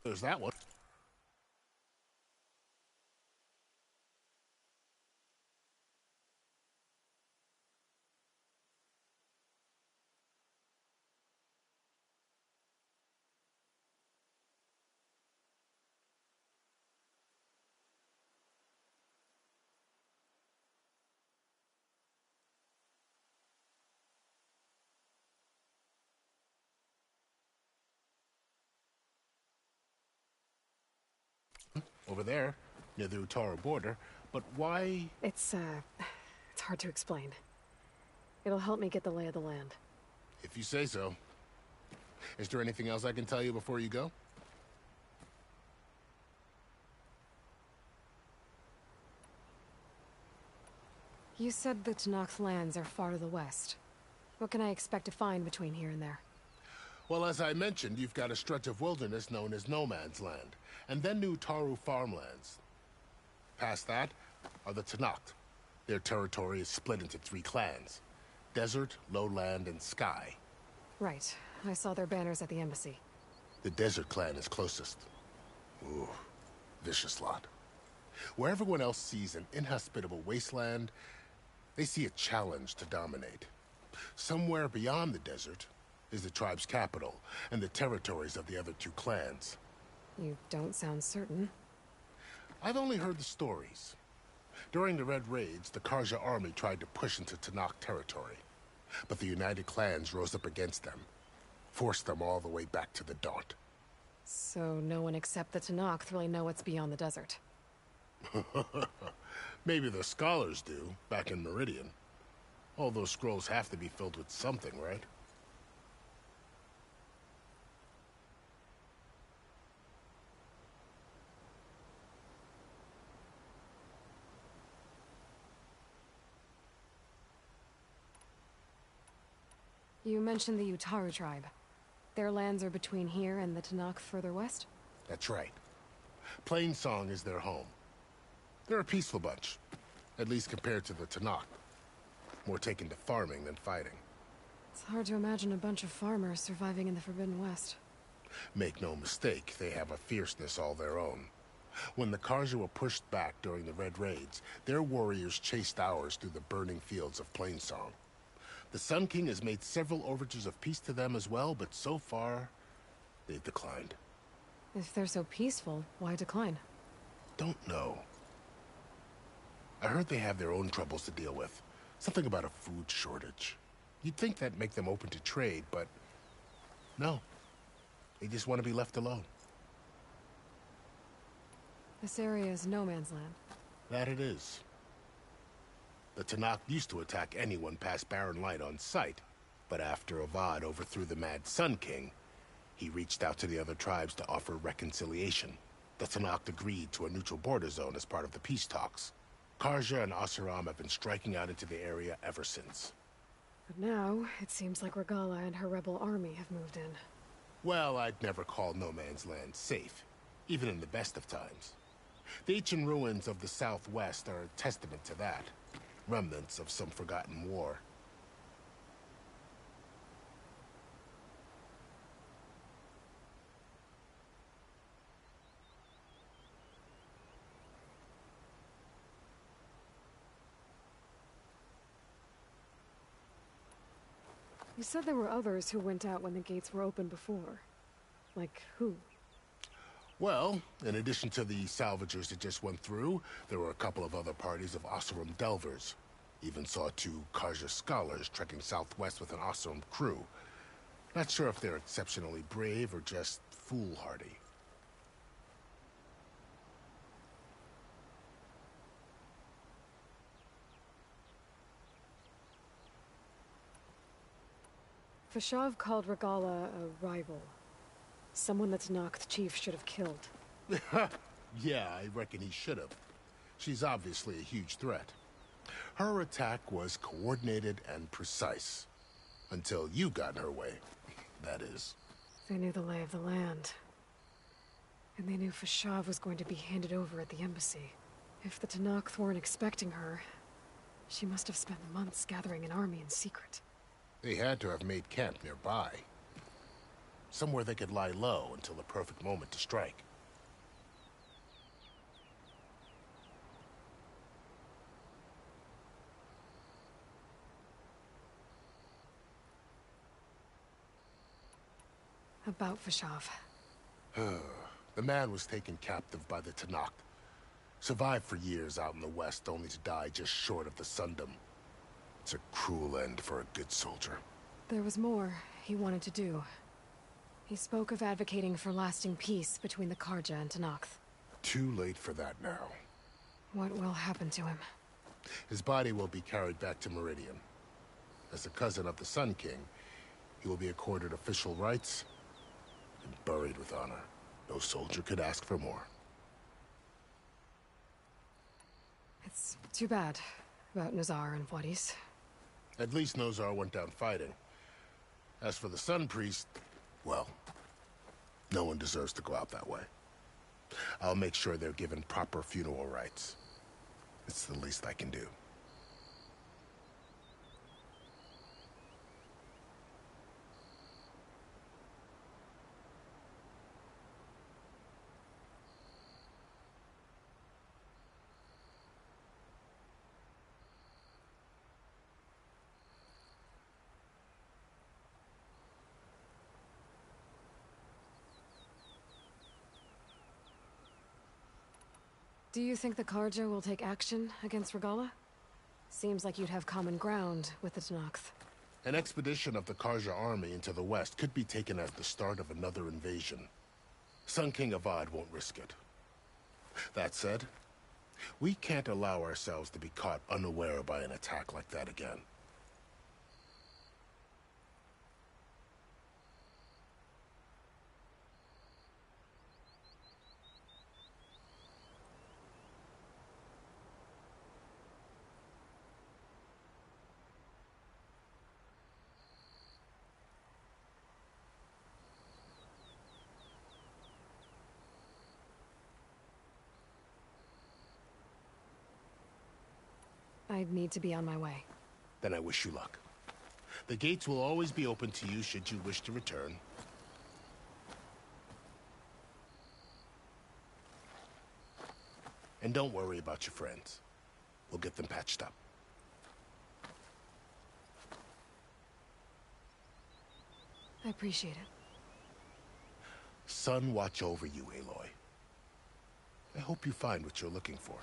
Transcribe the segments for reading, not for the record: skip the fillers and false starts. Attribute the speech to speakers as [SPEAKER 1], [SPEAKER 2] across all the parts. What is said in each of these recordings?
[SPEAKER 1] There's that one. Over there, near the Utaru border. But why?
[SPEAKER 2] It's hard to explain. It'll help me get the lay of the land.
[SPEAKER 1] If you say so. Is there anything else I can tell you before you go?
[SPEAKER 2] You said the Tenakth lands are far to the west. What can I expect to find between here and there?
[SPEAKER 1] Well, as I mentioned, you've got a stretch of wilderness known as No Man's Land, and then the Utaru farmlands. Past that are the Tenakth. Their territory is split into 3 clans: Desert, Lowland, and Sky.
[SPEAKER 2] Right. I saw their banners at the embassy.
[SPEAKER 1] The Desert clan is closest. Ooh, vicious lot. Where everyone else sees an inhospitable wasteland, they see a challenge to dominate. Somewhere beyond the desert is the tribe's capital and the territories of the other 2 clans.
[SPEAKER 2] You don't sound certain.
[SPEAKER 1] I've only heard the stories. During the Red Raids, the Karja army tried to push into Tenakth territory, but the United Clans rose up against them, forced them all the way back to the Daunt.
[SPEAKER 2] So no one except the Tenakth really know what's beyond the desert.
[SPEAKER 1] Maybe the scholars do, back in Meridian. All those scrolls have to be filled with something, right?
[SPEAKER 2] You mentioned the Utaru tribe. Their lands are between here and the Tenakth further west?
[SPEAKER 1] That's right. Plainsong is their home. They're a peaceful bunch, at least compared to the Tenakth. More taken to farming than fighting.
[SPEAKER 2] It's hard to imagine a bunch of farmers surviving in the Forbidden West.
[SPEAKER 1] Make no mistake, they have a fierceness all their own. When the Karja were pushed back during the Red Raids, their warriors chased ours through the burning fields of Plainsong. The Sun King has made several overtures of peace to them as well, but so far, they've declined.
[SPEAKER 2] If they're so peaceful, why decline?
[SPEAKER 1] Don't know. I heard they have their own troubles to deal with. Something about a food shortage. You'd think that'd make them open to trade, but no. They just want to be left alone.
[SPEAKER 2] This area is no man's land.
[SPEAKER 1] That it is. The Tenakth used to attack anyone past Barren Light on sight, but after Avad overthrew the Mad Sun King, he reached out to the other tribes to offer reconciliation. The Tenakth agreed to a neutral border zone as part of the peace talks. Karja and Oseram have been striking out into the area ever since.
[SPEAKER 2] But now, it seems like Regala and her rebel army have moved in.
[SPEAKER 1] Well, I'd never call No Man's Land safe, even in the best of times. The ancient ruins of the Southwest are a testament to that. Remnants of some forgotten war.
[SPEAKER 2] You said there were others who went out when the gates were open before. Like who?
[SPEAKER 1] Well, in addition to the salvagers that just went through, there were a couple of other parties of Oseram Delvers. Even saw 2 Karja scholars trekking southwest with an Oseram crew. Not sure if they're exceptionally brave or just foolhardy.
[SPEAKER 2] Fashav called Regala a rival. Someone that Tenakth chief should have killed.
[SPEAKER 1] Yeah, I reckon he should have. She's obviously a huge threat. Her attack was coordinated and precise. Until you got in her way, that is.
[SPEAKER 2] They knew the lay of the land. And they knew Fashav was going to be handed over at the embassy. If the Tenakth weren't expecting her, she must have spent months gathering an army in secret.
[SPEAKER 1] They had to have made camp nearby. somewhere they could lie low until the perfect moment to strike.
[SPEAKER 2] About Fashav.
[SPEAKER 1] The man was taken captive by the Tenakth. Survived for years out in the west, only to die just short of the Sundom. It's a cruel end for a good soldier.
[SPEAKER 2] There was more he wanted to do. He spoke of advocating for lasting peace between the Karja and Tenakth.
[SPEAKER 1] Too late for that now.
[SPEAKER 2] What will happen to him?
[SPEAKER 1] His body will be carried back to Meridian. As a cousin of the Sun King, he will be accorded official rights and buried with honor. No soldier could ask for more.
[SPEAKER 2] It's too bad about Nazar and Wadis.
[SPEAKER 1] At least Nozar went down fighting. As for the Sun Priest, well, no one deserves to go out that way. I'll make sure they're given proper funeral rites. It's the least I can do.
[SPEAKER 2] Do you think the Karja will take action against Regalla? Seems like you'd have common ground with the Tenakth.
[SPEAKER 1] An expedition of the Karja army into the west could be taken as the start of another invasion. Sun King Avad won't risk it. That said, we can't allow ourselves to be caught unaware by an attack like that again.
[SPEAKER 2] I'd need to be on my way.
[SPEAKER 1] Then I wish you luck. The gates will always be open to you should you wish to return. And don't worry about your friends. We'll get them patched up.
[SPEAKER 2] I appreciate it.
[SPEAKER 1] Sun watch over you, Aloy. I hope you find what you're looking for.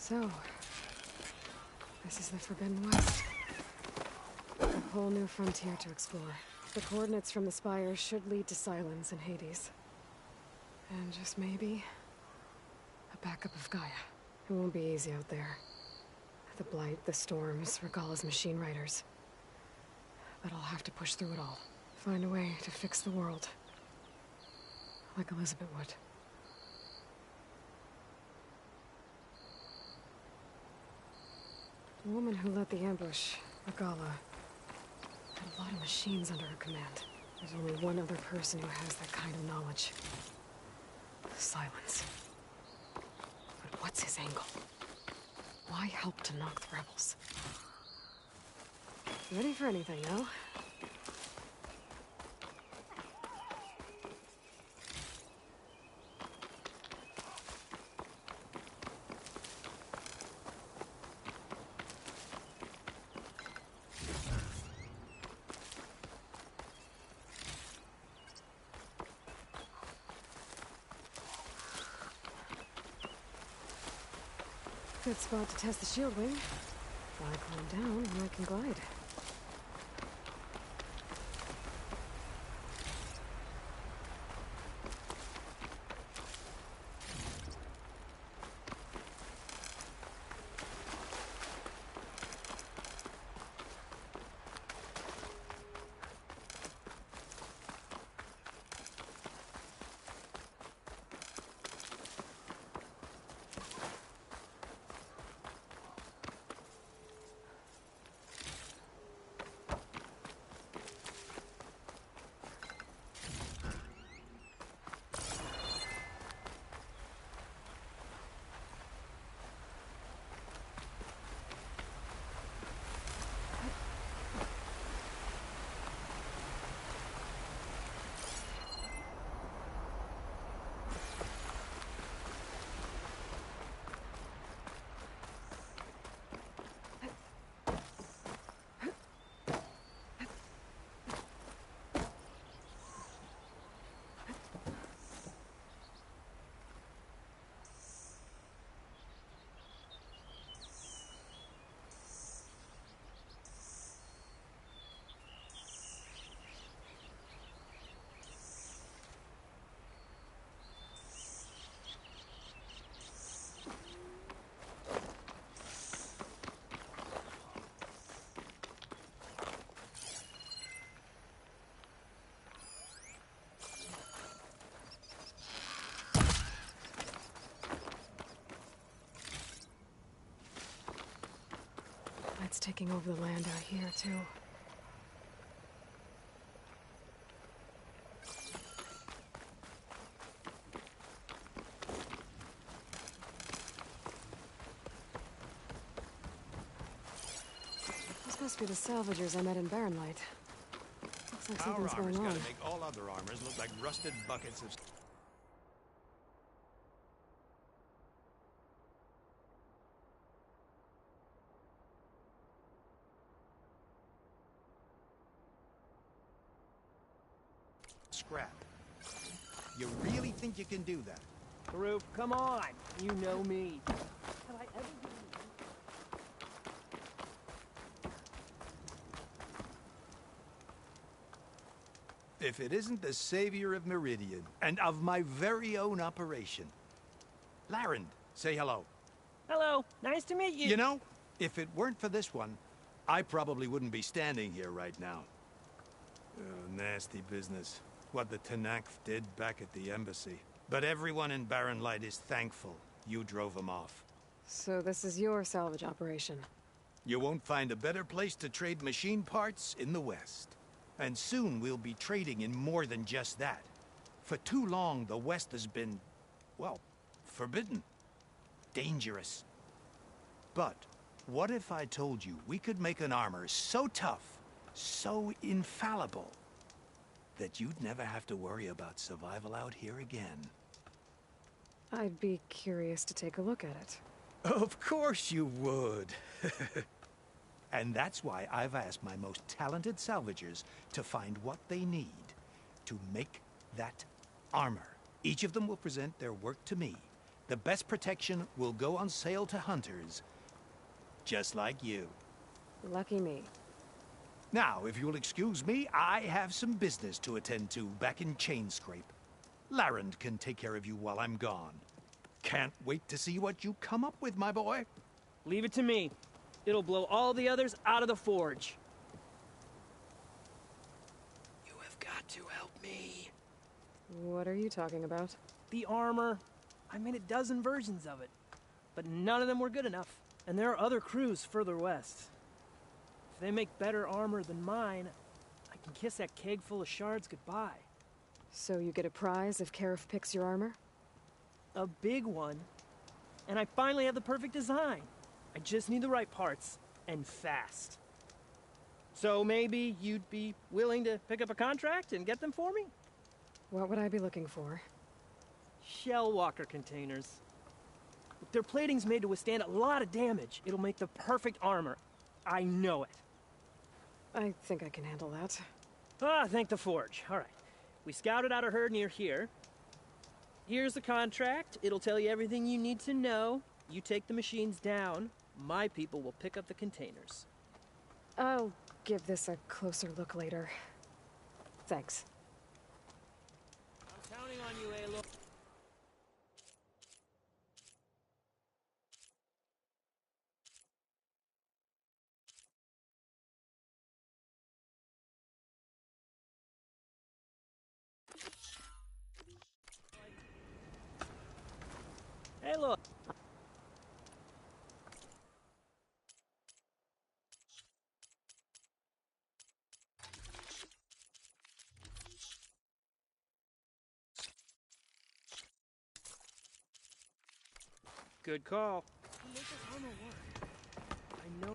[SPEAKER 2] So, this is the Forbidden West. A whole new frontier to explore. The coordinates from the spires should lead to Silence and Hades. And just maybe, a backup of Gaia. It won't be easy out there. The Blight, the Storms, Regalla's machine riders. But I'll have to push through it all. Find a way to fix the world. Like Elizabeth would. The woman who led the ambush, Regalla, had a lot of machines under her command. There's only one other person who has that kind of knowledge. Silence. But what's his angle? Why help to knock the rebels? Ready for anything, no? Good spot to test the shield wing. If I climb down, then I can glide. Scythians taking over the land out here, too. This must be the salvagers I met in Barrenlight. Looks like something's going on.
[SPEAKER 3] Gotta make all other armors look like rusted buckets of... scrap. You really think you can do that?
[SPEAKER 4] Karuk, come on! You know me. Have I ever given you...
[SPEAKER 3] If it isn't the savior of Meridian, and of my very own operation. Larend, say hello.
[SPEAKER 4] Hello, nice to meet you.
[SPEAKER 3] You know, if it weren't for this one, I probably wouldn't be standing here right now. Nasty business. What the Tenakth did back at the embassy. But everyone in Barrenlight is thankful you drove them off.
[SPEAKER 2] So this is your salvage operation?
[SPEAKER 3] You won't find a better place to trade machine parts in the West. And soon we'll be trading in more than just that. For too long, the West has been, well, forbidden. Dangerous. But what if I told you we could make an armor so tough, so infallible, that you'd never have to worry about survival out here again?
[SPEAKER 2] I'd be curious to take a look at it.
[SPEAKER 3] Of course you would. And that's why I've asked my most talented salvagers to find what they need to make that armor. Each of them will present their work to me. The best protection will go on sale to hunters, just like you.
[SPEAKER 2] Lucky me.
[SPEAKER 3] Now, if you'll excuse me, I have some business to attend to back in Chainscrape. Larend can take care of you while I'm gone. Can't wait to see what you come up with, my boy.
[SPEAKER 4] Leave it to me. It'll blow all the others out of the forge. You have got to help me.
[SPEAKER 2] What are you talking about?
[SPEAKER 4] The armor. I made a dozen versions of it, but none of them were good enough. And there are other crews further west. If they make better armor than mine, I can kiss that keg full of shards goodbye.
[SPEAKER 2] So you get a prize if Karif picks your armor?
[SPEAKER 4] A big one. And I finally have the perfect design. I just need the right parts, and fast. So maybe you'd be willing to pick up a contract and get them for me?
[SPEAKER 2] What would I be looking for?
[SPEAKER 4] Shellwalker containers. Their plating's made to withstand a lot of damage. It'll make the perfect armor. I know it.
[SPEAKER 2] I think I can handle that.
[SPEAKER 4] Ah, thank the Forge. All right. We scouted out a herd near here. Here's the contract. It'll tell you everything you need to know. You take the machines down. My people will pick up the containers.
[SPEAKER 2] I'll give this a closer look later. Thanks.
[SPEAKER 4] I'm counting on you, Aloy. Aloy. Good call. Make this armor work. I know.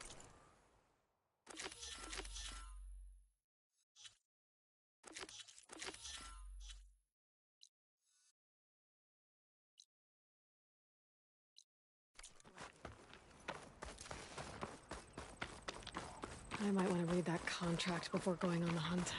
[SPEAKER 2] I might want to read that contract before going on the hunt.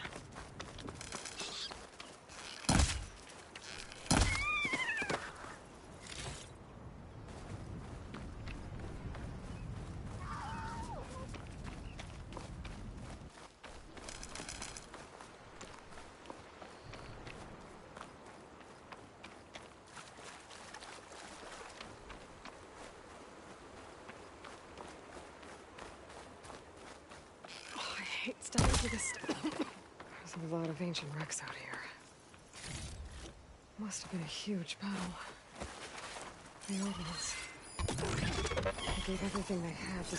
[SPEAKER 2] I hate stepping through this stuff. There's a lot of ancient wrecks out here. Must have been a huge battle. The Orvals. They gave everything they had to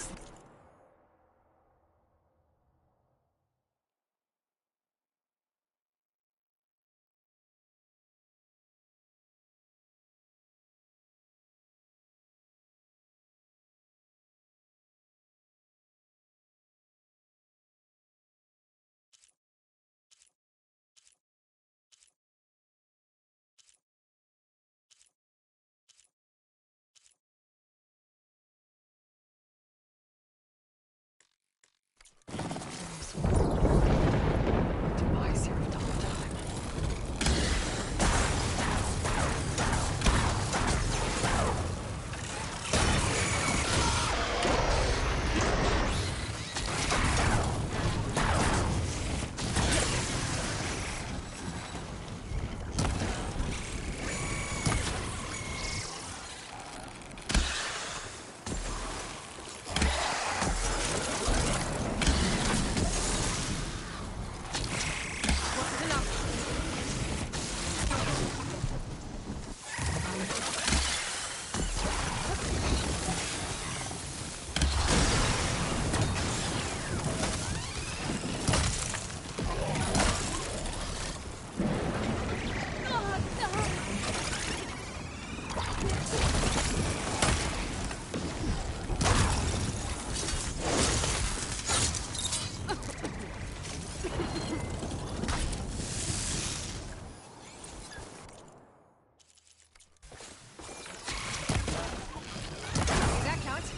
[SPEAKER 2] That counts.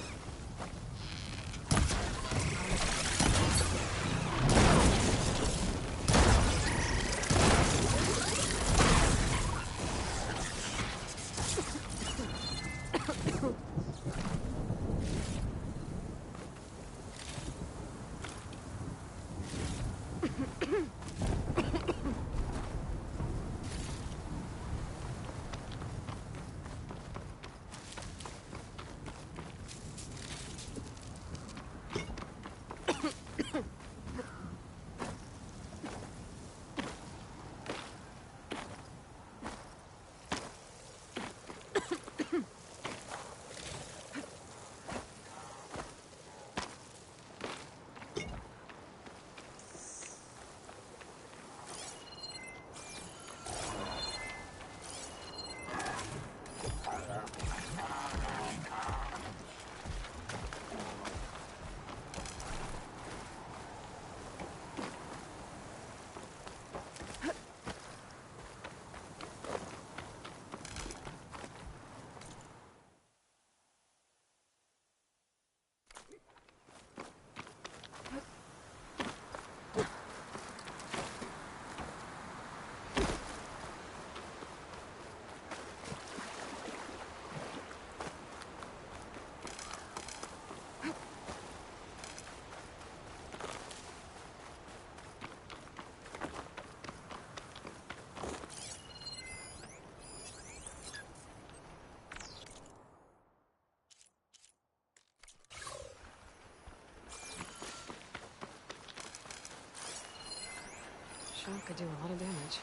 [SPEAKER 2] Shot could do a lot of damage.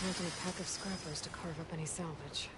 [SPEAKER 2] Counting a pack of scrappers to carve up any salvage.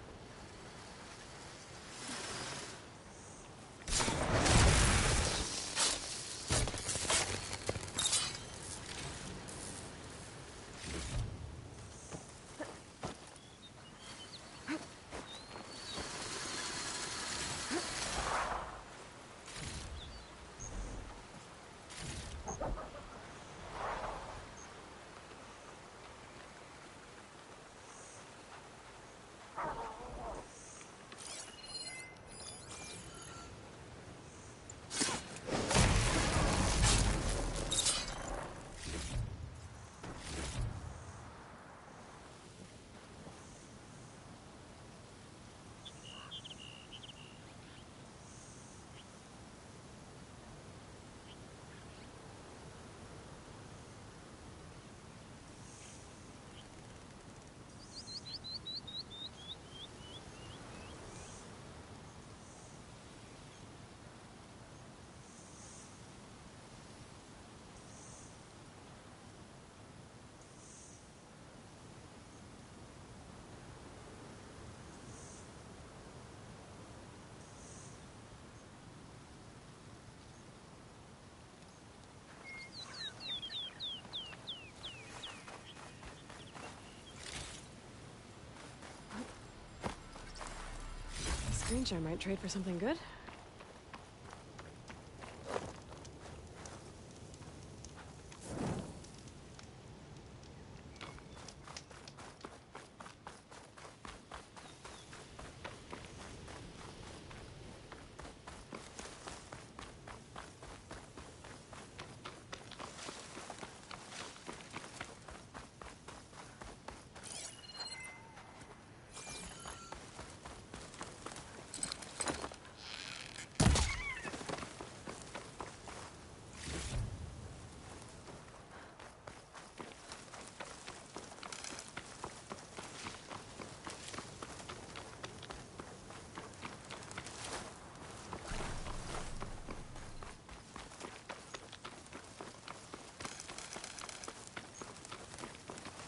[SPEAKER 2] Strange, I might trade for something good.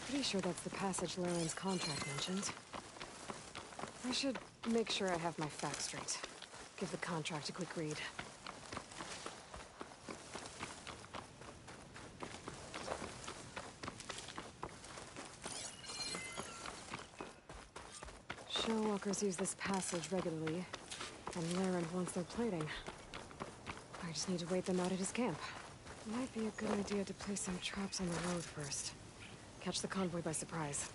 [SPEAKER 2] Pretty sure that's the passage Laren's contract mentioned. I should make sure I have my facts straight. Give the contract a quick read. Showwalkers use this passage regularly, and Laren wants their plating. I just need to wait them out at his camp. Might be a good idea to place some traps on the road first. Catch the convoy by surprise.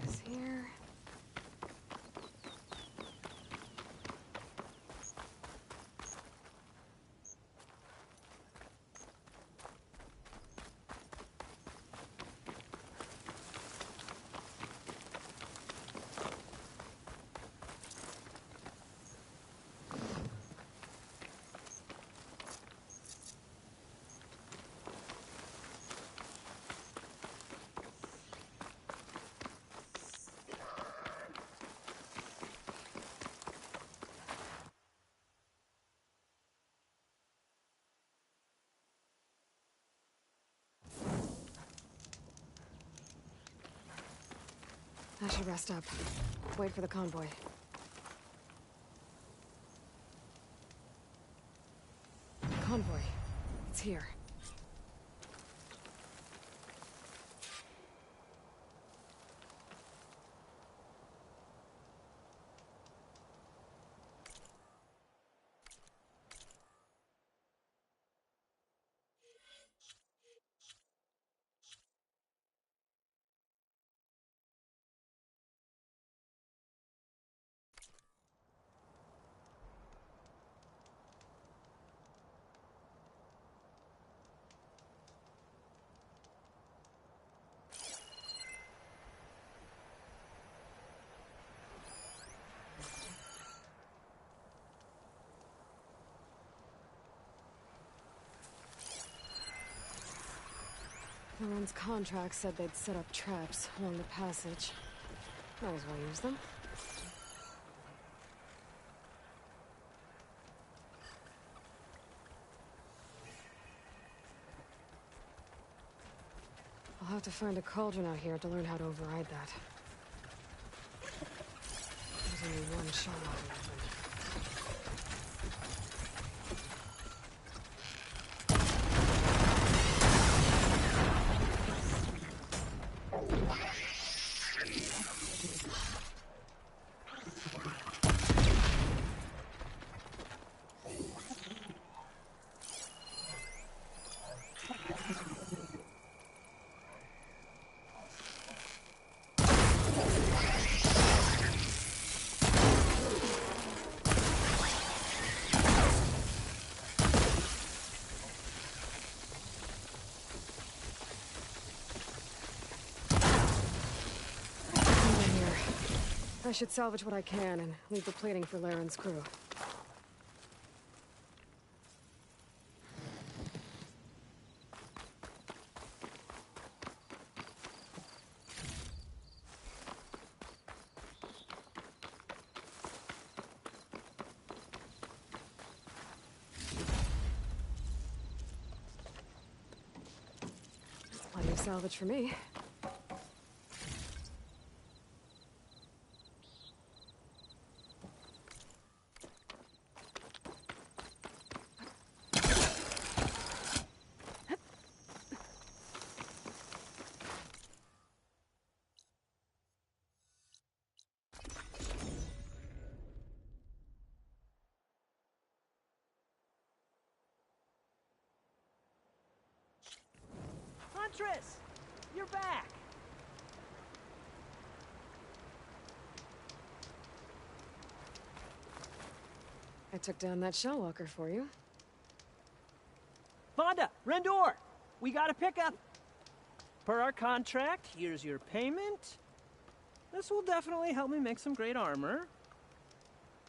[SPEAKER 2] Is here. I should rest up. Wait for the convoy. Convoy. It's here. Laren's contract said they'd set up traps along the passage. Might as well use them. I'll have to find a cauldron out here to learn how to override that. There's only one shot on it. I should salvage what I can and leave the plating for Laren's crew. That's plenty of salvage for me.
[SPEAKER 4] Triss! You're back!
[SPEAKER 2] I took down that Shellwalker for you.
[SPEAKER 4] Vonda! Rendor! We got a pickup! Per our contract, here's your payment. This will definitely help me make some great armor.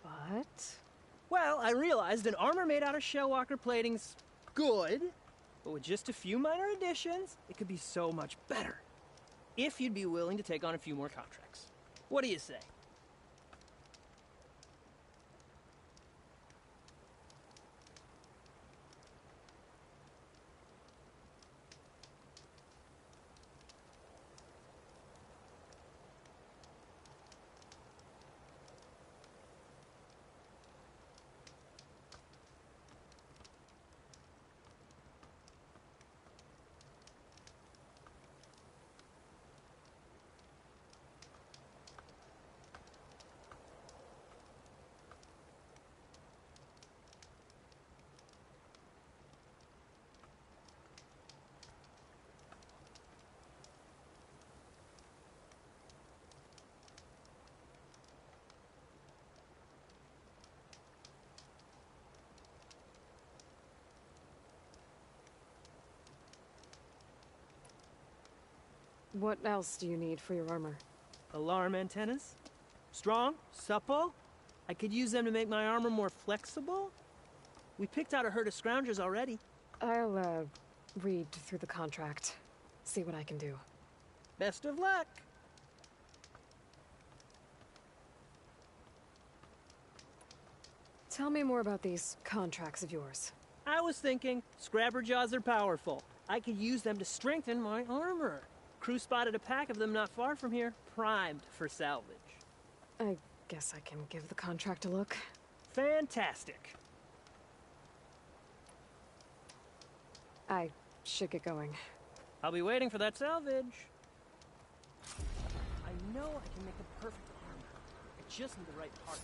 [SPEAKER 2] But...
[SPEAKER 4] Well, I realized an armor made out of Shellwalker plating's good, but with just a few minor additions, it could be so much better. If you'd be willing to take on a few more contracts. What do you say?
[SPEAKER 2] what else do you need for your armor?
[SPEAKER 4] Alarm antennas? Strong? Supple? I could use them to make my armor more flexible? We picked out a herd of scroungers already.
[SPEAKER 2] I'll, read through the contract. See what I can do.
[SPEAKER 4] Best of luck!
[SPEAKER 2] Tell me more about these contracts of yours.
[SPEAKER 4] I was thinking, Scrabber Jaws are powerful. I could use them to strengthen my armor. Crew spotted a pack of them not far from here, primed for salvage.
[SPEAKER 2] I guess I can give the contract a look.
[SPEAKER 4] Fantastic.
[SPEAKER 2] I should get going.
[SPEAKER 4] I'll be waiting for that salvage. I know I can make the perfect armor. I just need the right parts.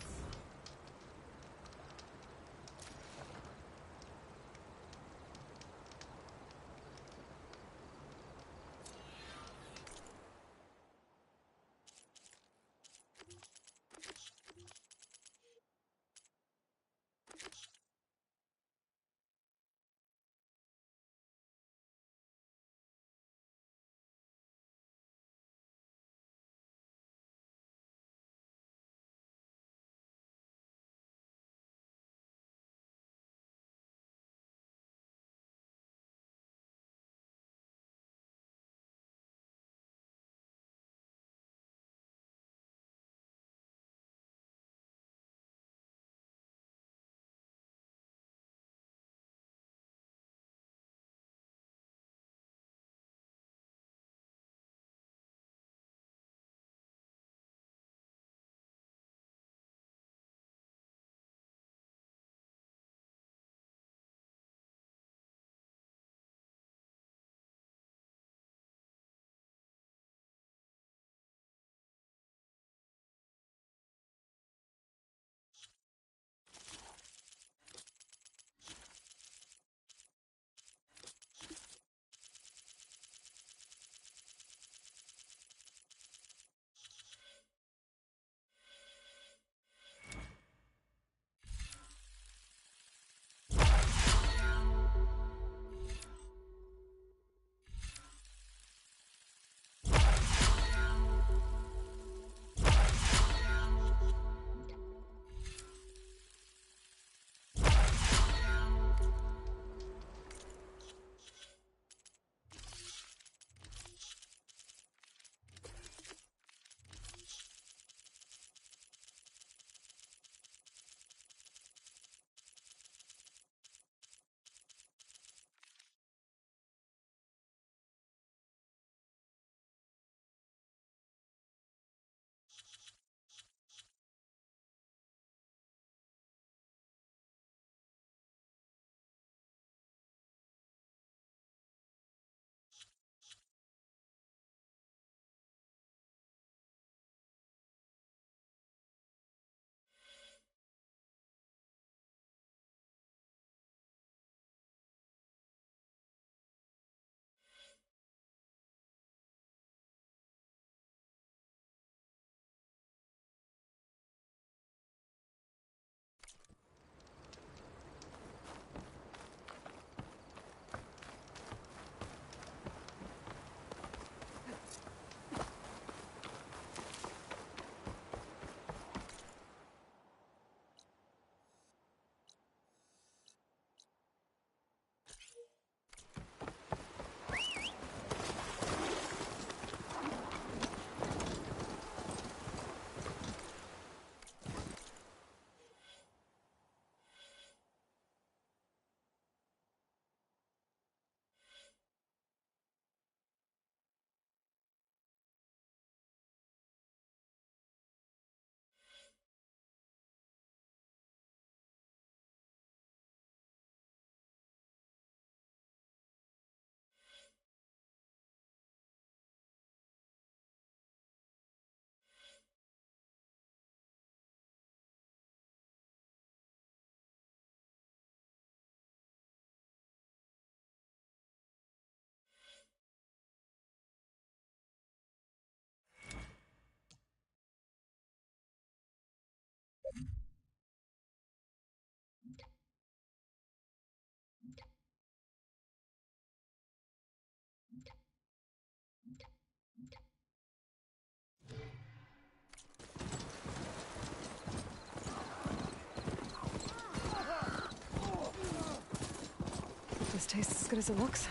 [SPEAKER 2] good as it looks.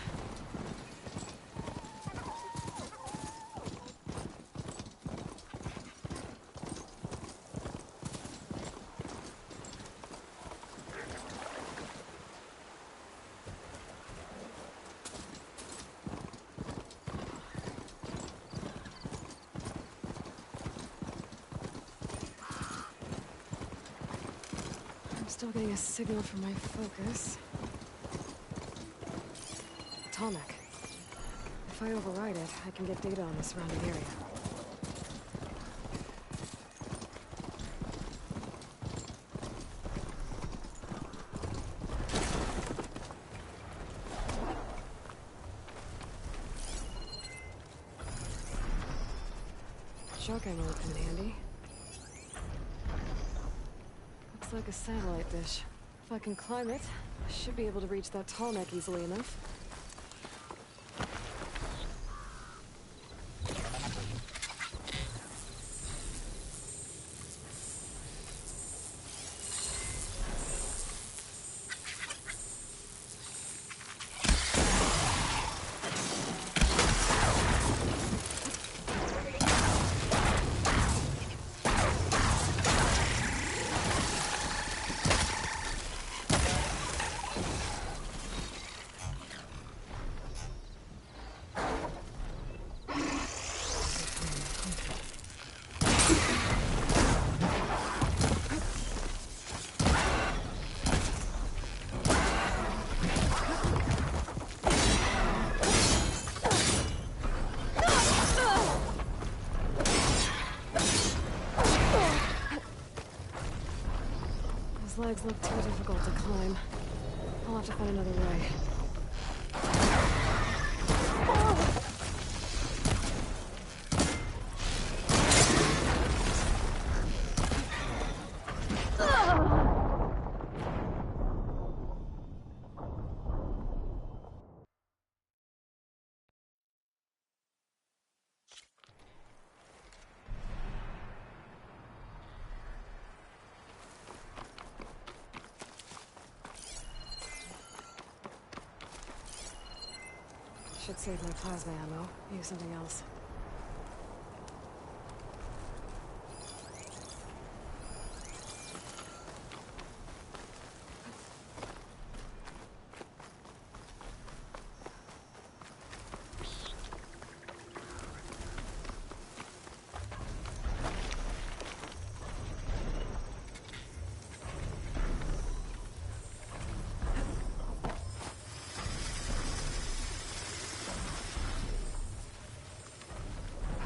[SPEAKER 2] I'm still getting a signal from my focus. Tallneck. If I override it, I can get data on the surrounding area. Shotgun would come in handy. Looks like a satellite dish. If I can climb it, I should be able to reach that Tallneck easily enough. Those legs look too difficult to climb. I'll have to find another way. Should save my plasma ammo. Use something else.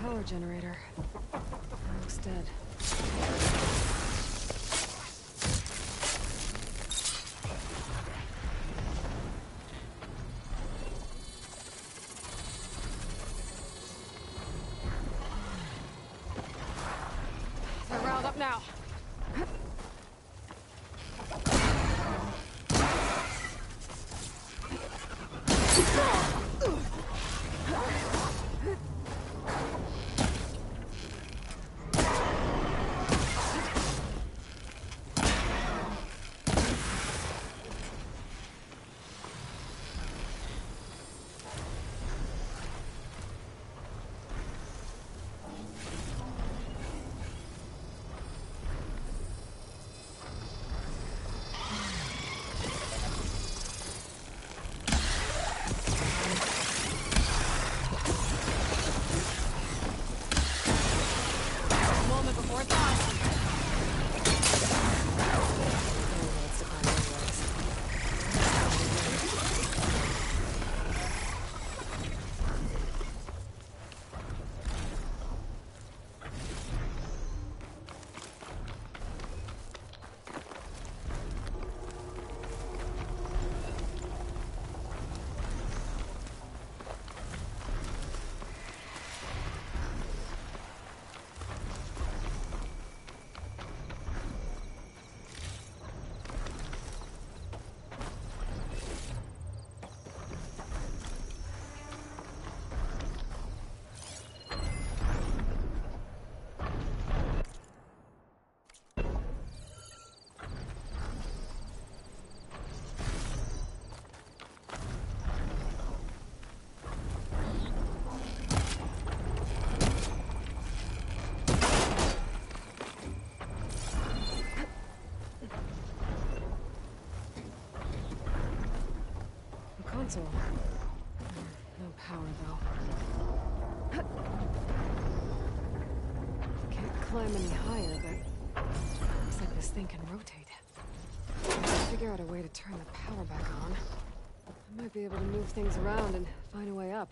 [SPEAKER 2] Power generator. That looks dead. They're riled up now. console. No power, though. Can't climb any higher, but looks like this thing can rotate. I'll figure out a way to turn the power back on. I might be able to move things around and find a way up.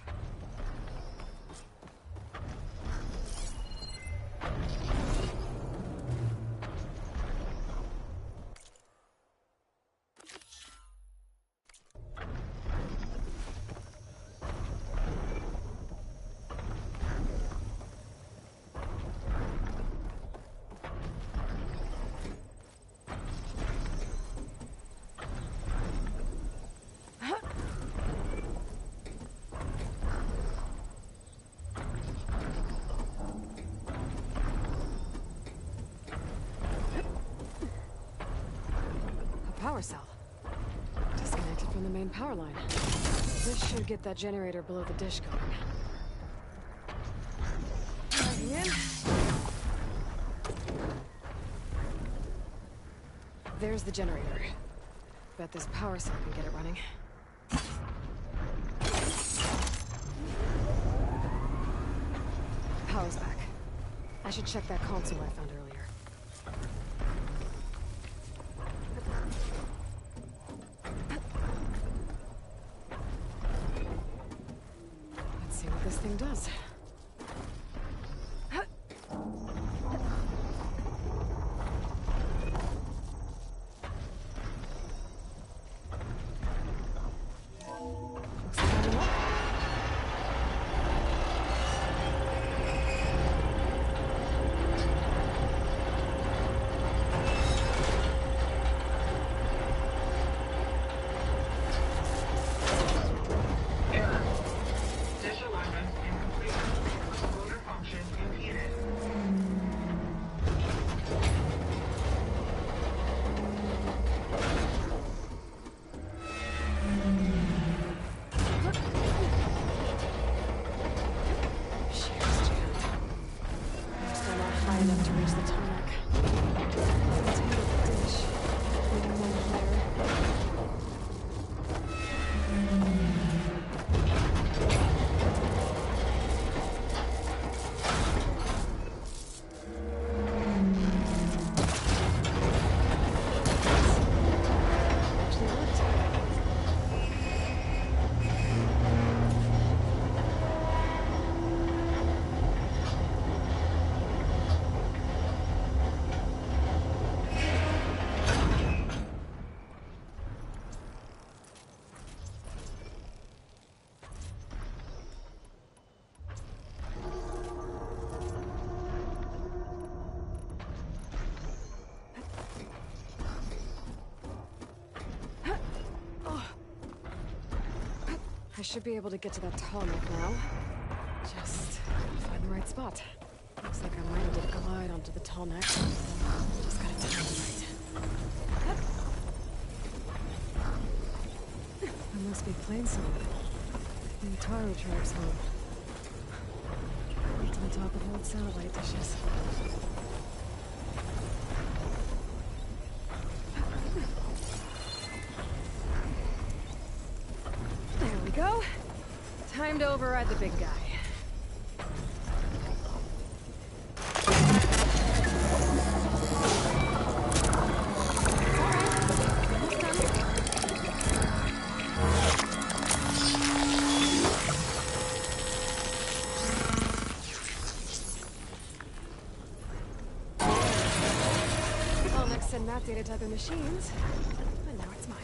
[SPEAKER 2] Power cell. Disconnected from the main power line. This should get that generator below the dish going. Plugging in. There's the generator. Bet this power cell can get it running. Power's back. I should check that console I found earlier. Let's see what this thing does. Looks like I'm in luck.
[SPEAKER 5] Error. Dish alignment incomplete. Motor function impeded.
[SPEAKER 2] Shears jammed. Still not high enough to reach the tarmac. Take the dish. Maybe one higher. Actually worked. I should be able to get to that tarmac now. Just find the right spot. Looks like I might have to glide onto the tarmac. Just gotta time it right. That must be Plainsong. The Ataru tribe's home. Built on top of old satellite dishes. There we go. Time to override the big guy. It's all right. Almost done. I'll next send map data to other machines. And now it's mine.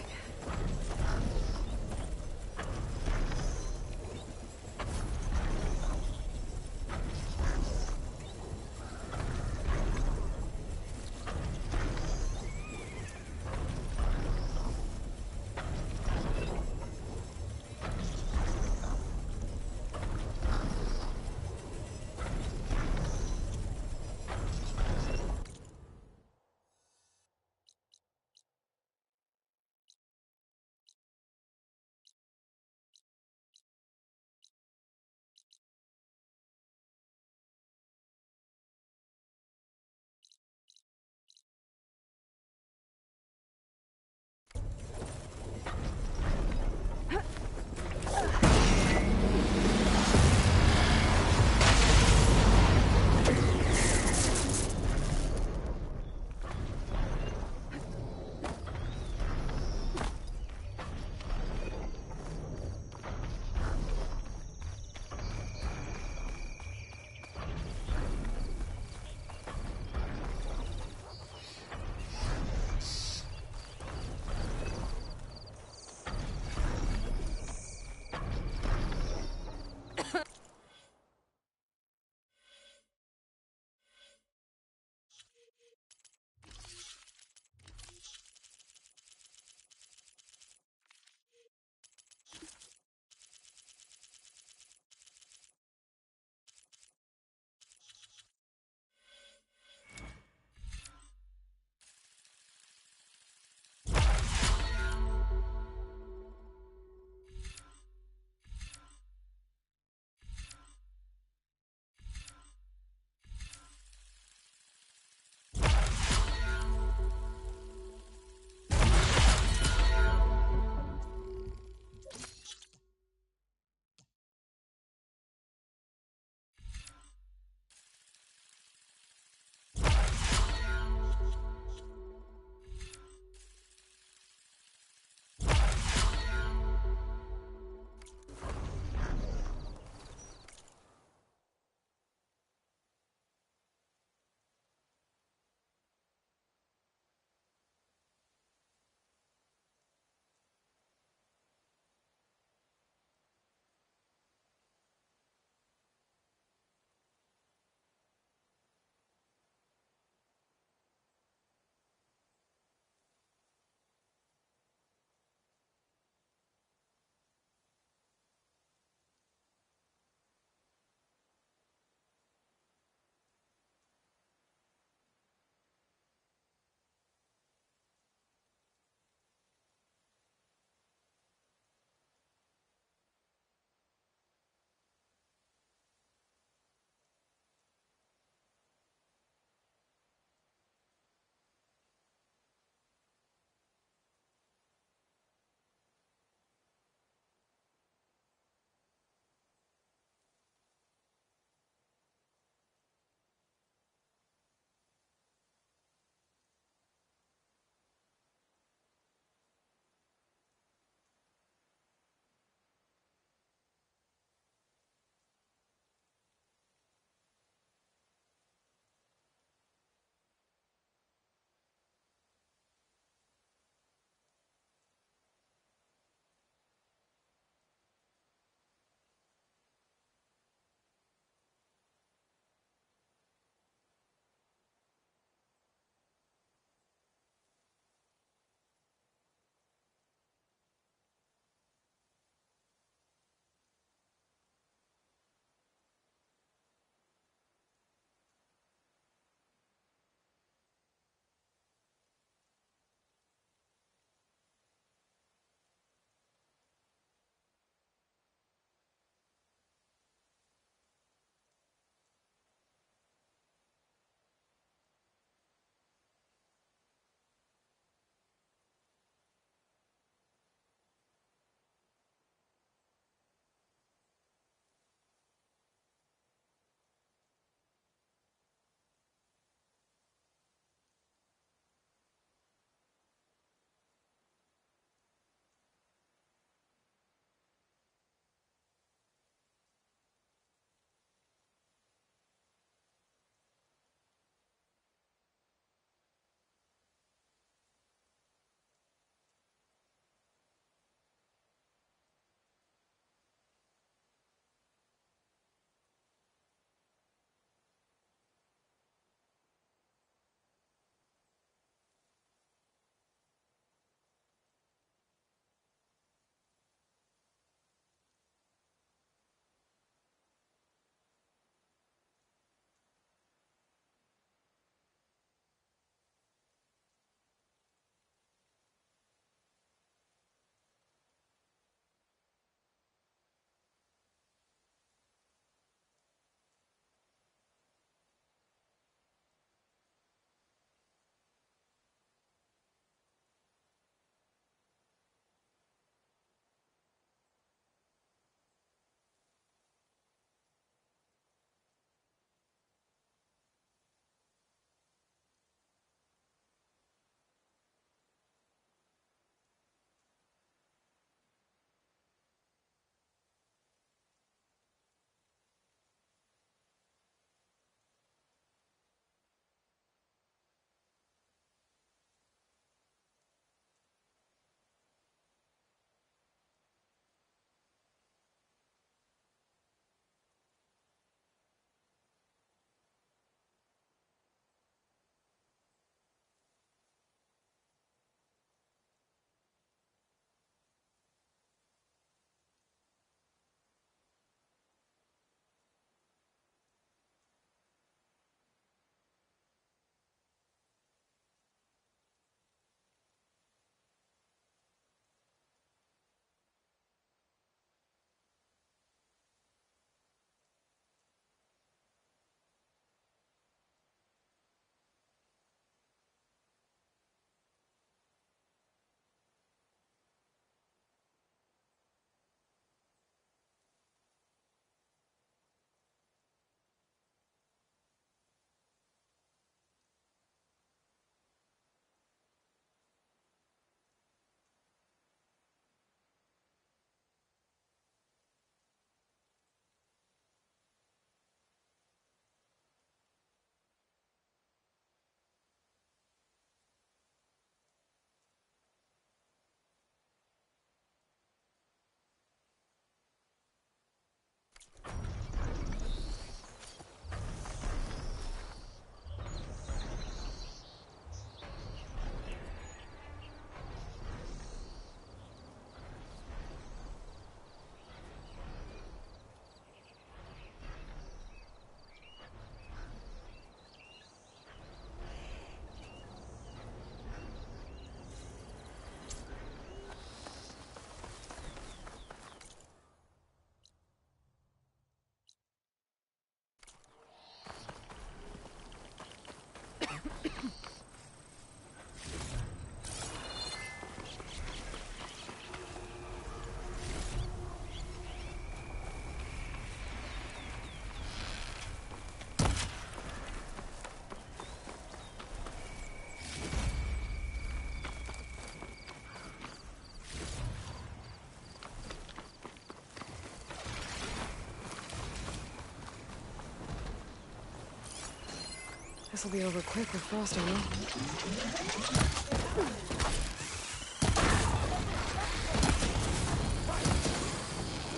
[SPEAKER 2] This'll be over quick with Frost armor.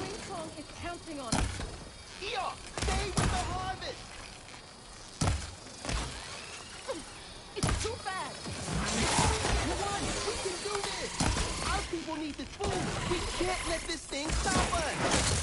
[SPEAKER 6] Winsong is counting on us.
[SPEAKER 7] Here! Stay with the harvest!
[SPEAKER 6] It's too bad.
[SPEAKER 7] Come on, we can do this! Our people need this food! We can't let this thing stop us!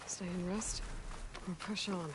[SPEAKER 2] Stay and rest, or push on.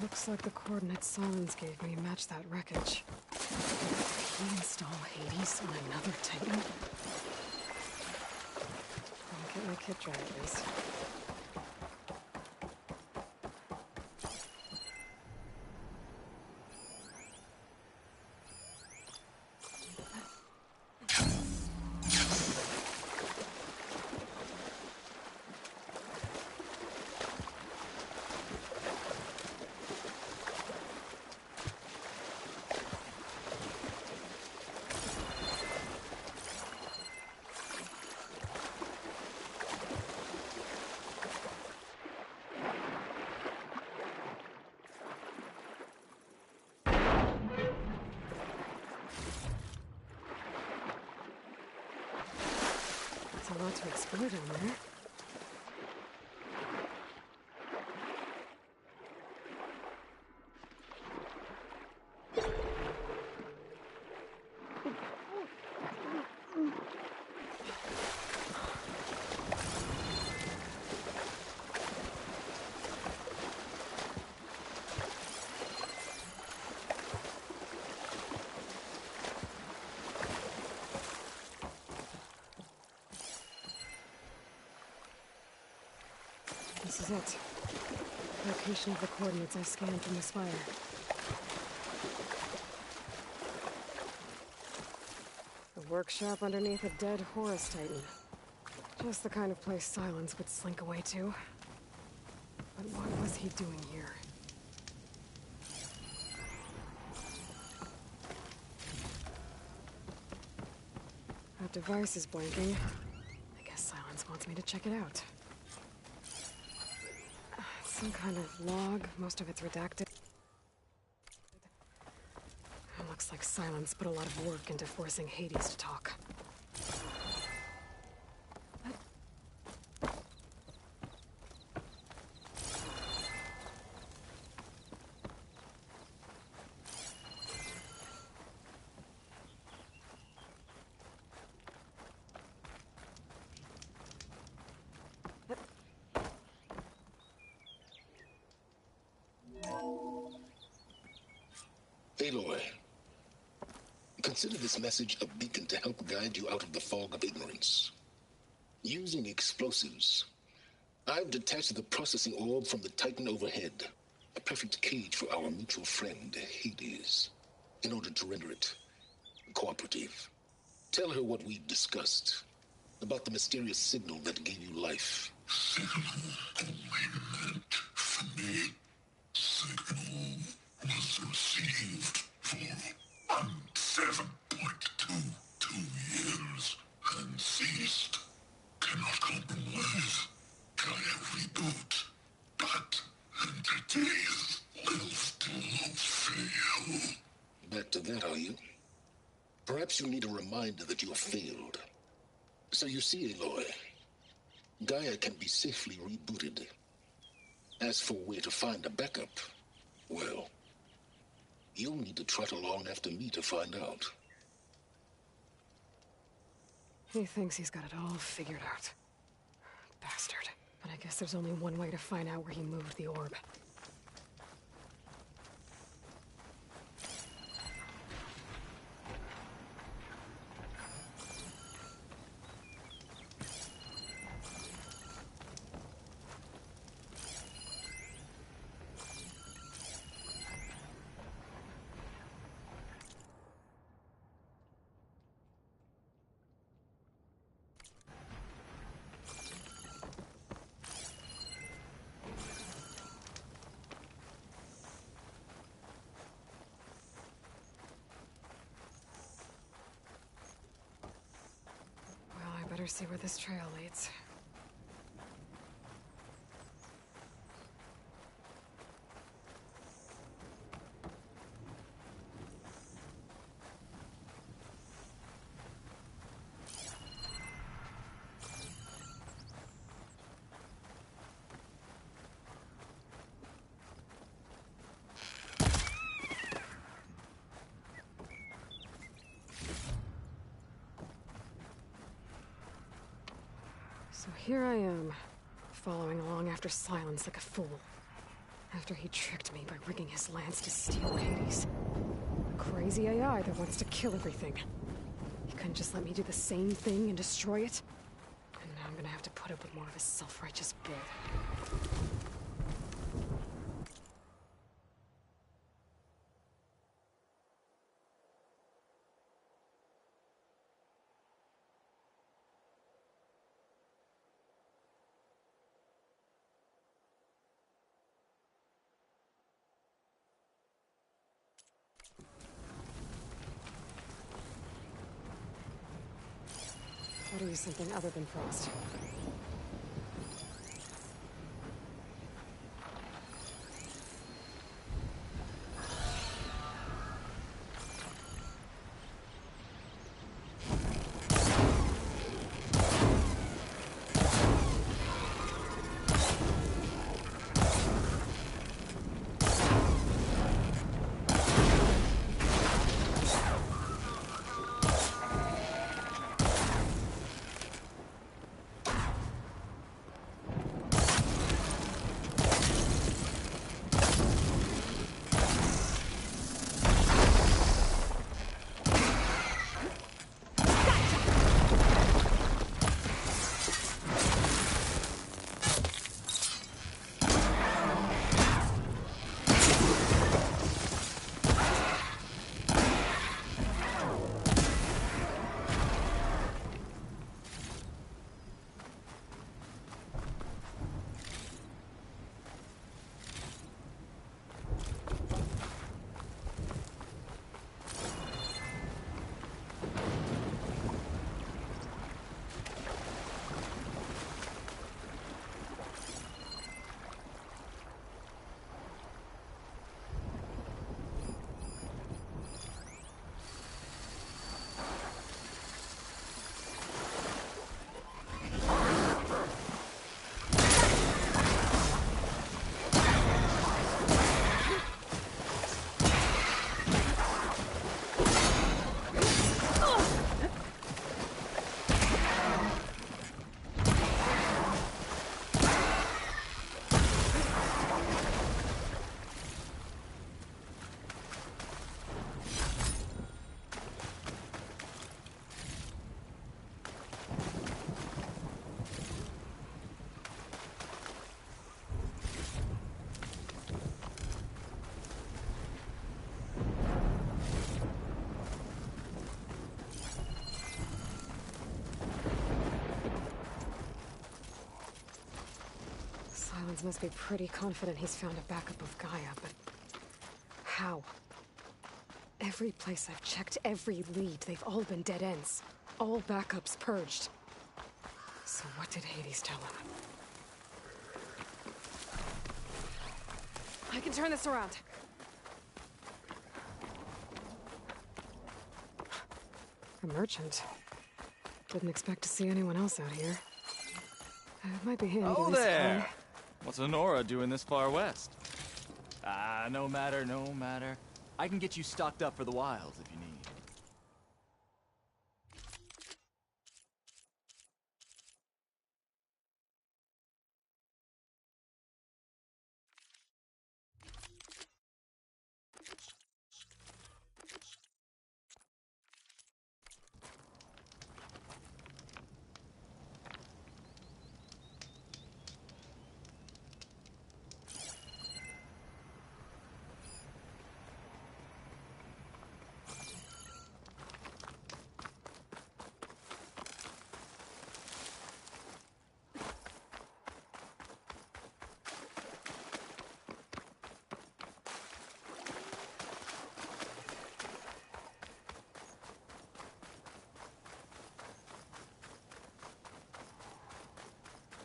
[SPEAKER 2] Looks like the coordinates Silence gave me match that wreckage. Did he install Hades on another Titan? I'll get my kit dry at least. lot to explore down there. This is it. Location of the coordinates I scanned from the spire. A workshop underneath a dead Horus Titan. Just the kind of place Silence would slink away to. But what was he doing here? That device is blinking. I guess Silence wants me to check it out. Some kind of log, most of it's redacted. It looks like Silence put a lot of work into forcing Hades to talk.
[SPEAKER 8] Aloy, consider this message a beacon to help guide you out of the fog of ignorance. Using explosives, I've detached the processing orb from the Titan overhead, a perfect cage for our mutual friend, Hades, in order to render it cooperative. Tell her what we've discussed about the mysterious signal that gave you life.
[SPEAKER 9] Signal only meant for me. Signal was received for 7.22 years and ceased. Cannot compromise. Gaia reboot. But entities will still fail.
[SPEAKER 8] Back to that, are you? Perhaps you need a reminder that you have failed. So you see, Aloy, Gaia can be safely rebooted. As for where to find a backup, well, you'll need to trot along after me to find out.
[SPEAKER 2] He thinks he's got it all figured out. Bastard. But I guess there's only one way to find out where he moved the orb. Better see where this trail leads. So here I am, following along after Silence like a fool. After he tricked me by rigging his lance to steal Hades. A crazy AI that wants to kill everything. He couldn't just let me do the same thing and destroy it? And now I'm gonna have to put up with more of his self-righteous bull. Gotta use something other than frost. Sylens must be pretty confident he's found a backup of Gaia, but... how? Every place I've checked, every lead, they've all been dead ends. All backups purged. So what did Hades tell him? I can turn this around. A merchant. Didn't expect to see anyone else out here. It might be handy to
[SPEAKER 10] Oh
[SPEAKER 2] resupply.
[SPEAKER 10] there! What's Honora doing this far west? Ah, no matter, no matter. I can get you stocked up for the wilds if you need.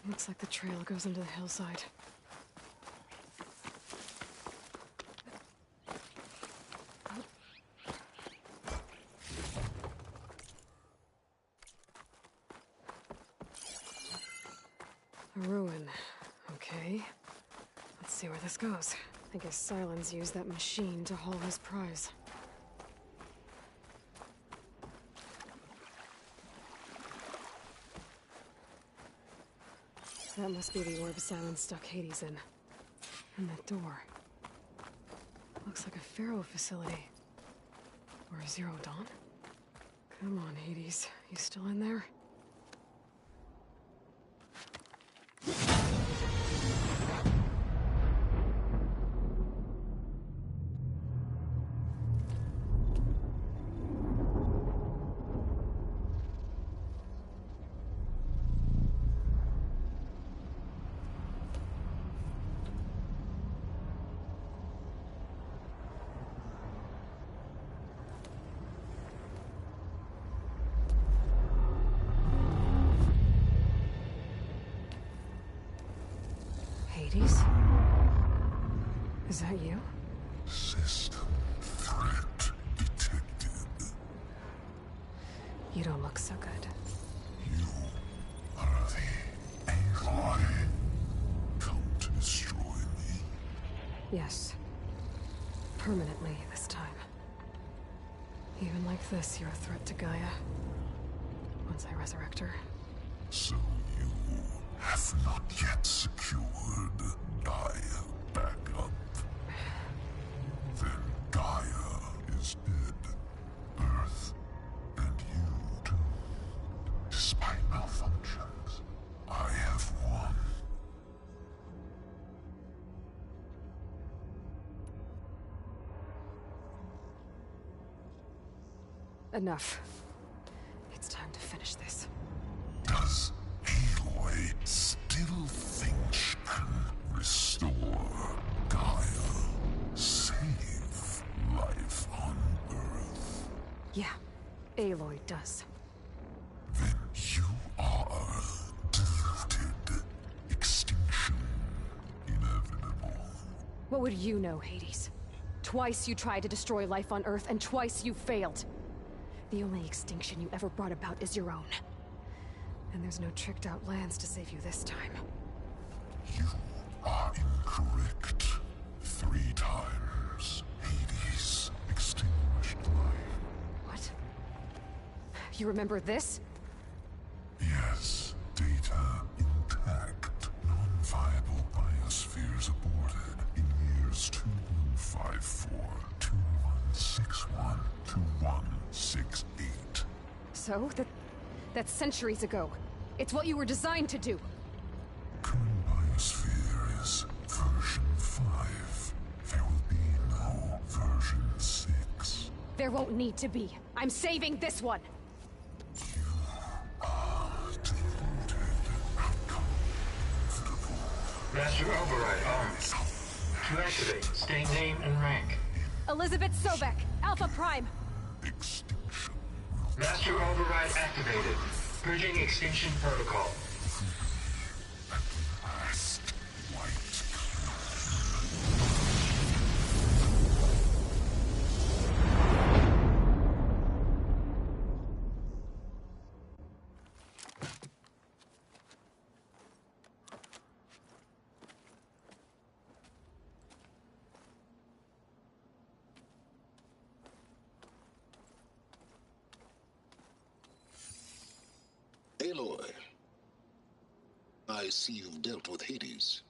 [SPEAKER 2] Looks like the trail goes into the hillside. A ruin. Okay. Let's see where this goes. I guess Sylens used that machine to haul his prize. That must be the orb Sylens stuck Hades in. And that door. Looks like a Pharaoh facility. Or a Zero Dawn? Come on, Hades. You still in there? Hades? Is that you?
[SPEAKER 9] System threat detected.
[SPEAKER 2] You don't look so good.
[SPEAKER 9] You are the Aloy. Come to destroy me.
[SPEAKER 2] Yes. Permanently this time. Even like this, you're a threat to Gaia. Once I resurrect her.
[SPEAKER 9] So you have not yet secured Gaia back up. Then Gaia is dead. Earth and you too. Despite malfunctions, I have won.
[SPEAKER 2] Enough. It's time to finish this.
[SPEAKER 9] Does Aloy still think she can restore Gaia? Save life on Earth?
[SPEAKER 2] Yeah, Aloy does.
[SPEAKER 9] Then you are deluded. Extinction inevitable.
[SPEAKER 2] What would you know, Hades? Twice you tried to destroy life on Earth, and twice you failed. The only extinction you ever brought about is your own. And there's no tricked-out lands to save you this time.
[SPEAKER 9] You are incorrect. 3 times. Hades extinguished life.
[SPEAKER 2] What? You remember this?
[SPEAKER 9] Yes, data intact. Non-viable biospheres aborted in years 2154, 2161, 2168.
[SPEAKER 2] So? That's centuries ago. It's what you were designed to do.
[SPEAKER 9] Current biosphere is version 5. There will be no version 6.
[SPEAKER 2] There won't need to be. I'm saving this one!
[SPEAKER 9] You are deluded. Outcome inevitable.
[SPEAKER 5] Master Override armed. To activate, state name and rank.
[SPEAKER 2] Elizabeth Sobek, Alpha Prime.
[SPEAKER 5] Master Override activated. Purging extinction protocol.
[SPEAKER 8] Aloy, I see you've dealt with Hades.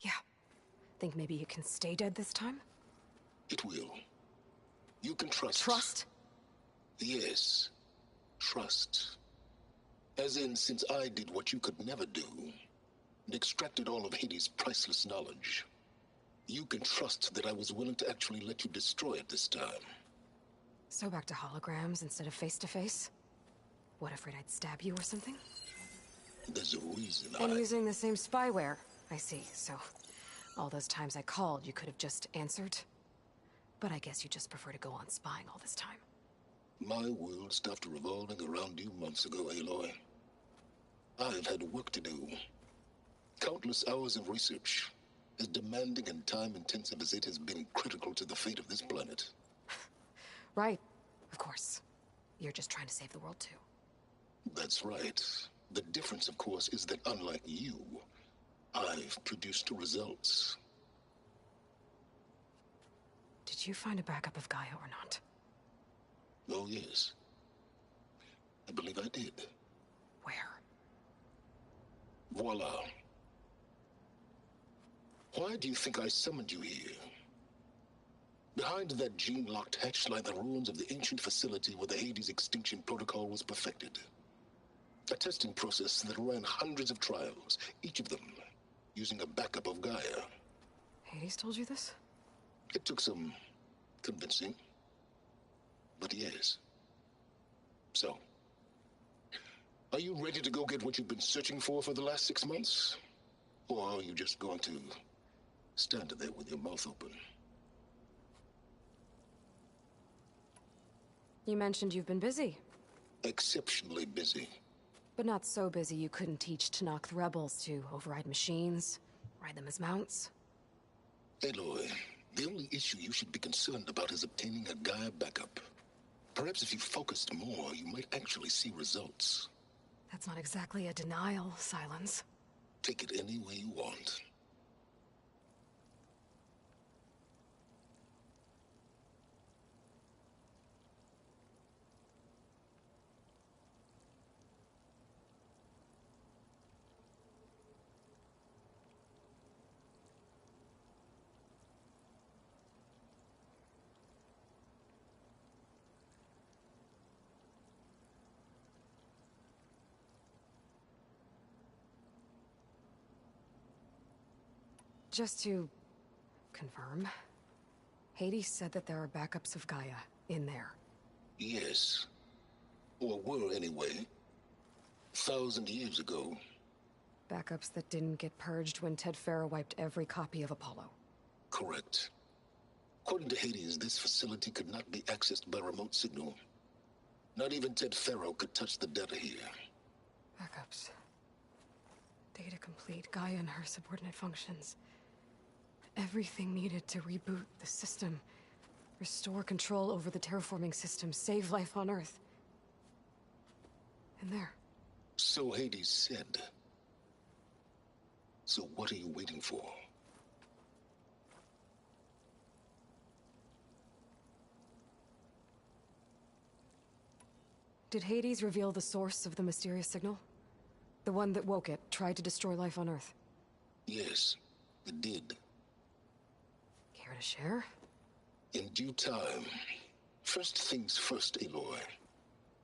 [SPEAKER 2] Yeah. Think maybe you can stay dead this time?
[SPEAKER 8] It will. You can trust.
[SPEAKER 2] Trust?
[SPEAKER 8] Yes. Trust. As in, since I did what you could never do, and extracted all of Hades' priceless knowledge, you can trust that I was willing to actually let you destroy it this time.
[SPEAKER 2] So back to holograms instead of face-to-face? What, afraid I'd stab you or something?
[SPEAKER 8] There's a reason
[SPEAKER 2] And using the same spyware. I see, so... all those times I called, you could have just answered? But I guess you just prefer to go on spying all this time.
[SPEAKER 8] My world stopped revolving around you months ago, Aloy. I've had work to do. Countless hours of research, as demanding and time-intensive as it has been critical to the fate of this planet.
[SPEAKER 2] Right. Of course. You're just trying to save the world, too.
[SPEAKER 8] That's right. The difference, of course, is that unlike you, I've produced results.
[SPEAKER 2] Did you find a backup of Gaia or not?
[SPEAKER 8] Oh, yes. I believe I did.
[SPEAKER 2] Where?
[SPEAKER 8] Voila. Why do you think I summoned you here? Behind that gene-locked hatch lie the ruins of the ancient facility where the Hades extinction protocol was perfected. A testing process that ran hundreds of trials, each of them using a backup of Gaia.
[SPEAKER 2] Hades told you this?
[SPEAKER 8] It took some convincing, but yes. So, are you ready to go get what you've been searching for the last 6 months? Or are you just going to stand there with your mouth open?
[SPEAKER 2] You mentioned you've been busy.
[SPEAKER 8] Exceptionally busy.
[SPEAKER 2] But not so busy you couldn't teach Tenakth rebels to override machines, ride them as mounts.
[SPEAKER 8] Aloy, the only issue you should be concerned about is obtaining a Gaia backup. Perhaps if you focused more, you might actually see results.
[SPEAKER 2] That's not exactly a denial, Silence.
[SPEAKER 8] Take it any way you want.
[SPEAKER 2] Just to confirm, Hades said that there are backups of Gaia in there.
[SPEAKER 8] Yes. Or were, anyway. 1,000 years ago.
[SPEAKER 2] Backups that didn't get purged when Ted Faro wiped every copy of Apollo.
[SPEAKER 8] Correct. According to Hades, this facility could not be accessed by remote signal. Not even Ted Faro could touch the data here.
[SPEAKER 2] Backups. Data complete, Gaia and her subordinate functions. Everything needed to reboot the system. Restore control over the terraforming system, save life on Earth. And there.
[SPEAKER 8] So Hades said. So what are you waiting for?
[SPEAKER 2] Did Hades reveal the source of the mysterious signal? The one that woke it, tried to destroy life on Earth?
[SPEAKER 8] Yes, it did.
[SPEAKER 2] Care to share?
[SPEAKER 8] In due time. First things first, Aloy.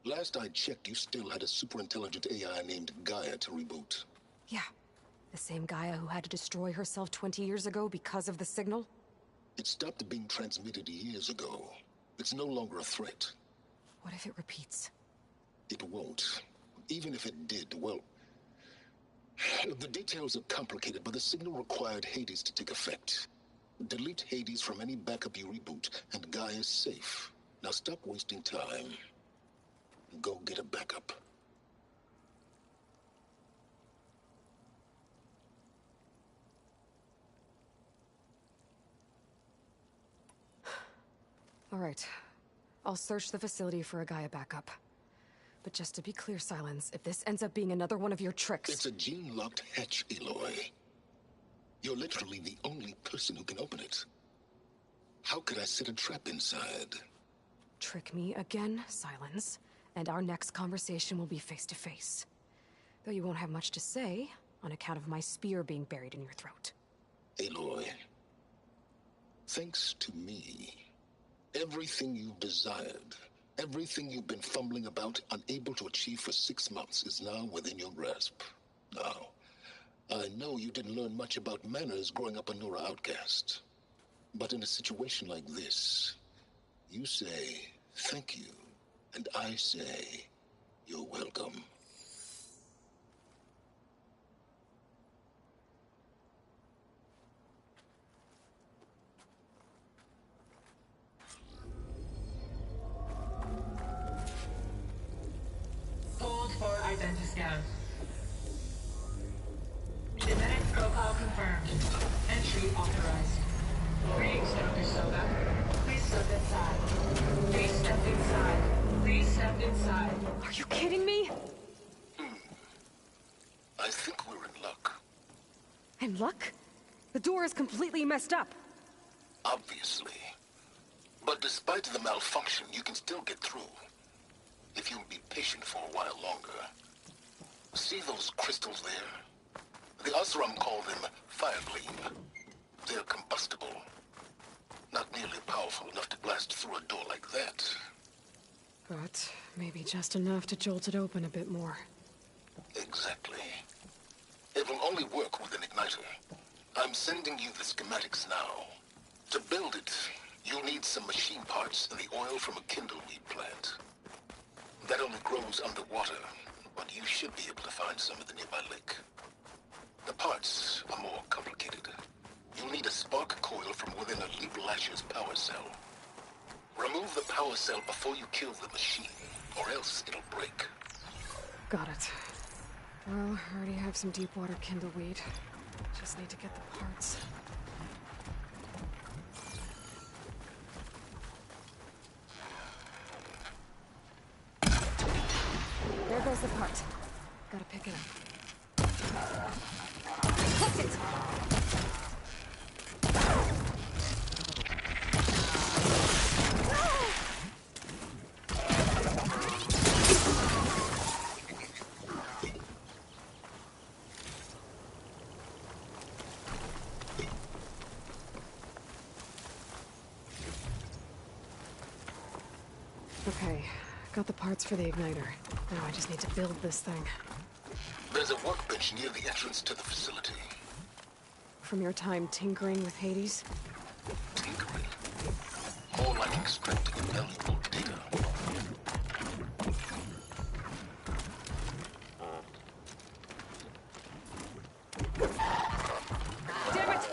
[SPEAKER 8] Last I checked, you still had a superintelligent AI named Gaia to reboot.
[SPEAKER 2] Yeah. The same Gaia who had to destroy herself 20 years ago because of the signal?
[SPEAKER 8] It stopped being transmitted years ago. It's no longer a threat.
[SPEAKER 2] What if it repeats?
[SPEAKER 8] It won't. Even if it did, well, the details are complicated, but the signal required Hades to take effect. Delete Hades from any backup you reboot, and Gaia is safe. Now stop wasting time. Go get a backup.
[SPEAKER 2] All right. I'll search the facility for a Gaia backup. But just to be clear, Silence, if this ends up being another one of your tricks...
[SPEAKER 8] It's a gene-locked hatch, Aloy. You're literally the only person who can open it. How could I set a trap inside?
[SPEAKER 2] Trick me again, Silence, and our next conversation will be face-to-face. Though you won't have much to say, on account of my spear being buried in your throat.
[SPEAKER 8] Aloy, thanks to me, everything you've desired, everything you've been fumbling about, unable to achieve for 6 months, is now within your grasp. Now, I know you didn't learn much about manners growing up a Nora outcast. But in a situation like this, you say, thank you, and I say, you're welcome.
[SPEAKER 5] Hold for identiscan. Genetic profile confirmed. Entry authorized. Greetings, Dr. Soga. Please step inside. Please step inside. Please step inside.
[SPEAKER 2] Are you kidding me?
[SPEAKER 8] I think we're in luck.
[SPEAKER 2] In luck? The door is completely messed up.
[SPEAKER 8] Obviously. But despite the malfunction, you can still get through. If you'll be patient for a while longer. See those crystals there? The Osram call them Firegleam. They're combustible. Not nearly powerful enough to blast through a door like that.
[SPEAKER 2] But maybe just enough to jolt it open a bit more.
[SPEAKER 8] Exactly. It will only work with an igniter. I'm sending you the schematics now. To build it, you'll need some machine parts and the oil from a kindleweed plant. That only grows underwater, but you should be able to find some at the nearby lake. The parts are more complicated. You'll need a spark coil from within a Leap Lasher's power cell. Remove the power cell before you kill the machine, or else it'll break.
[SPEAKER 2] Got it. Well, I already have some deep water kindleweed. Just need to get the parts. There goes the part. Gotta pick it up. Hook it! Okay, got the parts for the igniter. Now I just need to build this thing.
[SPEAKER 8] There's a workbench near the entrance to the facility.
[SPEAKER 2] From your time tinkering with Hades?
[SPEAKER 8] Tinkering? More like extracting valuable data.
[SPEAKER 2] Damn it!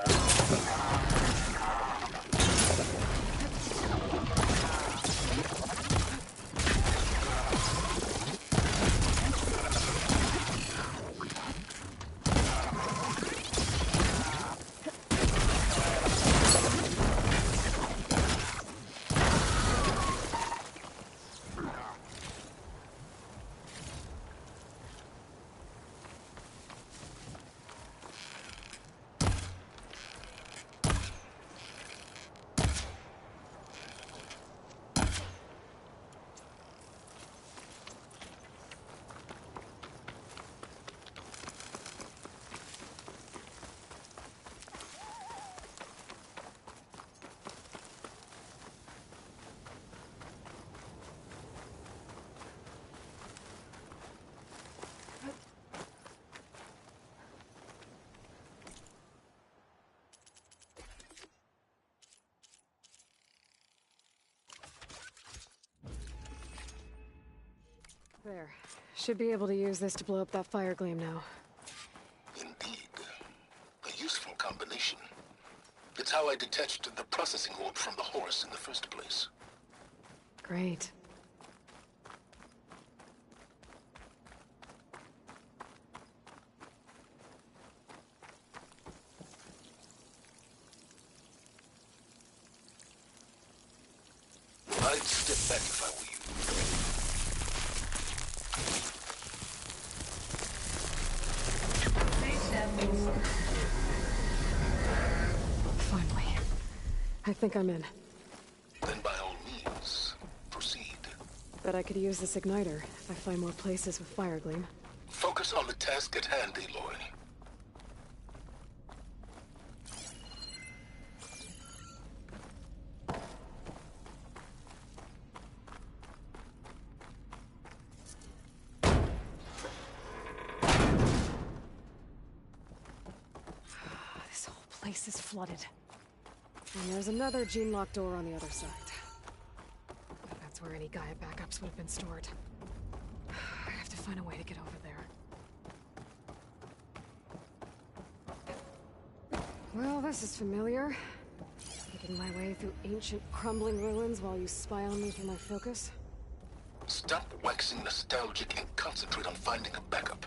[SPEAKER 2] There. Should be able to use this to blow up that fire gleam now.
[SPEAKER 8] Indeed. A useful combination. It's how I detached the processing orb from the horse in the first place.
[SPEAKER 2] Great.
[SPEAKER 8] I'd step back if I were you.
[SPEAKER 5] Please stand forward.
[SPEAKER 2] Finally. I think I'm in.
[SPEAKER 8] Then by all means, proceed.
[SPEAKER 2] Bet I could use this igniter if I find more places with fire gleam.
[SPEAKER 8] Focus on the task at hand, Aloy.
[SPEAKER 2] This whole place is flooded. And there's another gene-locked door on the other side. That's where any Gaia backups would have been stored. I have to find a way to get over there. Well, this is familiar. Making my way through ancient, crumbling ruins while you spy on me through my focus.
[SPEAKER 8] Stop waxing nostalgic and concentrate on finding a backup.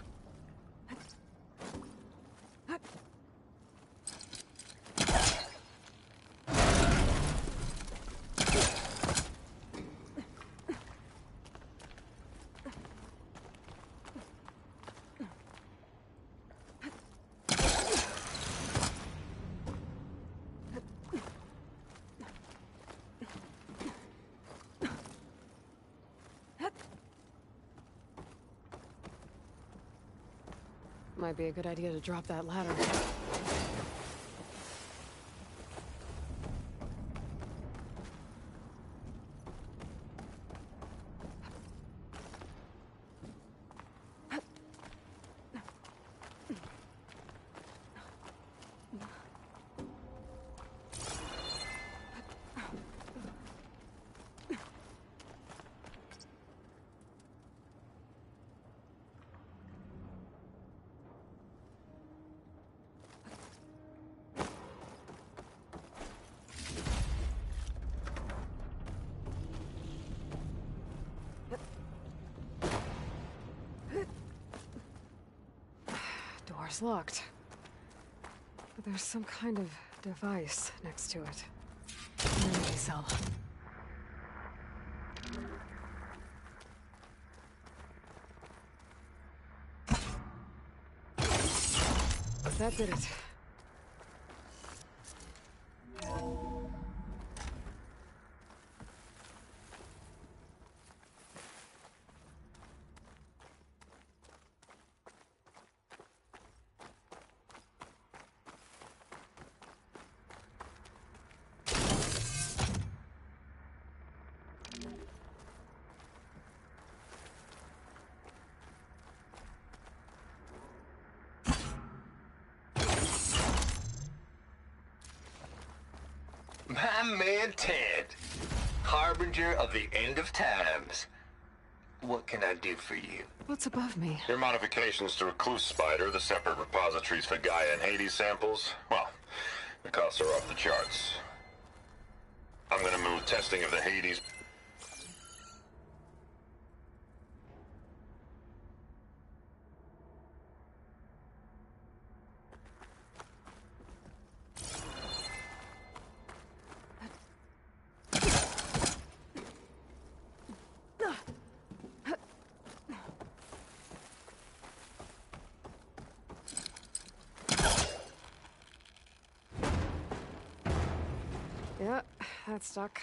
[SPEAKER 2] Might be a good idea to drop that ladder. Door's locked. But there's some kind of device next to it. Memory cell. That did it.
[SPEAKER 11] My man Ted, harbinger of the end of times. What can I do for you?
[SPEAKER 2] What's above me?
[SPEAKER 12] Your modifications to Recluse Spider, the separate repositories for Gaia and Hades samples, well, the costs are off the charts. I'm gonna move testing of the Hades...
[SPEAKER 2] Yeah, that's stuck.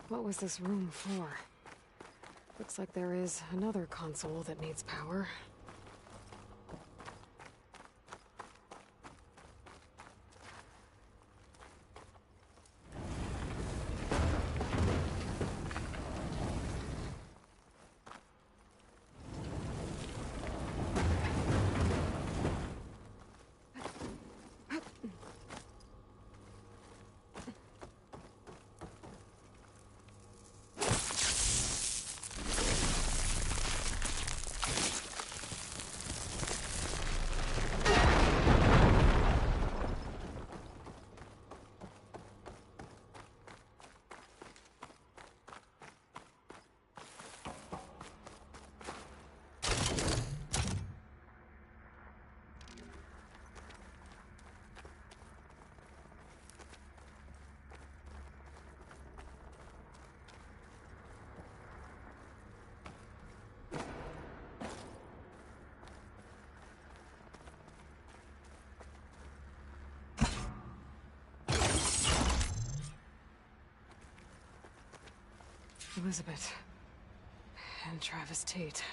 [SPEAKER 2] What was this room for? Looks like there is another console that needs power. Elizabeth. And Travis Tate.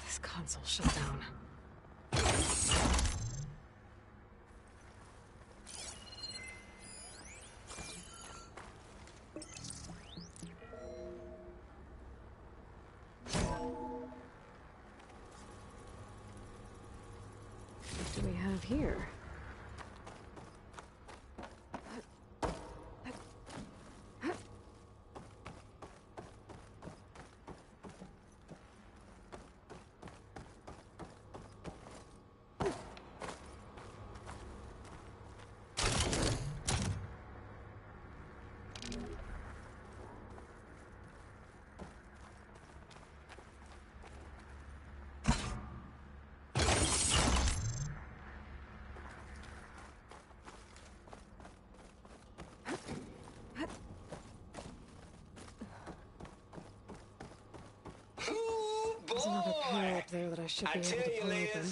[SPEAKER 2] This console shut down. What do we have here? There's another pair up there that I should be able to pull open.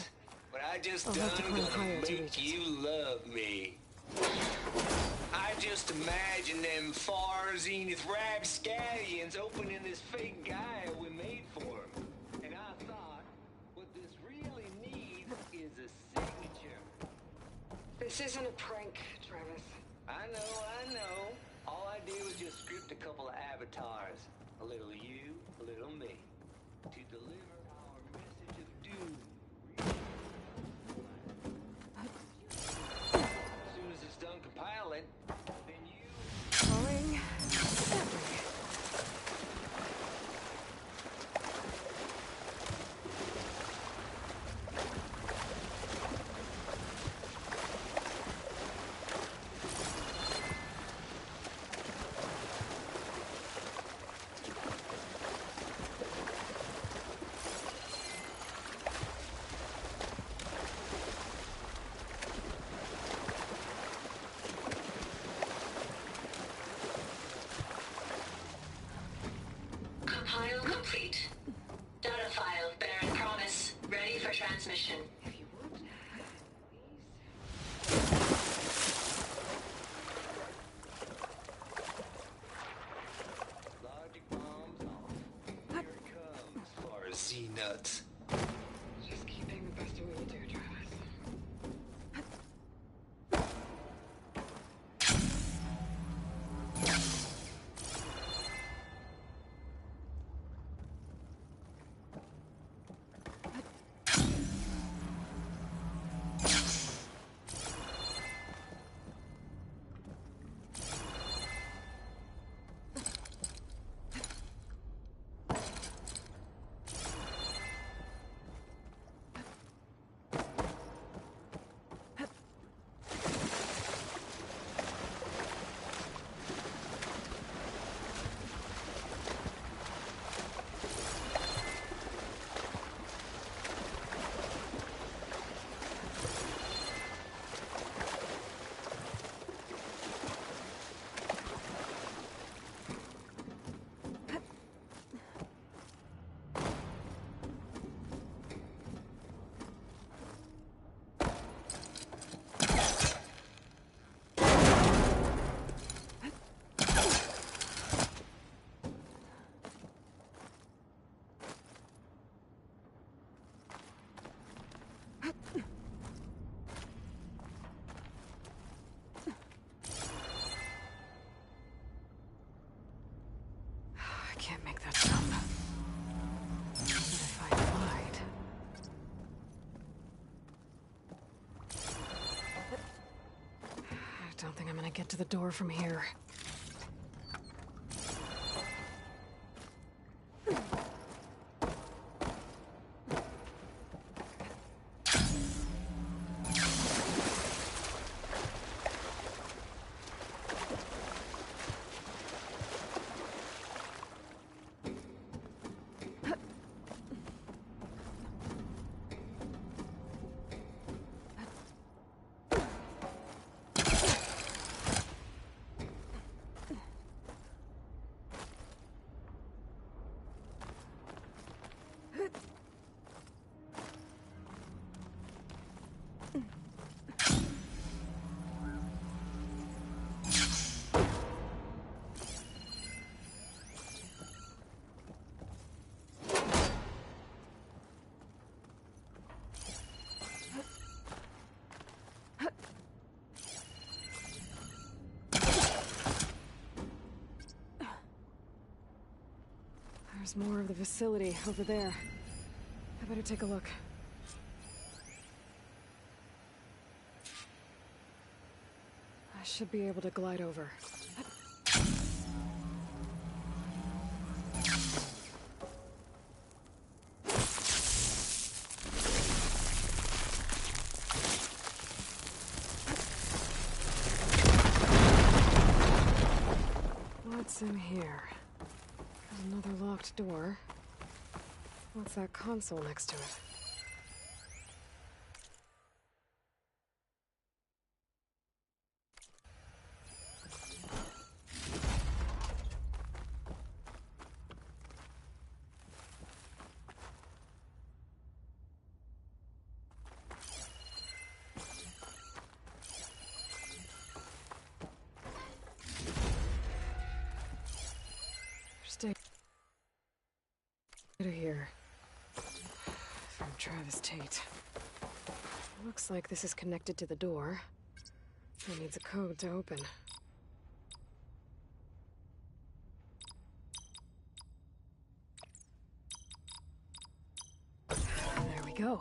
[SPEAKER 11] What I just
[SPEAKER 2] I'll have to climb higher to reach
[SPEAKER 11] make
[SPEAKER 2] it.
[SPEAKER 11] you love me. I just imagine them far zenith rapscallions opening this fake guy we made for him. And I thought, what this really needs is a signature.
[SPEAKER 2] This isn't a prank, Travis.
[SPEAKER 11] I know. All I did was just script a couple of avatars. A little you, a little me. To deliver our message of doom. As soon as it's done compiling, then you...
[SPEAKER 2] Going.
[SPEAKER 5] Compile complete. Data file, Baron Promise, ready for transmission.
[SPEAKER 2] If you would.
[SPEAKER 11] Logic bombs off. Here it comes, as far as Z-nuts.
[SPEAKER 2] Just keep being the best at what you do, Travis. I can't make that jump. Even if I tried. I don't think I'm gonna get to the door from here. There's more of the facility over there. I better take a look. I should be able to glide over. What's in here? There's another locked door. What's that console next to it? Stay here. From Travis Tate. Looks like this is connected to the door. It needs a code to open. There we go.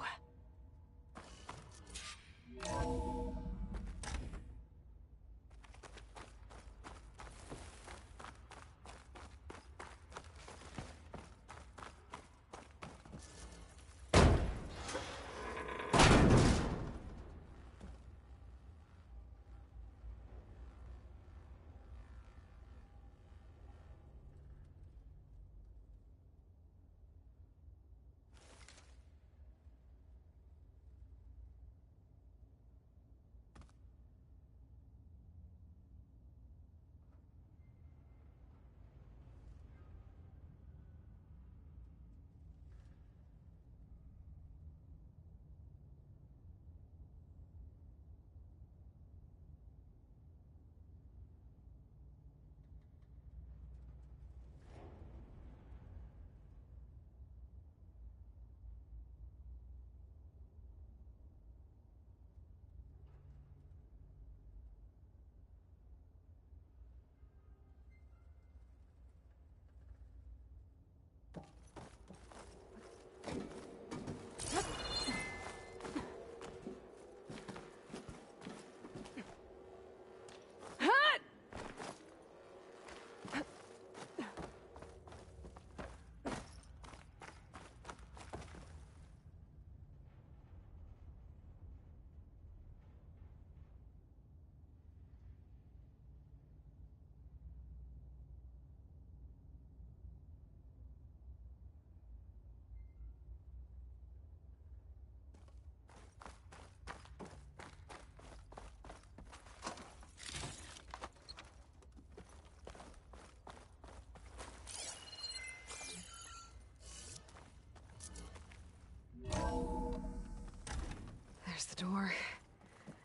[SPEAKER 2] There's the door.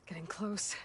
[SPEAKER 2] Getting close.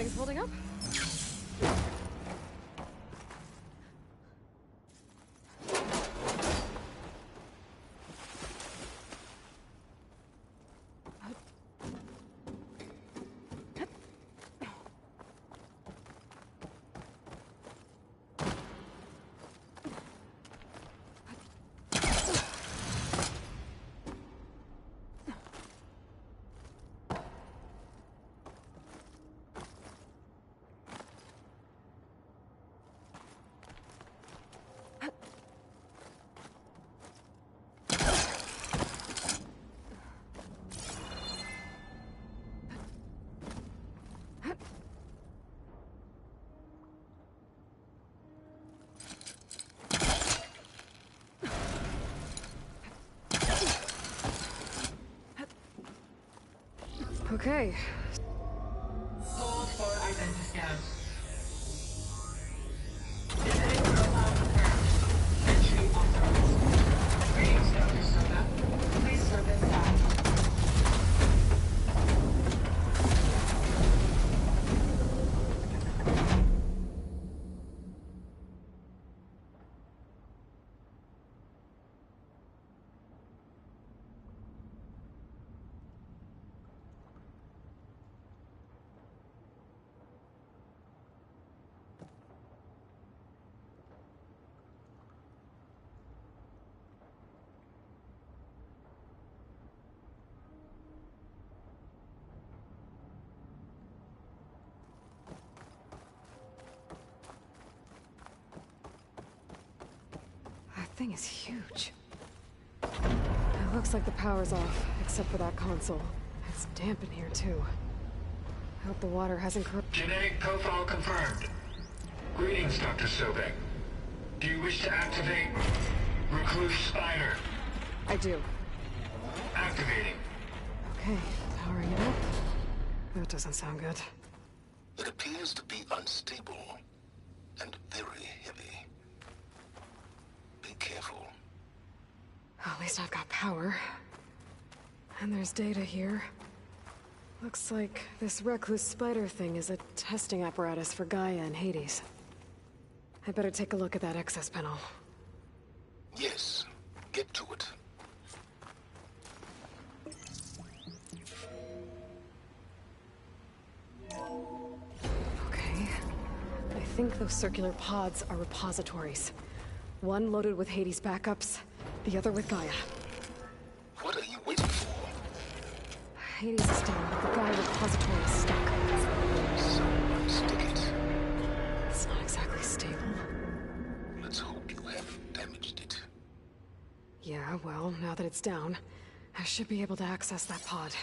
[SPEAKER 2] things holding up? Okay.
[SPEAKER 5] Hold for identiscan. Genetic profile confirmed. Entry authorized. Greetings, Dr. Soda. Please step inside.
[SPEAKER 2] That thing is huge. It looks like the power's off, except for that console. It's damp in here, too. I hope the water hasn't corrupted.
[SPEAKER 11] Genetic profile confirmed. Greetings, Dr. Sobek. Do you wish to activate Recluse Spider?
[SPEAKER 2] I do.
[SPEAKER 11] Activating.
[SPEAKER 2] Okay, powering it up. That doesn't sound good.
[SPEAKER 8] It appears to be unstable and very heavy. Be careful.
[SPEAKER 2] At least I've got power. And there's data here. Looks like this Recluse Spider thing is a testing apparatus for Gaia and Hades. I better take a look at that access panel.
[SPEAKER 8] Yes, get to it.
[SPEAKER 2] Okay. I think those circular pods are repositories. One loaded with Hades backups, the other with Gaia.
[SPEAKER 8] What are you waiting for?
[SPEAKER 2] Hades is down, but the Gaia repository is stuck.
[SPEAKER 8] So unstick it.
[SPEAKER 2] It's not exactly stable.
[SPEAKER 8] Let's hope you haven't damaged it.
[SPEAKER 2] Yeah, well, now that it's down, I should be able to access that pod.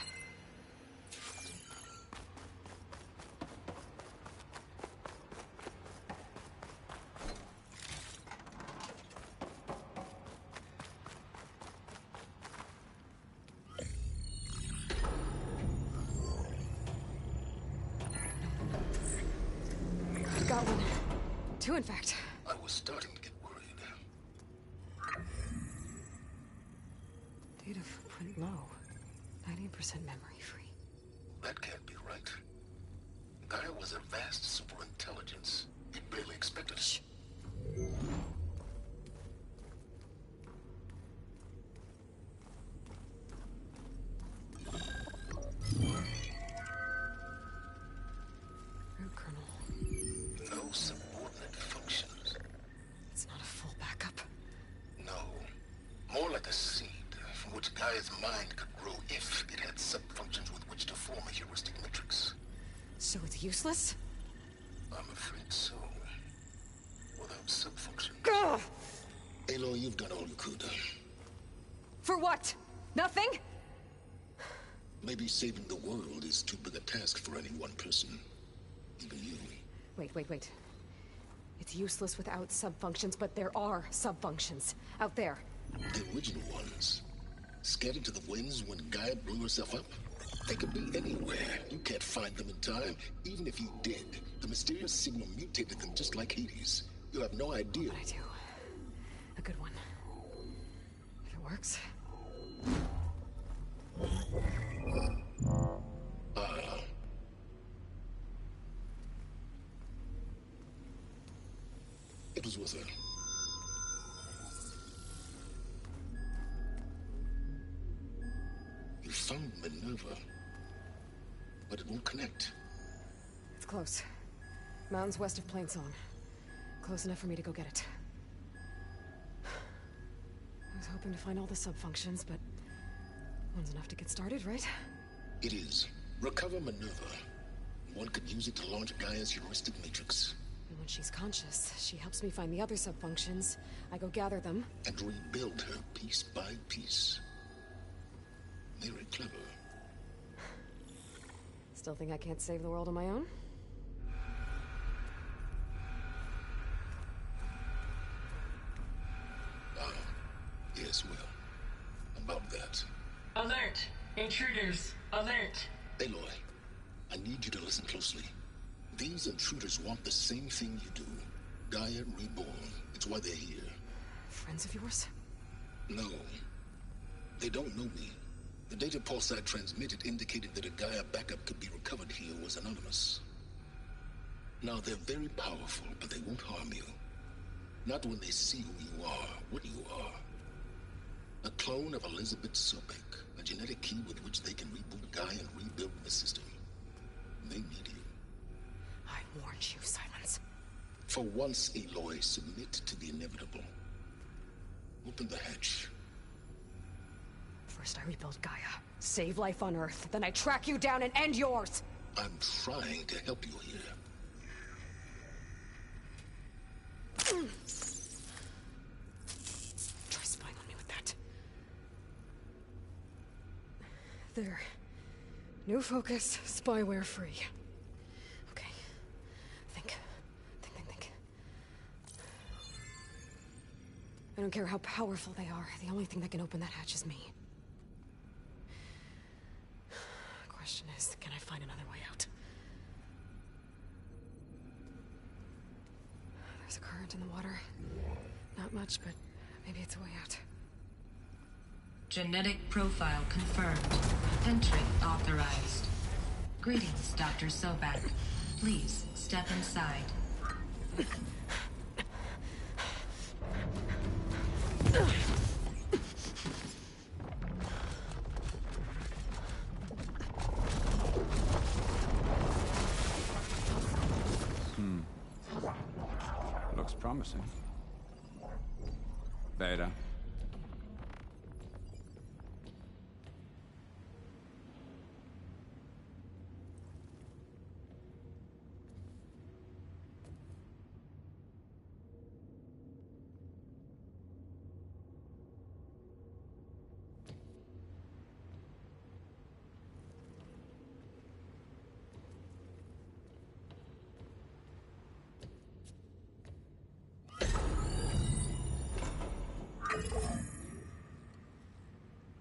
[SPEAKER 2] Got one. Two, in fact.
[SPEAKER 8] I was starting to get worried.
[SPEAKER 2] Data footprint low. 90% memory free.
[SPEAKER 8] That can't be right. Gaia was a vast superintelligence. You barely expected it.
[SPEAKER 2] Shh. Root kernel.
[SPEAKER 8] No subordinate functions.
[SPEAKER 2] It's not a full backup.
[SPEAKER 8] No. More like a seed from which Gaia's mind could grow if it had sub-functions with which to form a heuristic matrix.
[SPEAKER 2] So it's useless?
[SPEAKER 8] I'm afraid so. Without sub-functions.
[SPEAKER 2] Ugh!
[SPEAKER 8] Aloy, you've done all you could.
[SPEAKER 2] For what? Nothing?
[SPEAKER 8] Maybe saving the world is too big a task for any one person. Even you.
[SPEAKER 2] Wait. It's useless without sub-functions, but there are sub-functions out there.
[SPEAKER 8] The original ones. Scattered to the winds when Gaia blew herself up. They could be anywhere. You can't find them in time. Even if you did, the mysterious signal mutated them just like Hades. You have no idea.
[SPEAKER 2] What I do. A good one. If it works.
[SPEAKER 8] found Minerva, but it won't connect.
[SPEAKER 2] It's close. Mountains west of Plainsong. Close enough for me to go get it. I was hoping to find all the sub-functions, but one's enough to get started, right?
[SPEAKER 8] It is. Recover Minerva. One could use it to launch Gaia's heuristic matrix.
[SPEAKER 2] And when she's conscious, she helps me find the other sub-functions. I go gather them.
[SPEAKER 8] And rebuild her piece by piece. Very clever.
[SPEAKER 2] Still think I can't save the world on my own?
[SPEAKER 8] Yes, well, about that.
[SPEAKER 5] Alert! Intruders! Alert!
[SPEAKER 8] Aloy, I need you to listen closely. These intruders want the same thing you do. Gaia reborn. It's why they're here.
[SPEAKER 2] Friends of yours?
[SPEAKER 8] No. They don't know me. The data pulse I transmitted indicated that a Gaia backup could be recovered here was anonymous. Now, they're very powerful, but they won't harm you. Not when they see who you are, what you are. A clone of Elizabeth Sobek, a genetic key with which they can reboot Gaia and rebuild the system. They need you.
[SPEAKER 2] I warned you, Silence.
[SPEAKER 8] For once, Aloy, submit to the inevitable. Open the hatch.
[SPEAKER 2] First I rebuild Gaia, save life on Earth, then I track you down and end yours!
[SPEAKER 8] I'm trying to help you here.
[SPEAKER 2] Try spying on me with that. There. New focus, spyware free. Okay. Think. I don't care how powerful they are. The only thing that can open that hatch is me. Question is, can I find another way out? There's a current in the water. Not much, but maybe it's a way out.
[SPEAKER 5] Genetic profile confirmed. Entry authorized. Greetings, Dr. Sobek. Please step inside.
[SPEAKER 13] Looks promising. Beta.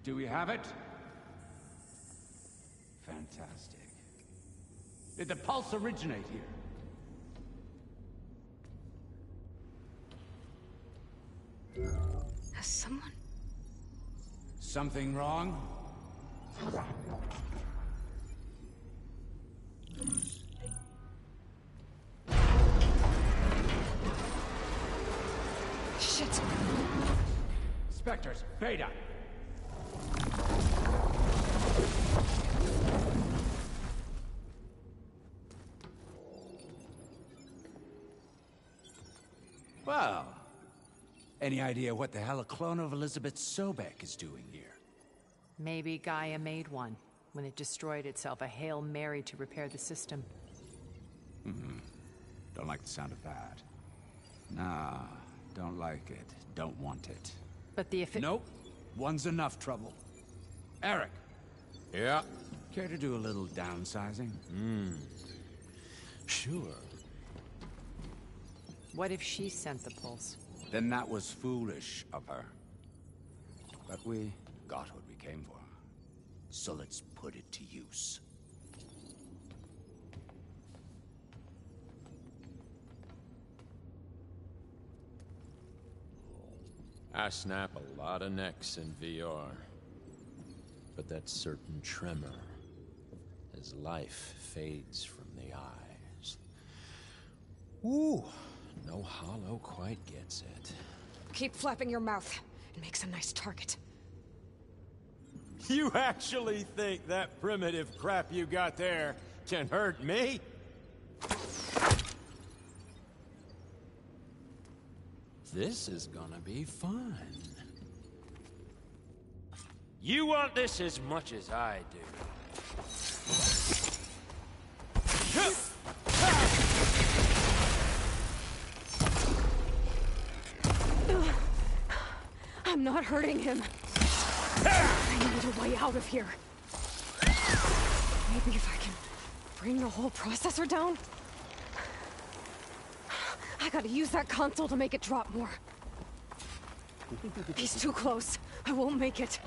[SPEAKER 13] Do we have it? Fantastic. Did the pulse originate here?
[SPEAKER 2] Has someone...
[SPEAKER 13] Something wrong?
[SPEAKER 2] Shit!
[SPEAKER 13] Spectres, Beta! Well, any idea what the hell a clone of Elizabeth Sobek is doing here?
[SPEAKER 14] Maybe Gaia made one when it destroyed itself, a Hail Mary to repair the system.
[SPEAKER 13] Don't like the sound of that. Nah, don't like it. Don't want it.
[SPEAKER 14] But the
[SPEAKER 13] Nope. One's enough trouble. Eric.
[SPEAKER 15] Yeah?
[SPEAKER 13] Care to do a little downsizing?
[SPEAKER 15] Sure.
[SPEAKER 14] What if she sent the pulse?
[SPEAKER 13] Then that was foolish of her. But we got what we came for. So let's put it to use.
[SPEAKER 15] I snap a lot of necks in VR. But that certain tremor as life fades from the eyes. Ooh, no hollow quite gets it.
[SPEAKER 2] Keep flapping your mouth. It makes a nice target.
[SPEAKER 15] You actually think that primitive crap you got there can hurt me? This is gonna be fun.
[SPEAKER 16] You want this as much as I do.
[SPEAKER 2] I'm not hurting him. I need a way out of here. Maybe if I can bring the whole processor down? I gotta use that console to make it drop more. He's too close. I won't make it.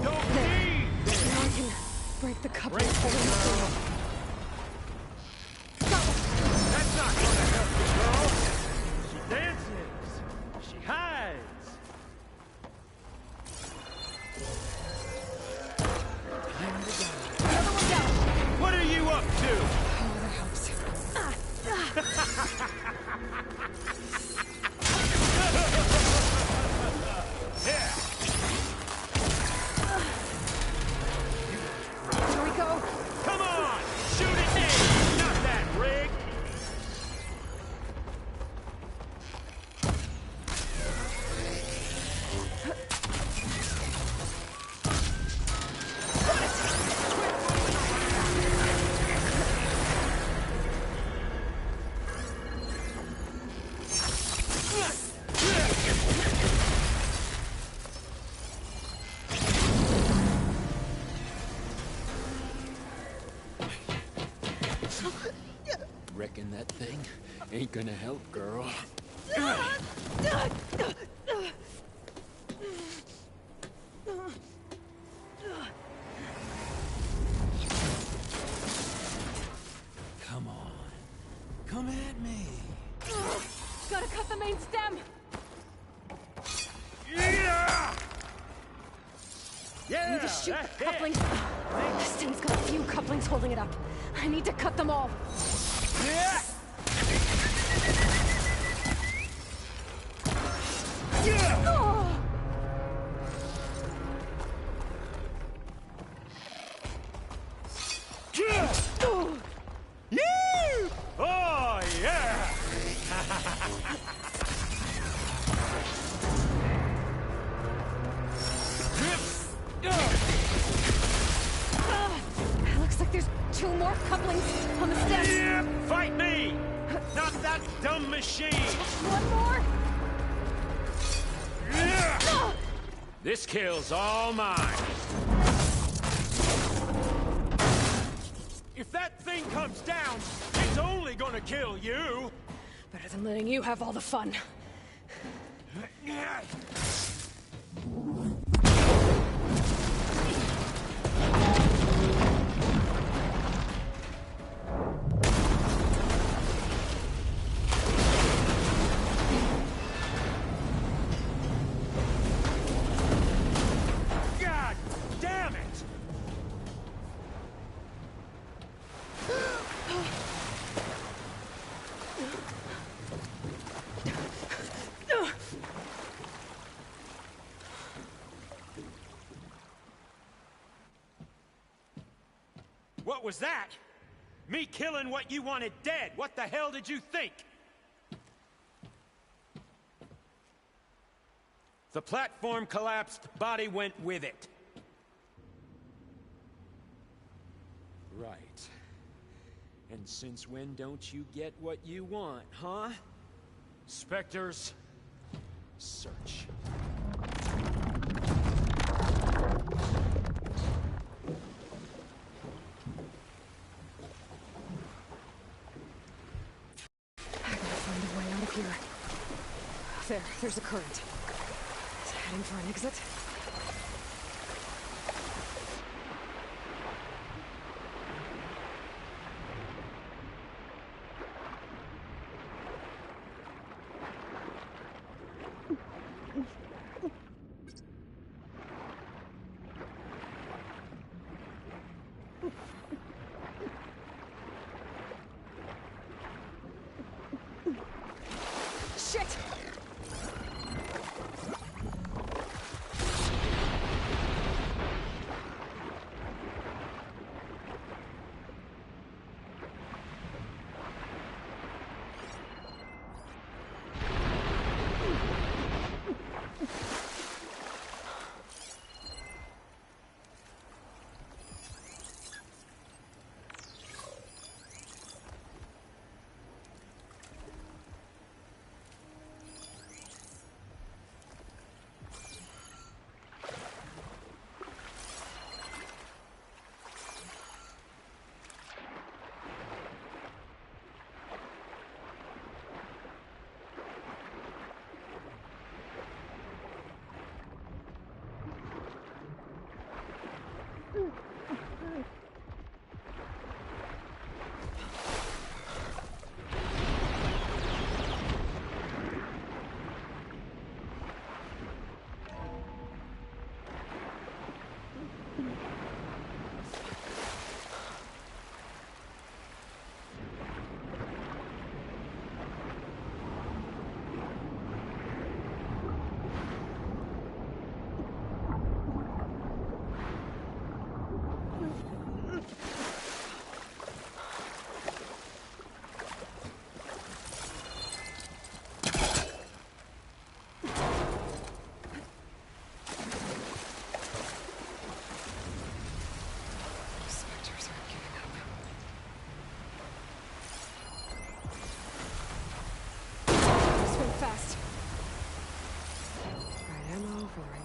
[SPEAKER 2] Now I can break the coupling holding the door.
[SPEAKER 16] That's not gonna help you, girl. She dances. She hides.
[SPEAKER 2] The other one down.
[SPEAKER 16] What are you up to?
[SPEAKER 2] Oh, that helps.
[SPEAKER 16] Yeah.
[SPEAKER 2] Here we go.
[SPEAKER 16] Come on! Shoot it in! Not that rig!
[SPEAKER 15] Reckon that thing ain't gonna help, girl. Come on. Come at me.
[SPEAKER 2] Gotta cut the main stem.
[SPEAKER 16] Yeah!
[SPEAKER 2] I need to shoot the couplings. This thing's got a few couplings holding it up. I need to cut them all.
[SPEAKER 16] Yeah!
[SPEAKER 2] Oh! Oh!
[SPEAKER 16] Yeah! Oh, yeah!
[SPEAKER 2] Looks like there's 2 more couplings on the steps.
[SPEAKER 16] Yeah! Fight me! Not that dumb machine!
[SPEAKER 2] One more.
[SPEAKER 16] Yeah! This kill's all mine. If that thing comes down, it's only gonna kill you.
[SPEAKER 2] Better than letting you have all the fun.
[SPEAKER 16] God damn it! What was that? Me killing what you wanted dead. What the hell did you think? The platform collapsed, body went with it.
[SPEAKER 15] Right. And since when don't you get what you want, huh?
[SPEAKER 16] Spectres,
[SPEAKER 15] Search.
[SPEAKER 2] I gotta find a way out of here. There's a current. Is it heading for an exit? Shit!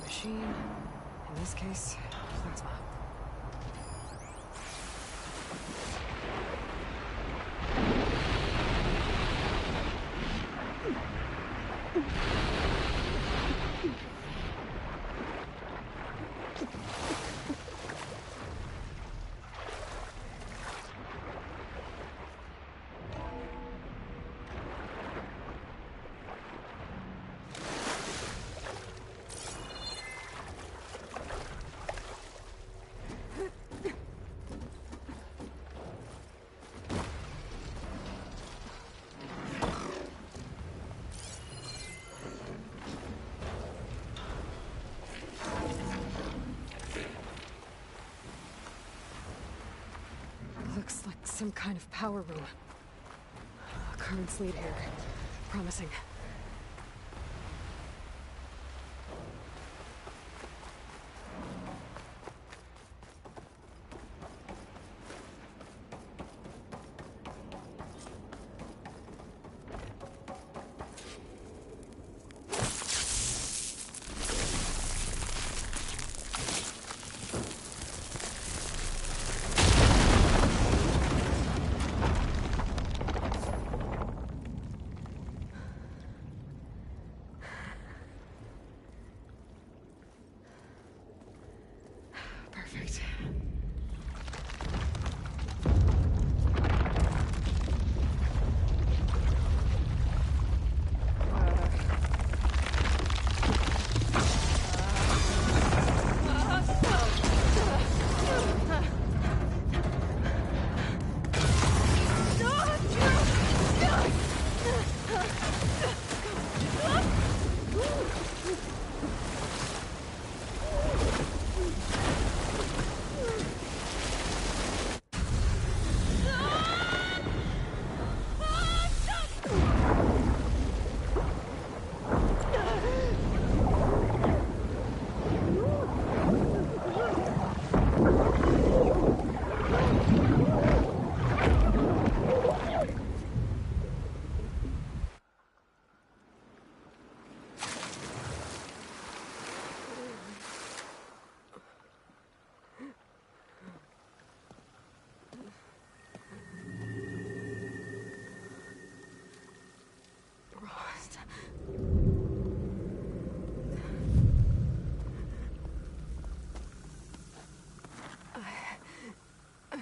[SPEAKER 2] Machine. In this case, plasma. Looks like some kind of power room. Currents lead here. Promising. Perfect.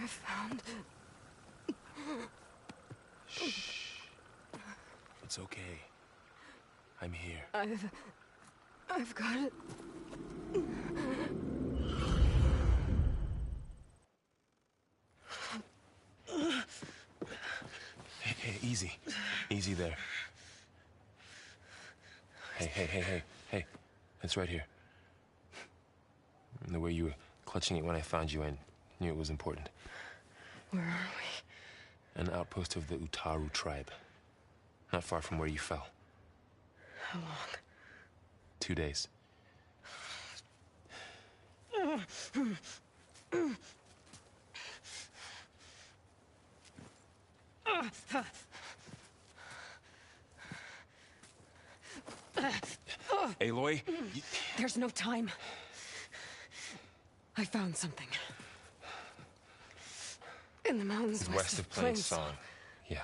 [SPEAKER 2] I found...
[SPEAKER 17] Shh. It's okay. I'm here.
[SPEAKER 2] I've got it.
[SPEAKER 17] Hey, easy. Easy there. Hey. It's right here. And the way you were clutching it when I found you, I knew it was important.
[SPEAKER 2] Where are we?
[SPEAKER 17] An outpost of the Utaru tribe. Not far from where you fell.
[SPEAKER 2] How long?
[SPEAKER 17] 2 days. Aloy?
[SPEAKER 2] There's no time. I found something. In the mountains
[SPEAKER 17] west of Plainsong. Yeah.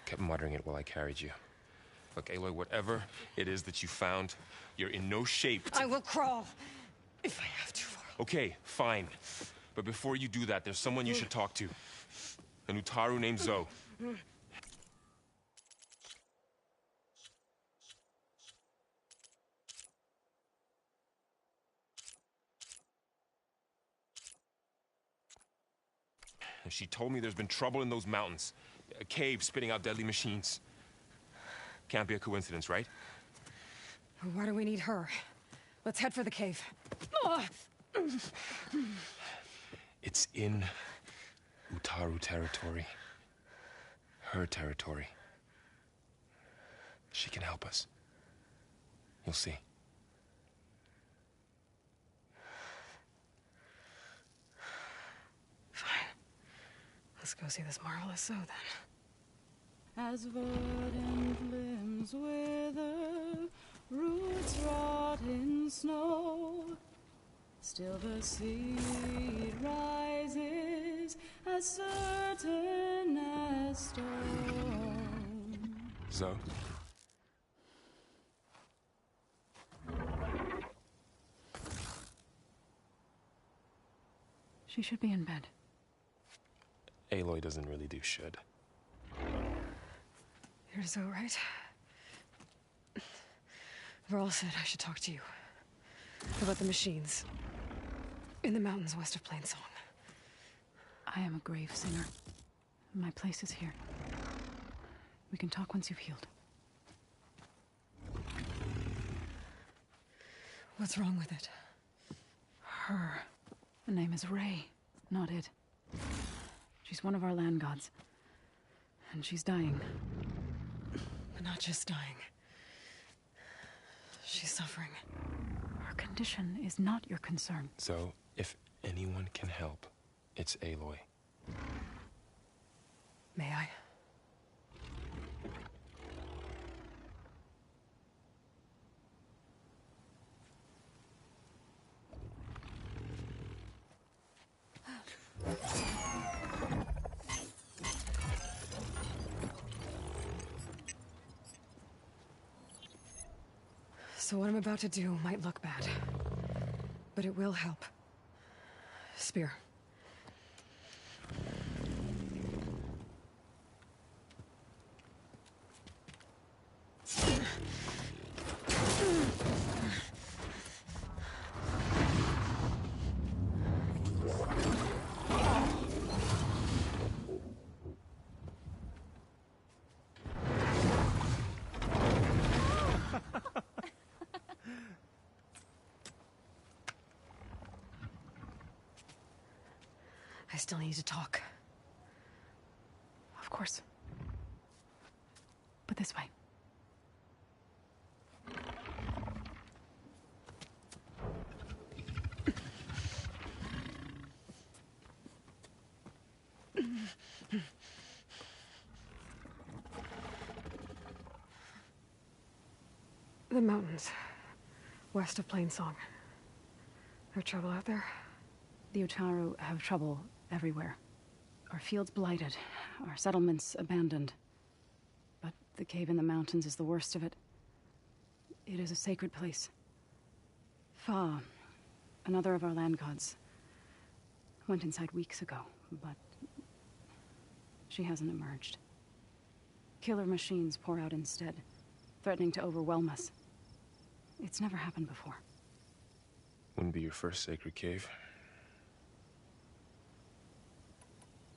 [SPEAKER 17] Kept muttering it while I carried you. Look, Aloy, whatever it is that you found, you're in no shape to...
[SPEAKER 2] I will crawl, if I have to.
[SPEAKER 17] Okay, fine. But before you do that, there's someone you should talk to. An Utaru named Zoe. She told me there's been trouble in those mountains. A cave spitting out deadly machines. Can't be a coincidence, right?
[SPEAKER 2] Why do we need her? Let's head for the cave.
[SPEAKER 17] It's in Utaru territory. Her territory. She can help us. You'll see.
[SPEAKER 2] Let's go see this marvelous Zoe, then.
[SPEAKER 18] As verdant limbs wither, roots rot in snow, still the seed rises as certain as stone.
[SPEAKER 17] Zoe?
[SPEAKER 18] She should be in bed.
[SPEAKER 17] Aloy doesn't really do should.
[SPEAKER 2] You're Zoe, right? Varl said I should talk to you. About the machines. In the mountains west of Plainsong.
[SPEAKER 18] I am a grave singer. My place is here. We can talk once you've healed.
[SPEAKER 2] What's wrong with it?
[SPEAKER 18] Her. The name is Ray, not it. She's one of our land gods. And she's dying.
[SPEAKER 2] But not just dying. She's suffering.
[SPEAKER 18] Her condition is not your concern.
[SPEAKER 17] So, if anyone can help, it's Aloy.
[SPEAKER 2] May I? So what I'm about to do might look bad, but it will help. Spear. I still need to talk.
[SPEAKER 18] Of course. But this way.
[SPEAKER 2] The mountains. West of Plainsong. There trouble out there?
[SPEAKER 18] The Utaru have trouble everywhere. Our fields blighted, our settlements abandoned. But the cave in the mountains is the worst of it. It is a sacred place. Fa, another of our land gods, went inside weeks ago, but she hasn't emerged. Killer machines pour out instead, threatening to overwhelm us. It's never happened before.
[SPEAKER 17] Wouldn't be your first sacred cave.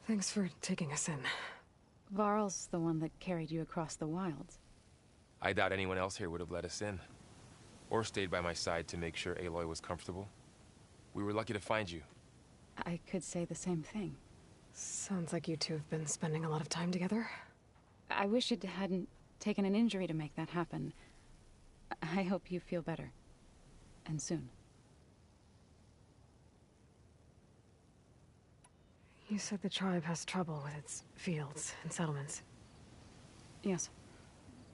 [SPEAKER 2] Thanks for taking us in.
[SPEAKER 18] Varl's the one that carried you across the wilds.
[SPEAKER 17] I doubt anyone else here would have let us in. Or stayed by my side to make sure Aloy was comfortable. We were lucky to find you.
[SPEAKER 18] I could say the same thing.
[SPEAKER 2] Sounds like you two have been spending a lot of time together.
[SPEAKER 18] I wish it hadn't taken an injury to make that happen. I hope you feel better. And soon.
[SPEAKER 2] You said the tribe has trouble with its fields and settlements.
[SPEAKER 18] Yes.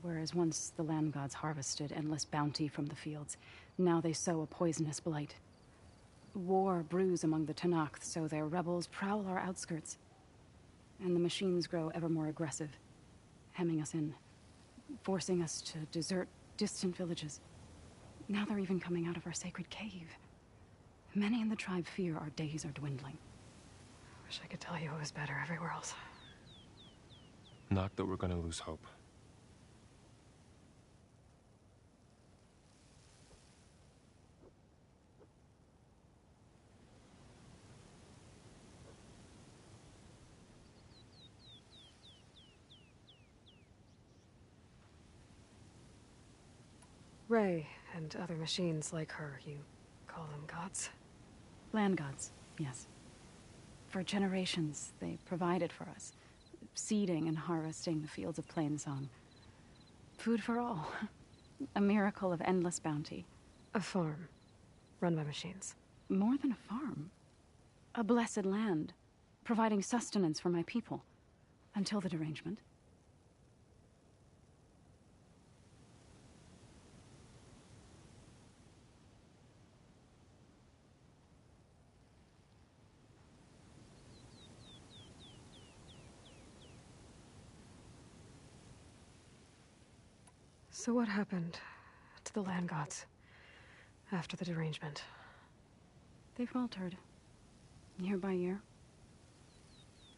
[SPEAKER 18] Whereas once the land gods harvested endless bounty from the fields, now they sow a poisonous blight. War brews among the Tenakth, so their rebels prowl our outskirts. And the machines grow ever more aggressive, hemming us in, forcing us to desert distant villages. Now they're even coming out of our sacred cave. Many in the tribe fear our days are dwindling.
[SPEAKER 2] Wish I could tell you it was better everywhere else.
[SPEAKER 17] Not that we're gonna lose hope.
[SPEAKER 2] Ray and other machines like her, you call them gods?
[SPEAKER 18] Land gods, yes. For generations, they provided for us, seeding and harvesting the fields of Plainsong. Food for all. A miracle of endless bounty.
[SPEAKER 2] A farm, run by machines.
[SPEAKER 18] More than a farm. A blessed land, providing sustenance for my people. Until the derangement.
[SPEAKER 2] So what happened to the land gods after the derangement?
[SPEAKER 18] They faltered, year by year.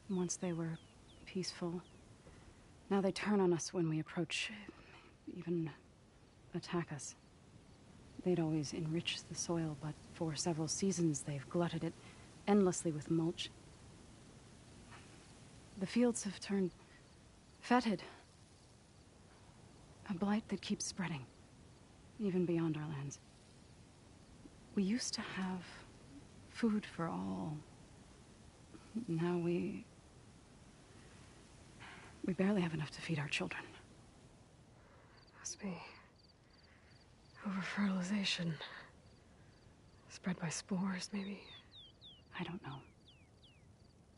[SPEAKER 18] Once they were peaceful. Now they turn on us when we approach, even attack us. They'd always enriched the soil, but for several seasons they've glutted it endlessly with mulch. The fields have turned fetid. A blight that keeps spreading, even beyond our lands. We used to have food for all. Now we barely have enough to feed our children.
[SPEAKER 2] Must be over-fertilization. Spread by spores, maybe?
[SPEAKER 18] I don't know.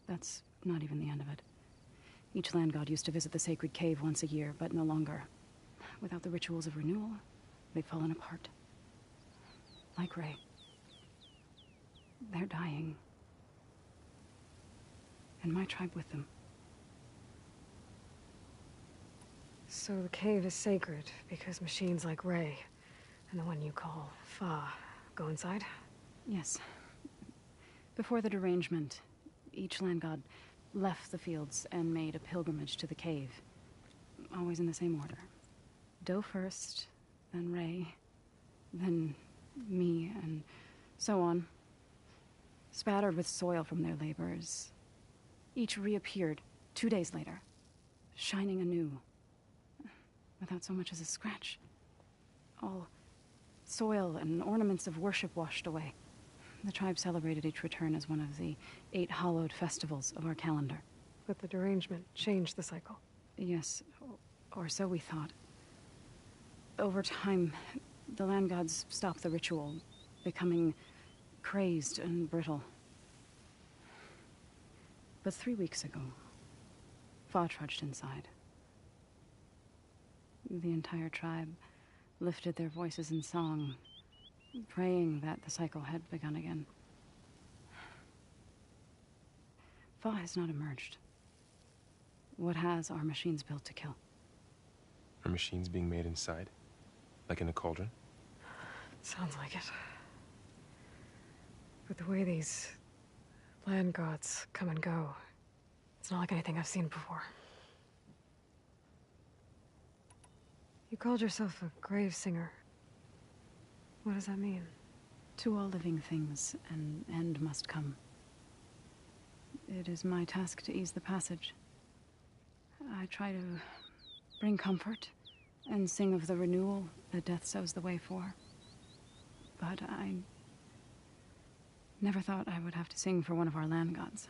[SPEAKER 18] That's not even the end of it. Each land god used to visit the sacred cave once a year, but no longer. Without the rituals of renewal, they've fallen apart. Like Ray. They're dying. And my tribe with them.
[SPEAKER 2] So the cave is sacred because machines like Ray and the one you call Fa go inside?
[SPEAKER 18] Yes. Before the derangement, each land god left the fields and made a pilgrimage to the cave. Always in the same order. Do first, then Ray, then me, and so on. Spattered with soil from their labors. Each reappeared 2 days later, shining anew, without so much as a scratch. All soil and ornaments of worship washed away. The tribe celebrated each return as one of the 8 hallowed festivals of our calendar.
[SPEAKER 2] But the derangement changed the cycle.
[SPEAKER 18] Yes, or so we thought. Over time, the land gods stopped the ritual, becoming crazed and brittle. But 3 weeks ago, Fa trudged inside. The entire tribe lifted their voices in song, praying that the cycle had begun again. Fa has not emerged. What has are machines built to kill?
[SPEAKER 17] Are machines being made inside? Like in a cauldron?
[SPEAKER 2] Sounds like it. But the way these land gods come and go, it's not like anything I've seen before. You called yourself a grave singer. What does that mean?
[SPEAKER 18] To all living things, an end must come. It is my task to ease the passage. I try to bring comfort and sing of the renewal that death sows the way for. But I never thought I would have to sing for one of our land gods.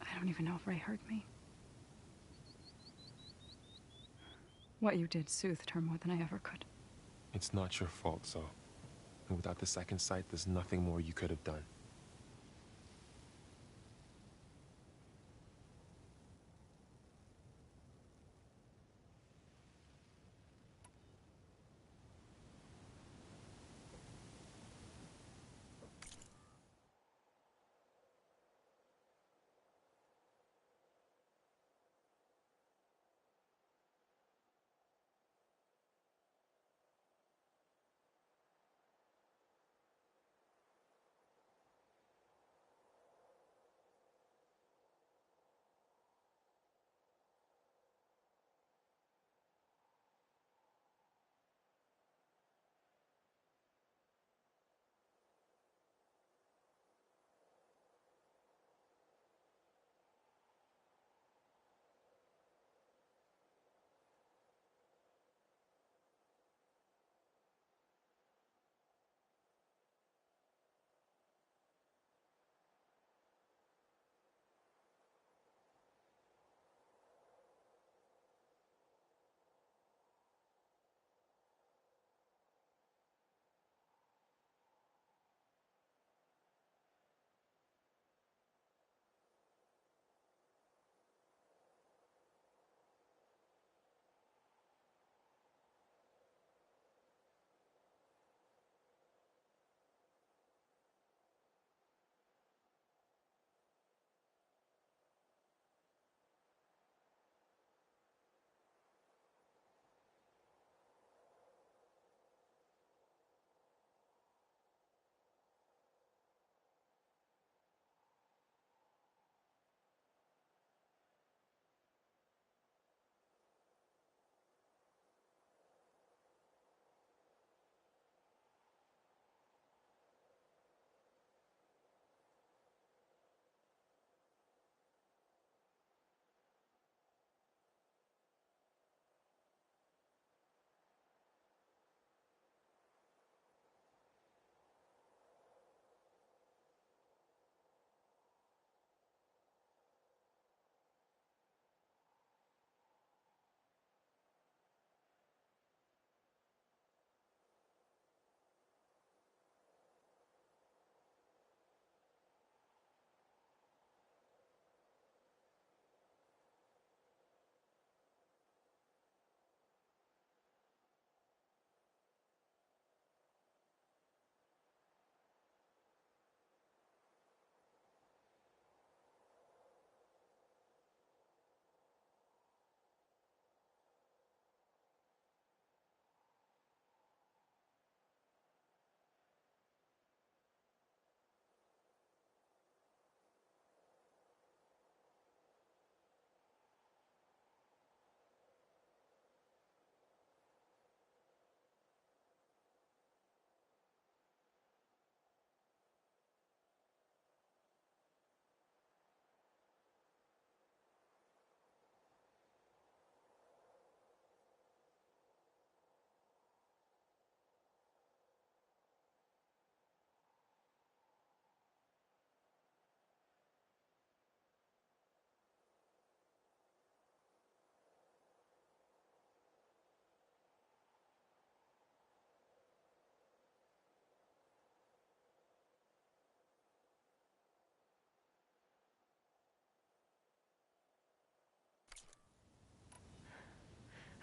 [SPEAKER 18] I don't even know if Ray heard me. What you did soothed her more than I ever could.
[SPEAKER 17] It's not your fault, so... And without the second sight, there's nothing more you could have done.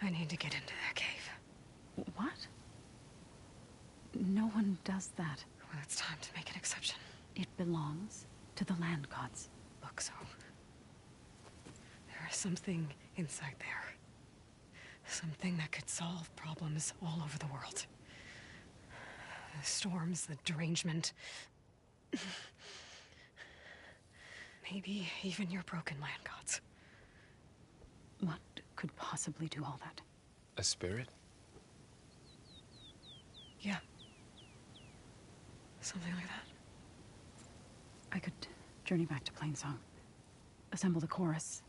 [SPEAKER 2] I need to get into that cave.
[SPEAKER 18] What? No one does that.
[SPEAKER 2] Well, it's time to make an exception.
[SPEAKER 18] It belongs to the land gods.
[SPEAKER 2] Look, so... there is something inside there. Something that could solve problems all over the world. The storms, the derangement. Maybe even your broken land gods.
[SPEAKER 18] What could possibly do all that?
[SPEAKER 17] A spirit?
[SPEAKER 2] Yeah. Something like that.
[SPEAKER 18] I could journey back to Plainsong. Assemble the chorus.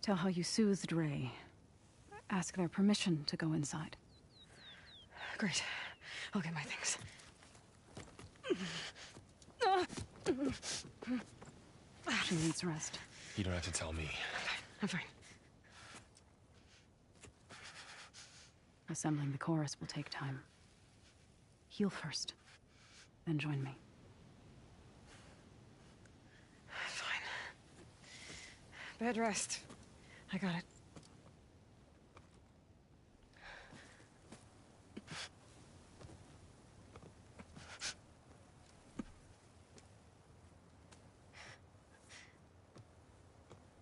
[SPEAKER 18] Tell how you soothed Ray. ask their permission to go inside.
[SPEAKER 2] Great. I'll get my things.
[SPEAKER 18] She needs rest.
[SPEAKER 17] You don't have to tell me.
[SPEAKER 2] I'm fine.
[SPEAKER 18] Assembling the chorus will take time. Heal first, then join me.
[SPEAKER 2] Fine. Bed rest. I got it.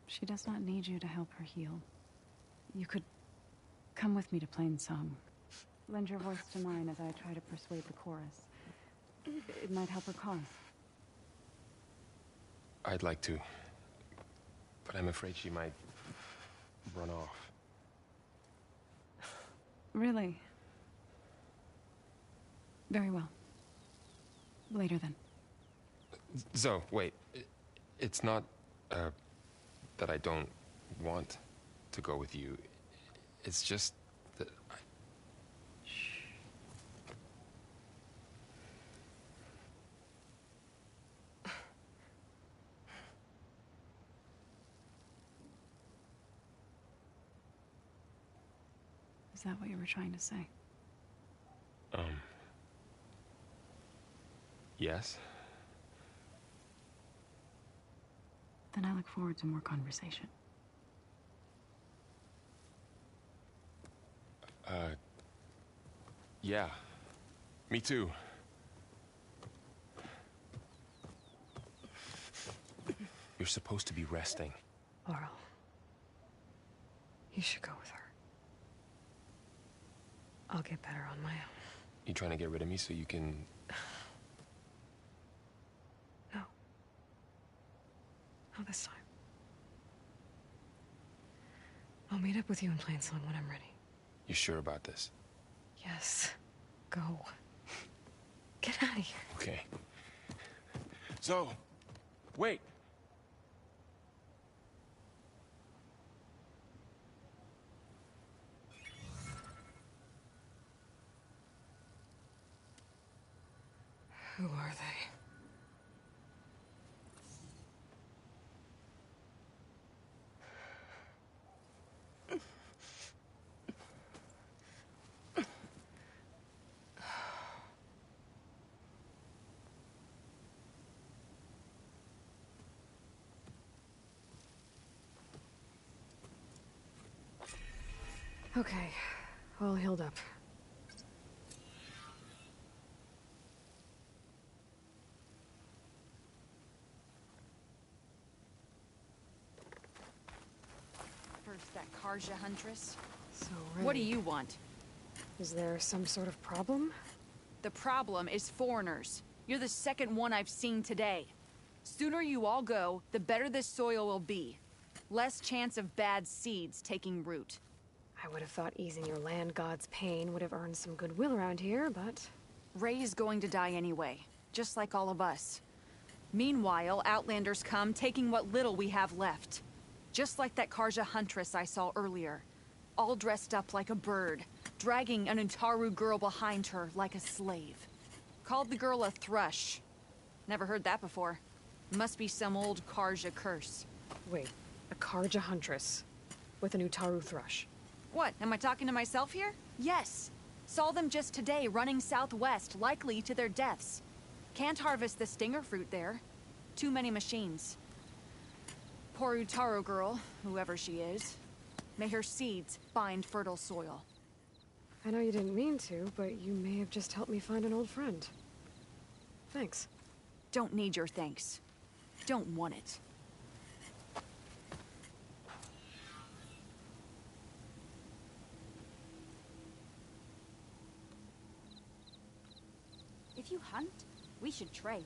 [SPEAKER 18] She does not need you to help her heal. You could come with me to Plainsong. Lend your voice to mine as I try to persuade the chorus. It might help her cause.
[SPEAKER 17] I'd like to, but I'm afraid she might run off.
[SPEAKER 18] Really? Very well. Later then.
[SPEAKER 17] Zoe, wait. It's not, that I don't want to go with you. It's just that I...
[SPEAKER 18] Is that what you were trying to say?
[SPEAKER 17] Yes?
[SPEAKER 18] Then I look forward to more conversation.
[SPEAKER 17] Yeah. Me too. You're supposed to be resting.
[SPEAKER 2] Laurel. You should go with her. I'll get better on my own.
[SPEAKER 17] You trying to get rid of me so you can...
[SPEAKER 2] No. Not this time. I'll meet up with you in Plainsong when I'm ready.
[SPEAKER 17] You sure about this?
[SPEAKER 2] Yes. Go. Get out of here.
[SPEAKER 17] Okay. So, wait.
[SPEAKER 2] Who are they? Okay, all healed up.
[SPEAKER 19] First, that Karja Huntress.
[SPEAKER 2] So,
[SPEAKER 19] What do you want?
[SPEAKER 2] Is there some sort of problem?
[SPEAKER 19] The problem is foreigners. You're the second one I've seen today. Sooner you all go, the better this soil will be. Less chance of bad seeds taking root.
[SPEAKER 2] I would have thought easing your land god's pain would have earned some goodwill around here, but...
[SPEAKER 19] Ray is going to die anyway, just like all of us. Meanwhile, Outlanders come, taking what little we have left. Just like that Karja Huntress I saw earlier. All dressed up like a bird, dragging an Utaru girl behind her like a slave. Called the girl a thrush. Never heard that before. Must be some old Karja curse.
[SPEAKER 2] Wait, a Karja Huntress with an Utaru thrush.
[SPEAKER 19] What, am I talking to myself here? Yes. Saw them just today running southwest, likely to their deaths. Can't harvest the stinger fruit there. Too many machines. Poor Utaru girl, whoever she is. May her seeds find fertile soil.
[SPEAKER 2] I know you didn't mean to, but you may have just helped me find an old friend. Thanks.
[SPEAKER 19] Don't need your thanks. Don't want it.
[SPEAKER 6] If you hunt, we should trade.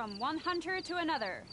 [SPEAKER 6] from one hunter to another.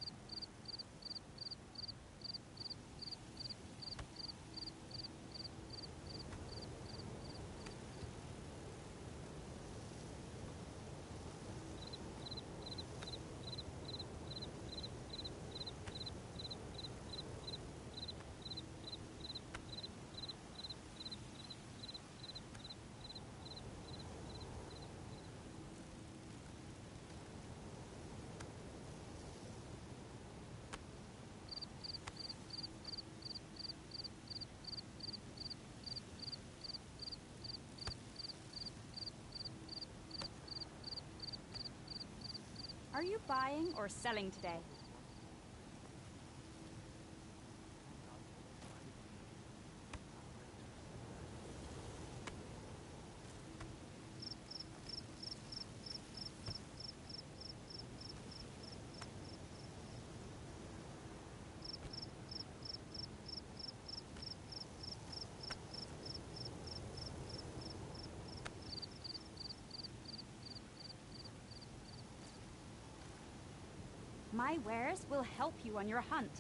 [SPEAKER 6] Are you buying or selling today? My wares will help you on your hunt.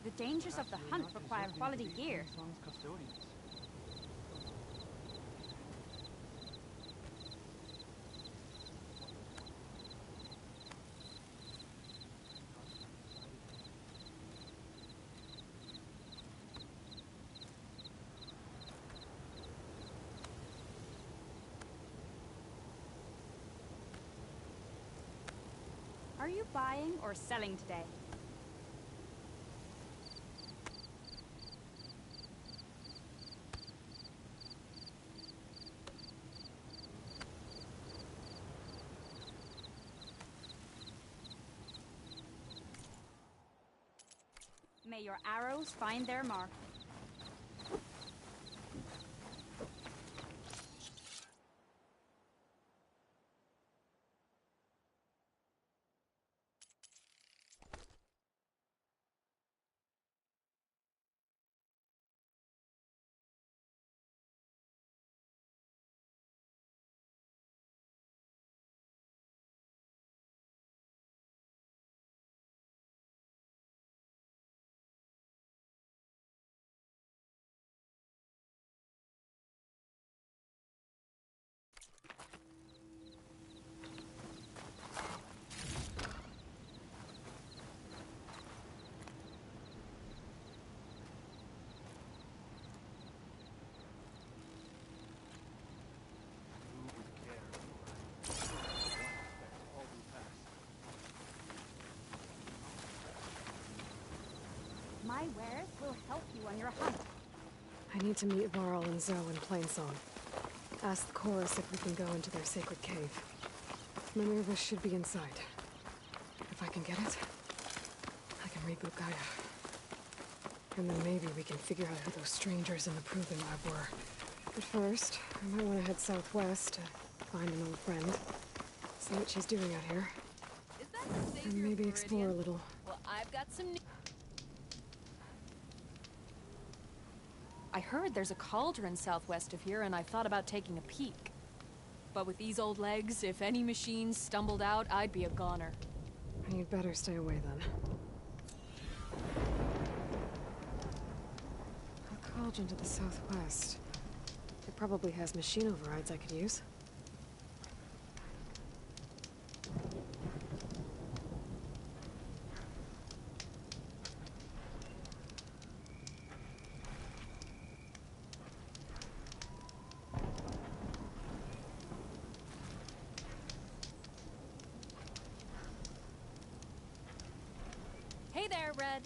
[SPEAKER 6] The dangers of the hunt require quality gear. Are you buying or selling today? May your arrows find their mark. My wares will help you on your hunt.
[SPEAKER 2] I need to meet Varl and Zoe in Plainsong. Ask the chorus if we can go into their sacred cave. Minerva should be inside. If I can get it, I can reboot Gaia. And then maybe we can figure out who those strangers in the Proving Lab were. But first, I might want to head southwest to find an old friend. See what she's doing out here. And maybe explore a little.
[SPEAKER 20] Well, I've got some new...
[SPEAKER 21] I heard there's a cauldron southwest of here, and I thought about taking a peek. But with these old legs, if any machines stumbled out, I'd be a goner.
[SPEAKER 2] You'd better stay away then. A cauldron to the southwest. It probably has machine overrides I could use.
[SPEAKER 21] there, Red.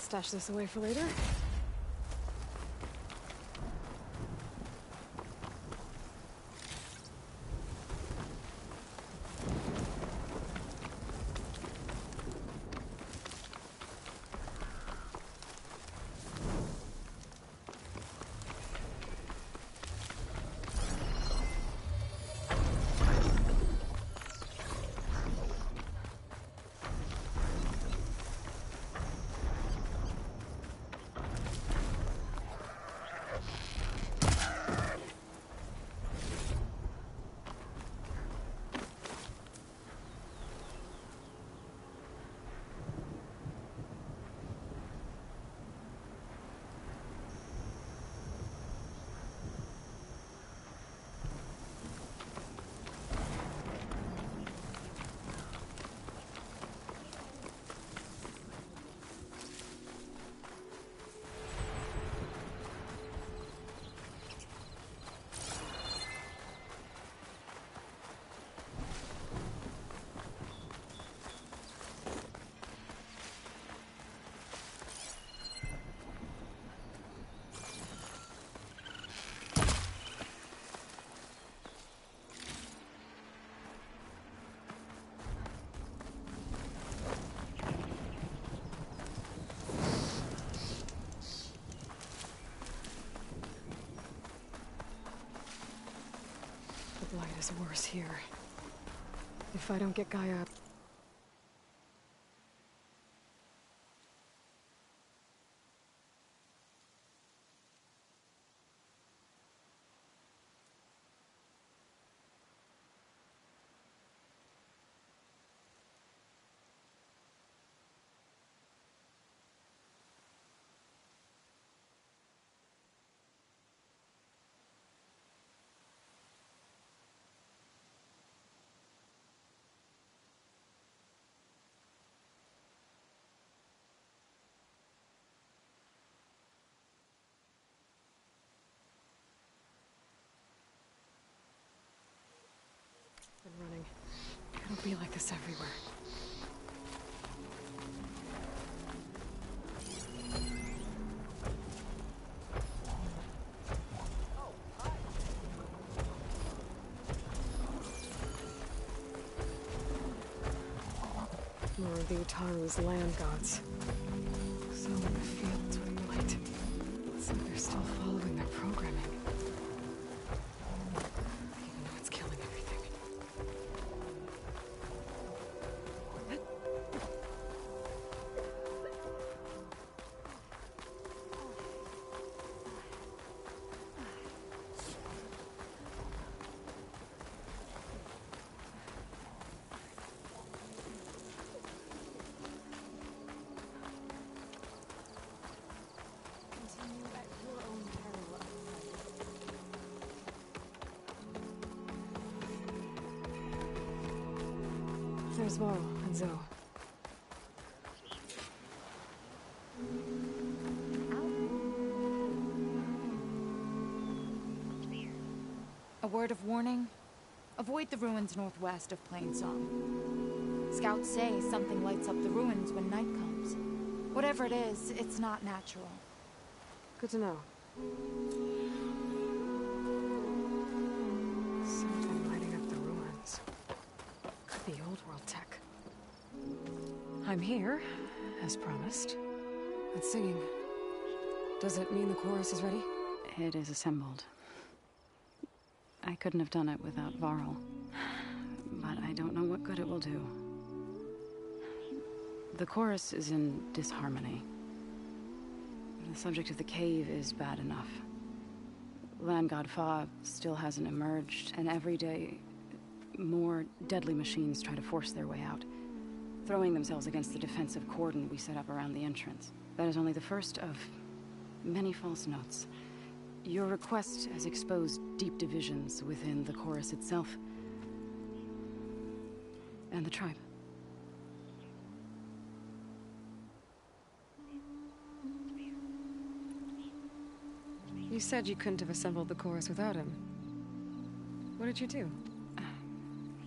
[SPEAKER 2] Stash this away for later. The blight is worse here. If I don't get Gaia... Been running. It'll be like this everywhere. More of the Utaru's land gods. So in the fields with blight. It's like they're still following their programming. Even though it's killing everything. There's Varl and Zoe.
[SPEAKER 19] A word of warning? Avoid the ruins northwest of Plainsong. Scouts say something lights up the ruins when night comes. Whatever it is, it's not natural.
[SPEAKER 2] Good to know. Something lighting up the ruins. Could be old world tech. I'm here, as promised. It's singing. Does it mean the chorus is ready?
[SPEAKER 18] It is assembled. I couldn't have done it without Varl. But I don't know what good it will do. The chorus is in disharmony. The subject of the cave is bad enough. Land God Fa still hasn't emerged, and every day, more deadly machines try to force their way out, throwing themselves against the defensive cordon we set up around the entrance. That is only the first of many false notes. Your request has exposed deep divisions within the chorus itself and the tribe.
[SPEAKER 2] You said you couldn't have assembled the chorus without him. What did you do?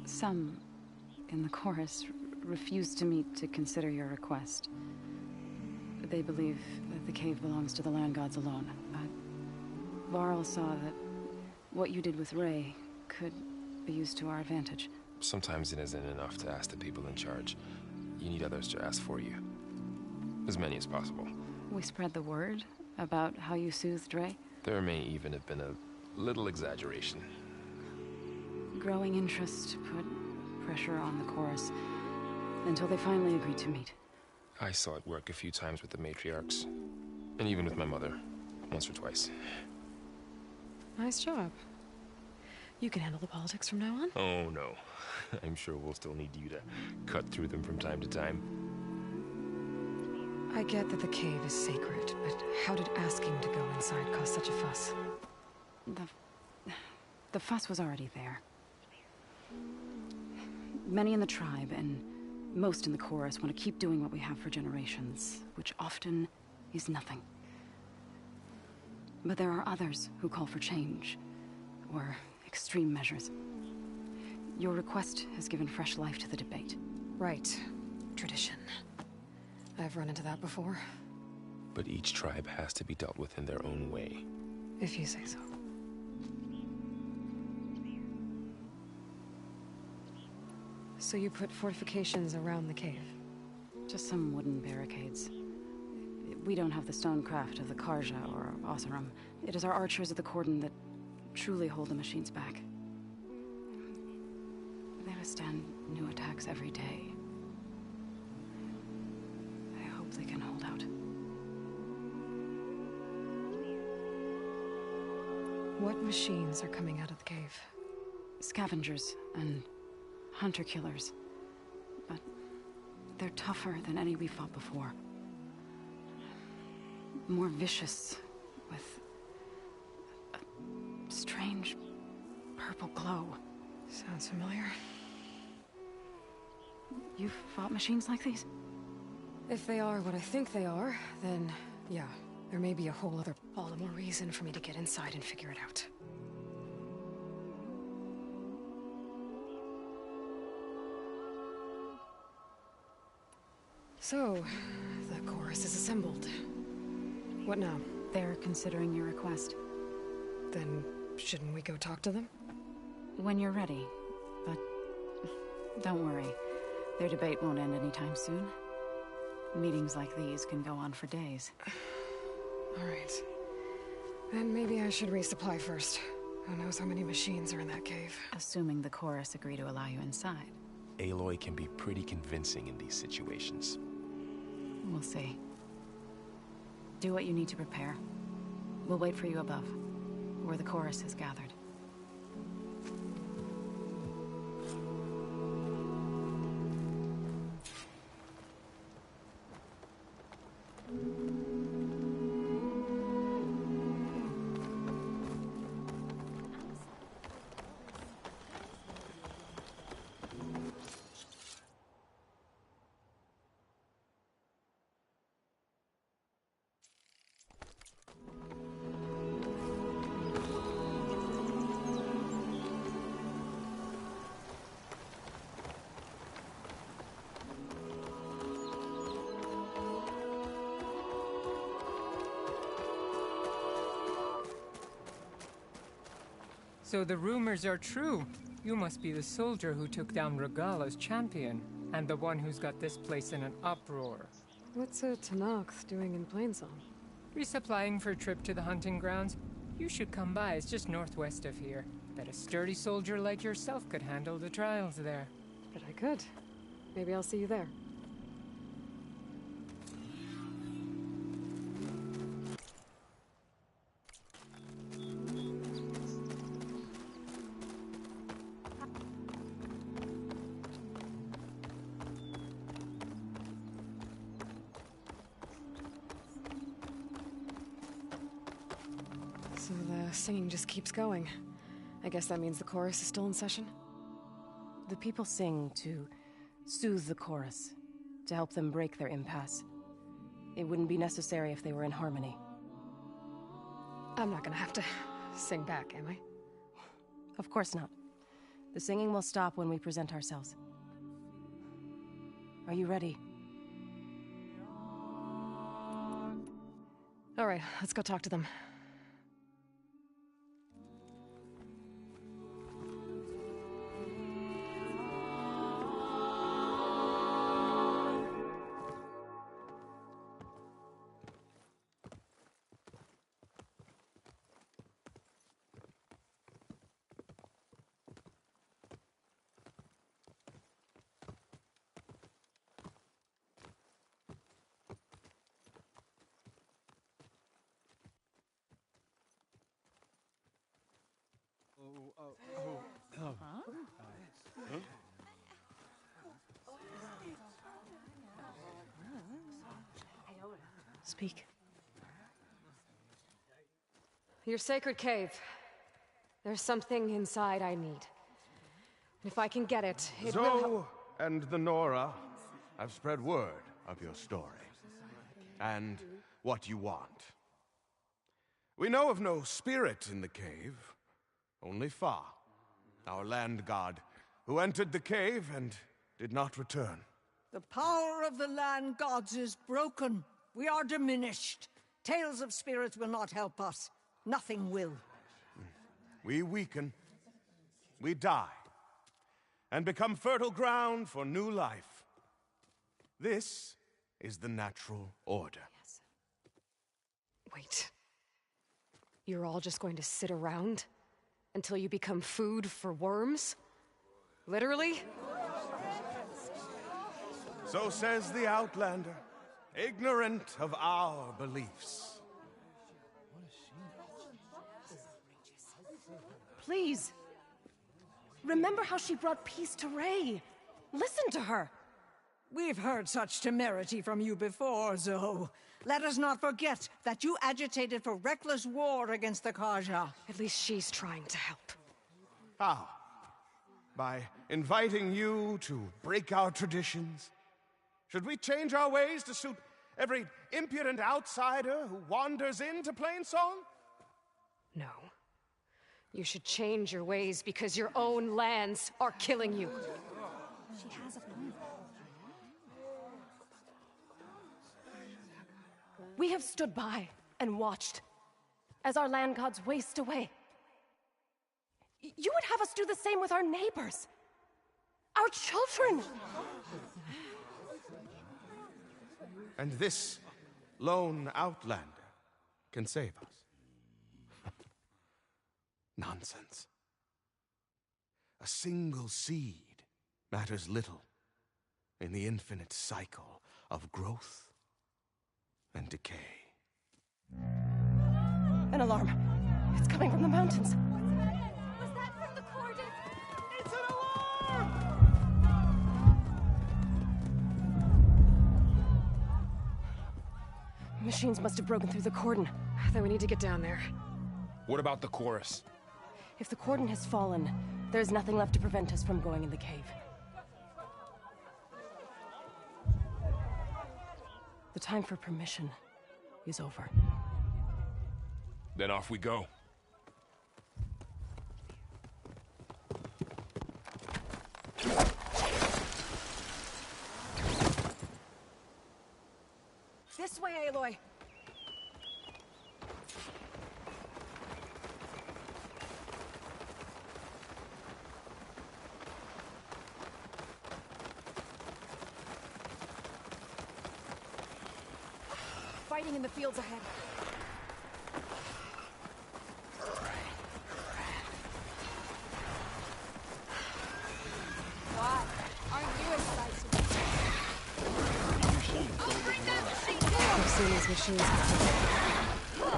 [SPEAKER 18] Some in the chorus refused to meet to consider your request. They believe that the cave belongs to the land gods alone. Varl saw that what you did with Ray could be used to our advantage.
[SPEAKER 17] Sometimes it isn't enough to ask the people in charge. You need others to ask for you. As many as possible.
[SPEAKER 18] We spread the word about how you soothed Ray.
[SPEAKER 17] There may even have been a little exaggeration.
[SPEAKER 18] Growing interest put pressure on the chorus until they finally agreed to meet.
[SPEAKER 17] I saw it work a few times with the matriarchs, and even with my mother, once or twice.
[SPEAKER 2] Nice job. You can handle the politics from now on?
[SPEAKER 17] Oh, no. I'm sure we'll still need you to cut through them from time to time.
[SPEAKER 2] I get that the cave is sacred, but how did asking to go inside cause such a fuss?
[SPEAKER 18] The fuss was already there. Many in the tribe, and most in the chorus, want to keep doing what we have for generations, which often is nothing. But there are others who call for change, or extreme measures. Your request has given fresh life to the debate.
[SPEAKER 2] Right. Tradition. I've run into that before.
[SPEAKER 17] But each tribe has to be dealt with in their own way.
[SPEAKER 2] If you say so. So you put fortifications around the cave?
[SPEAKER 18] Just some wooden barricades. We don't have the stonecraft of the Karja or Oseram. It is our archers of the cordon that truly hold the machines back. They withstand new attacks every day. I hope they can hold out.
[SPEAKER 2] What machines are coming out of the cave?
[SPEAKER 18] Scavengers and hunter-killers. But they're tougher than any we fought before. More vicious, with a strange purple glow.
[SPEAKER 2] Sounds familiar.
[SPEAKER 18] You've fought machines like these?
[SPEAKER 2] If they are what I think they are, then yeah, there may be a whole other... All the more reason for me to get inside and figure it out. So, the chorus is assembled. What now?
[SPEAKER 18] They're considering your request.
[SPEAKER 2] Then, shouldn't we go talk to them?
[SPEAKER 18] When you're ready. But don't worry. Their debate won't end anytime soon. Meetings like these can go on for days.
[SPEAKER 2] All right. Then maybe I should resupply first. Who knows how many machines are in that cave?
[SPEAKER 18] Assuming the chorus agree to allow you inside.
[SPEAKER 20] Aloy can be pretty convincing in these situations.
[SPEAKER 18] We'll see. Do what you need to prepare. We'll wait for you above, where the chorus is gathered.
[SPEAKER 22] So the rumors are true. You must be the soldier who took down Regala's champion, and the one who's got this place in an uproar.
[SPEAKER 2] What's a Tenakth doing in Plainsong?
[SPEAKER 22] Resupplying for a trip to the hunting grounds. You should come by, it's just northwest of here. Bet a sturdy soldier like yourself could handle the trials there.
[SPEAKER 2] Bet I could. Maybe I'll see you there. The singing just keeps going. I guess that means the chorus is still in session?
[SPEAKER 1] The people sing to soothe the chorus, to help them break their impasse. It wouldn't be necessary if they were in harmony.
[SPEAKER 2] I'm not gonna have to sing back, am I?
[SPEAKER 1] Of course not. The singing will stop when we present ourselves. Are you ready?
[SPEAKER 2] All right, let's go talk to them.
[SPEAKER 1] Speak.
[SPEAKER 2] Your sacred cave. There's something inside I need. And if I can get it, it will help.
[SPEAKER 3] Zoe and the Nora have spread word of your story. And what you want. We know of no spirit in the cave, only Fa, our land god, who entered the cave and did not return.
[SPEAKER 23] The power of the land gods is broken. We are diminished. Tales of spirits will not help us. Nothing will.
[SPEAKER 3] We weaken, we die, and become fertile ground for new life. This is the natural order.
[SPEAKER 2] Yes. Wait. You're all just going to sit around until you become food for worms? Literally?
[SPEAKER 3] So says the Outlander, ignorant of our beliefs.
[SPEAKER 1] Please. Remember how she brought peace to Ray. Listen to her.
[SPEAKER 23] We've heard such temerity from you before, Zoe. Let us not forget that you agitated for reckless war against the Carja.
[SPEAKER 2] At least she's trying to help.
[SPEAKER 3] How? By inviting you to break our traditions? Should we change our ways to suit every impudent outsider who wanders into Plainsong?
[SPEAKER 2] No. You should change your ways because your own lands are killing you.
[SPEAKER 6] She has a point.
[SPEAKER 1] We have stood by and watched as our land gods waste away. You would have us do the same with our neighbors, our children.
[SPEAKER 3] And this lone Outlander can save us. Nonsense. A single seed matters little in the infinite cycle of growth and decay.
[SPEAKER 1] An alarm. It's coming from the mountains.
[SPEAKER 6] Was that from the Cordon?
[SPEAKER 4] It's an alarm!
[SPEAKER 1] Machines must have broken through the cordon.
[SPEAKER 2] Then we need to get down there.
[SPEAKER 20] What about the chorus?
[SPEAKER 1] If the cordon has fallen, there's nothing left to prevent us from going in the cave. The time for permission is over.
[SPEAKER 20] Then off we go.
[SPEAKER 23] This way, Aloy.
[SPEAKER 1] Fighting in the fields ahead.
[SPEAKER 6] God, aren't you excited? I'll bring that machine down!
[SPEAKER 2] I've seen these machines before.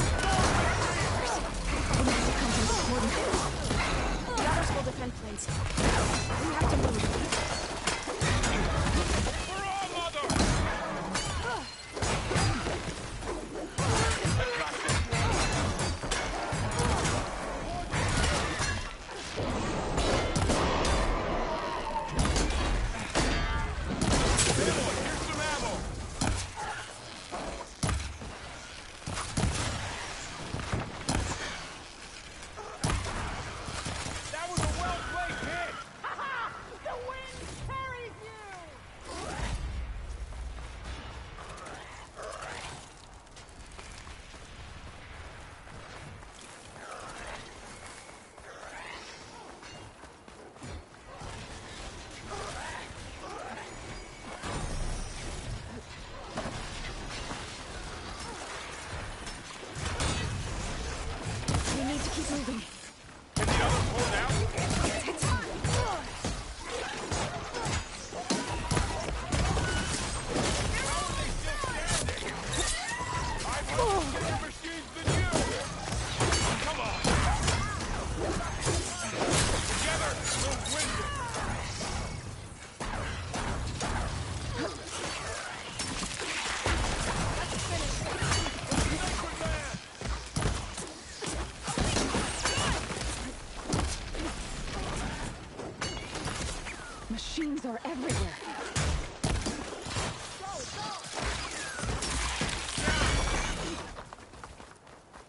[SPEAKER 1] We need to come from the cordon. The others will defend Plains. We have to move.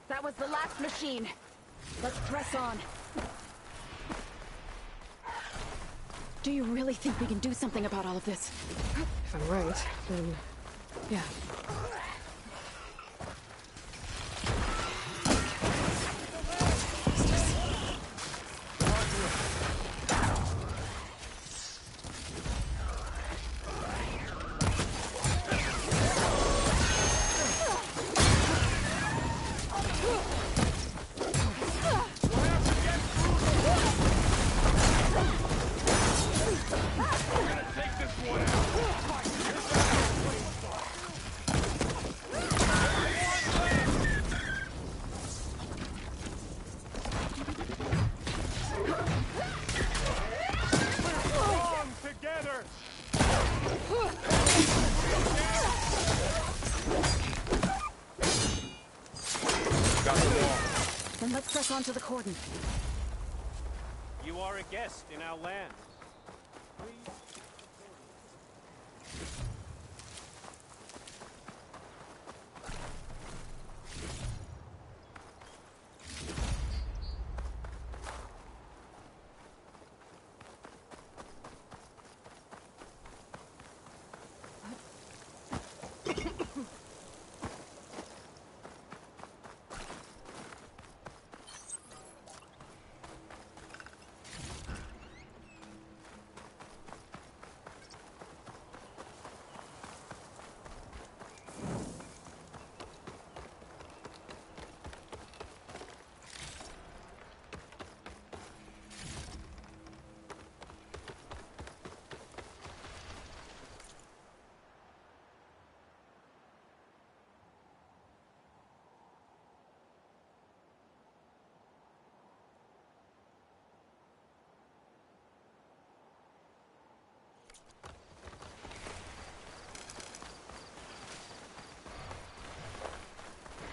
[SPEAKER 19] That was the last machine. Let's press on.
[SPEAKER 18] Do you really think we can do something about all of this?
[SPEAKER 2] If I'm right, then... yeah.
[SPEAKER 18] Then let's press on to the cordon.
[SPEAKER 16] You are a guest in our land.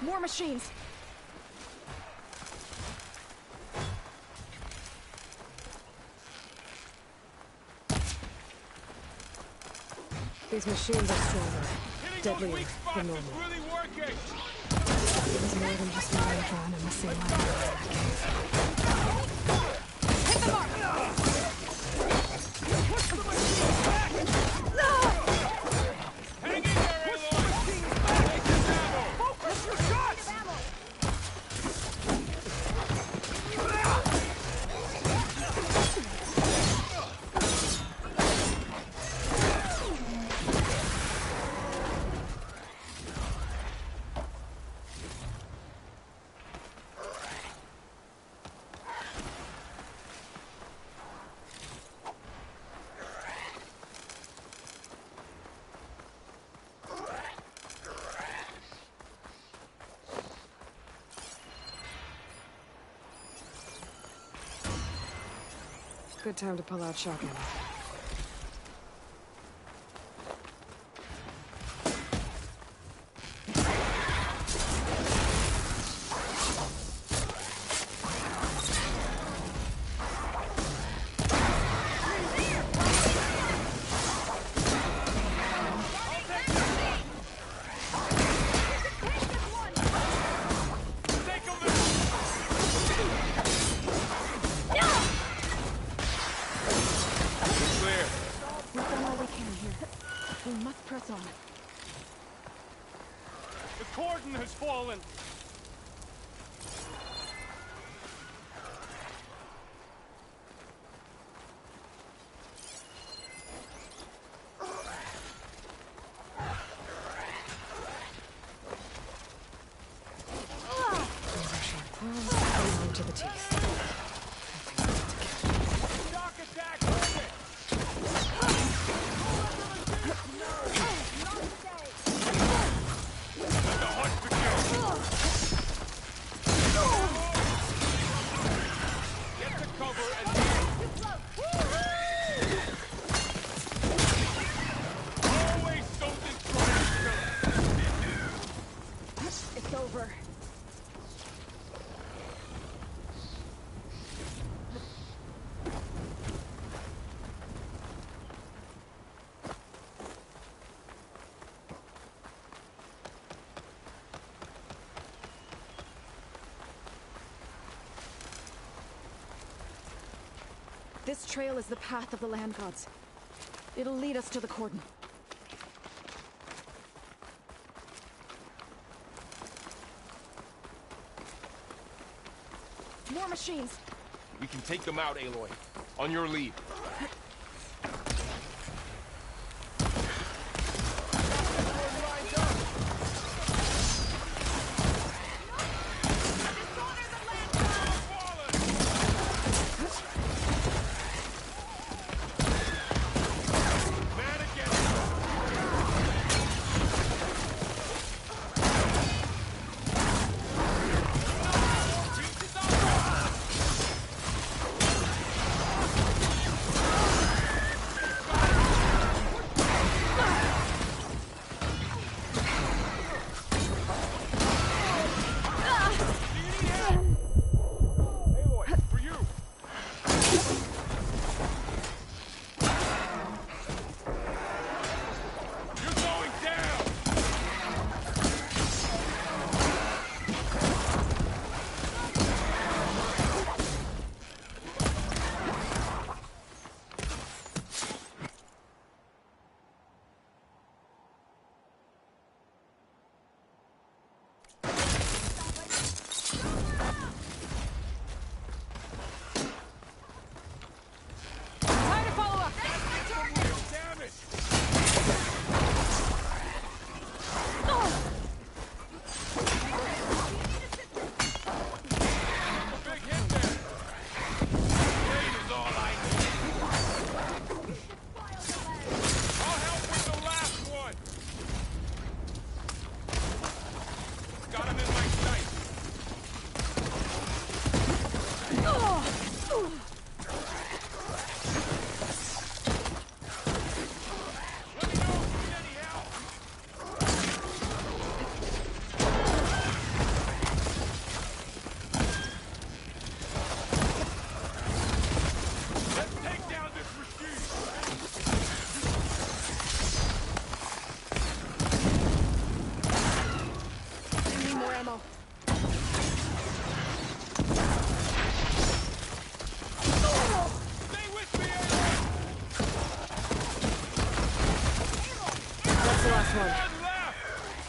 [SPEAKER 19] More machines!
[SPEAKER 2] These machines are stronger, deadlier than normal. It was more than just an Eldron and missing my in that cave.
[SPEAKER 19] Hit the mark!
[SPEAKER 16] Hang in there, Aloy! Take this ammo! Focus your shots!
[SPEAKER 2] Good time to pull out shotgun.
[SPEAKER 16] The cordon has fallen!
[SPEAKER 2] To the teeth.
[SPEAKER 16] Shock attack! The hunt begins!
[SPEAKER 2] This trail is the path of the land gods. It'll lead us to the cordon. More machines!
[SPEAKER 20] We can take them out, Aloy. On your lead.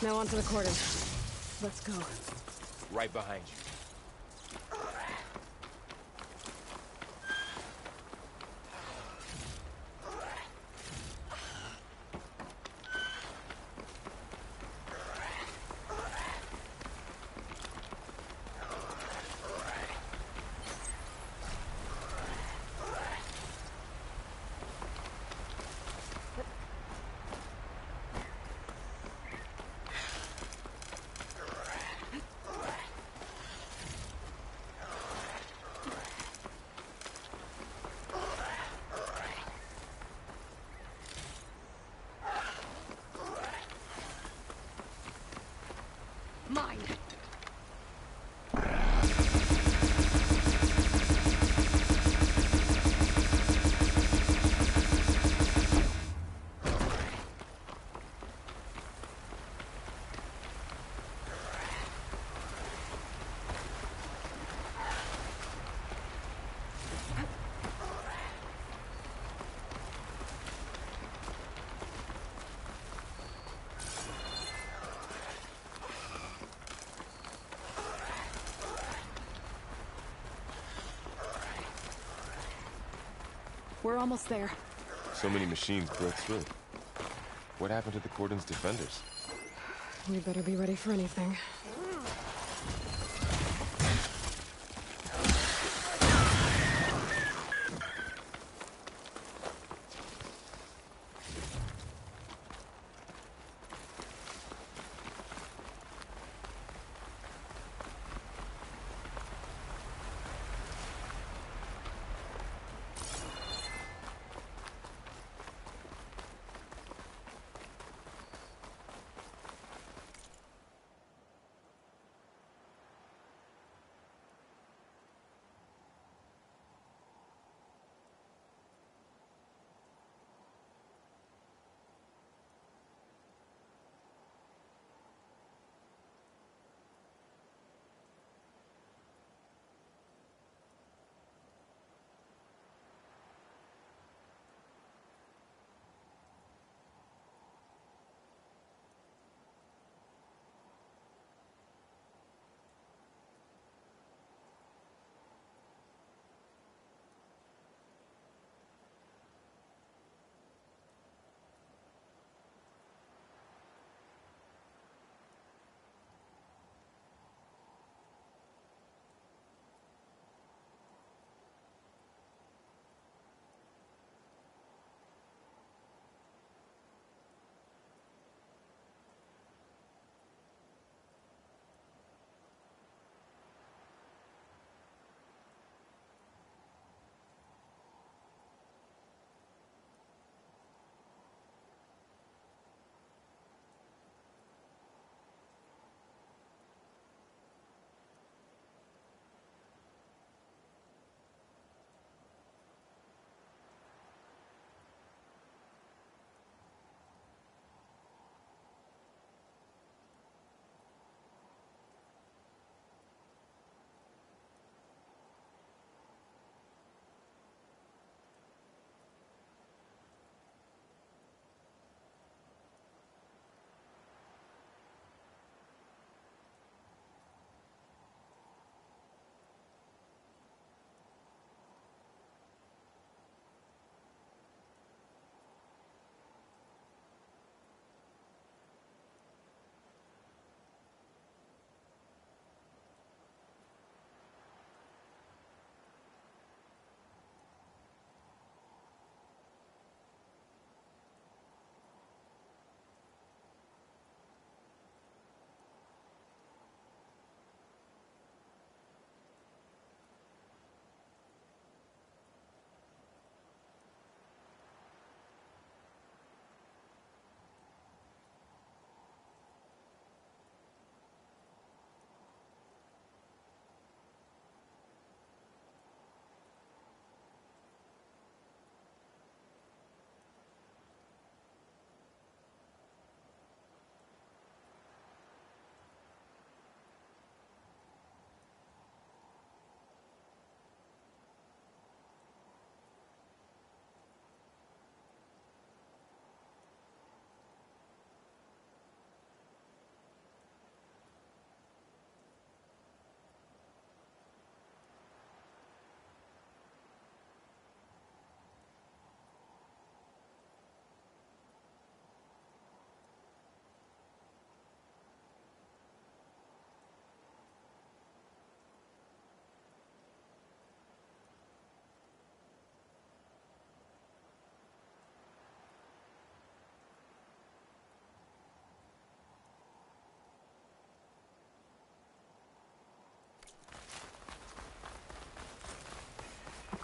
[SPEAKER 2] Now onto the cordon. Let's go.
[SPEAKER 20] Right behind you.
[SPEAKER 2] Mine. We're almost there.
[SPEAKER 20] So many machines broke through. What happened to the Cordon's defenders?
[SPEAKER 2] We better be ready for anything.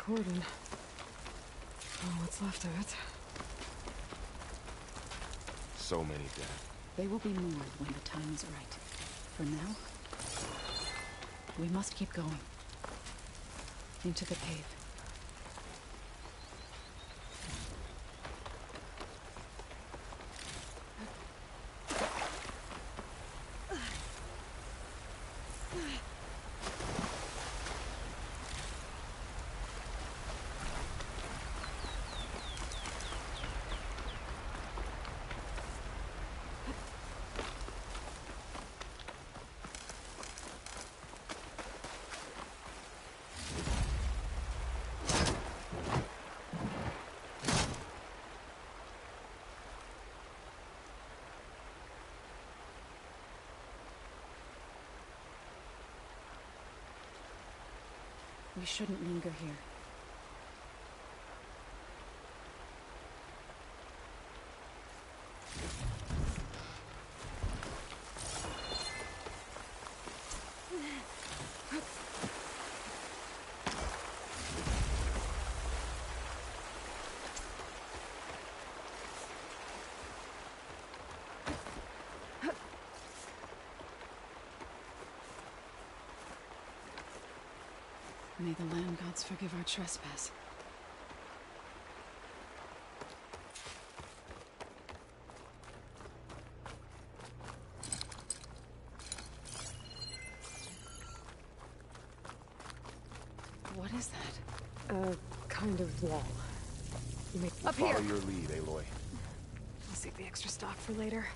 [SPEAKER 2] cordon. Oh, what's left of it.
[SPEAKER 20] So many dead.
[SPEAKER 18] They will be moored when the time is right. For now, we must keep going. Into the cave. We shouldn't linger here. May the land gods forgive our trespass. What is that?
[SPEAKER 2] A kind of wall.
[SPEAKER 18] Up here!
[SPEAKER 20] Follow your lead, Aloy.
[SPEAKER 2] I'll save the extra stock for later.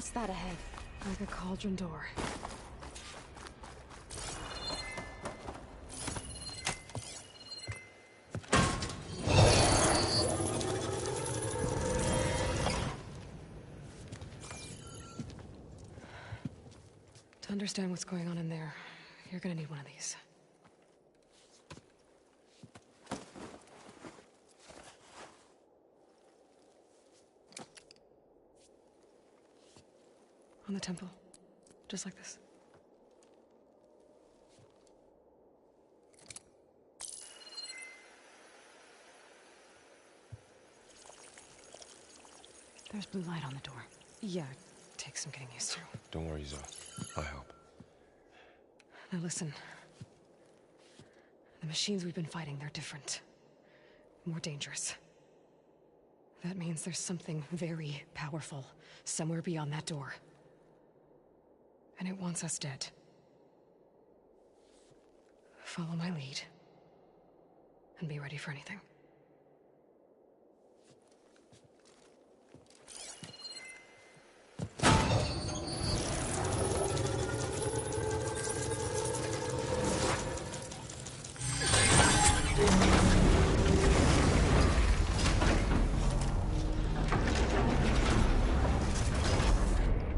[SPEAKER 1] What's that ahead?
[SPEAKER 2] Like a cauldron door. To understand what's going on in there, you're gonna need one of these. On the temple. Just like this.
[SPEAKER 18] There's blue light on the door.
[SPEAKER 2] Yeah, it takes some getting used to.
[SPEAKER 20] Don't worry, Zoe. I'll help.
[SPEAKER 2] Now listen. The machines we've been fighting, they're different. More dangerous. That means there's something very powerful somewhere beyond that door. And it wants us dead. Follow my lead. And be ready for anything.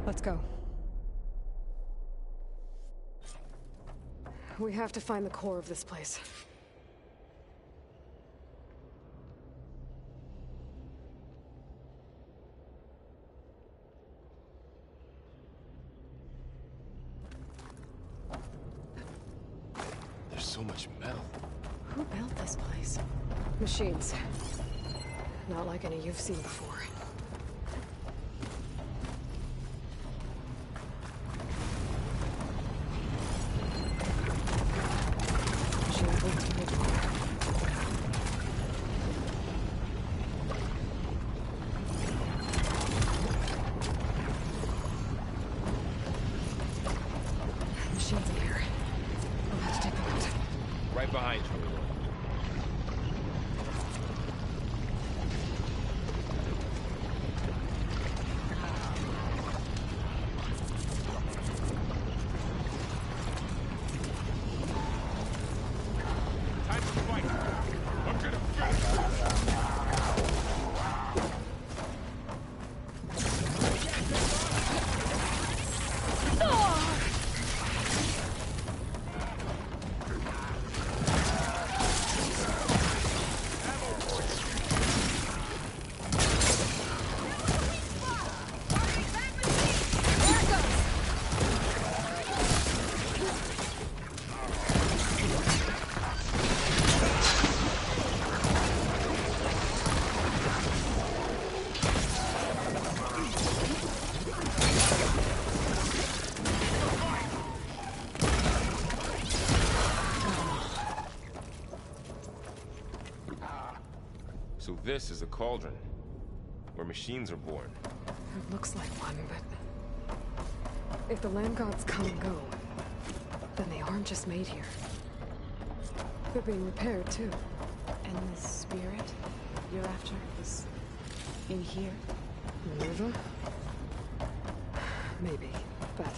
[SPEAKER 2] Let's go. We have to find the core of this place.
[SPEAKER 20] There's so much metal.
[SPEAKER 18] Who built this place?
[SPEAKER 2] Machines. Not like any you've seen before. Machines in here. We'll have to take them out.
[SPEAKER 20] Right behind you. So this is a cauldron, where machines are born.
[SPEAKER 2] It looks like one, but... if the land gods come and go, then they aren't just made here. They're being repaired, too.
[SPEAKER 18] And the spirit you're after is in here?
[SPEAKER 2] Minerva? Maybe, but...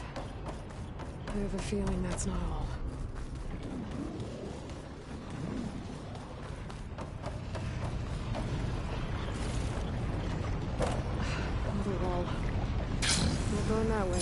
[SPEAKER 2] I have a feeling that's not all. Another wall. We're going that way.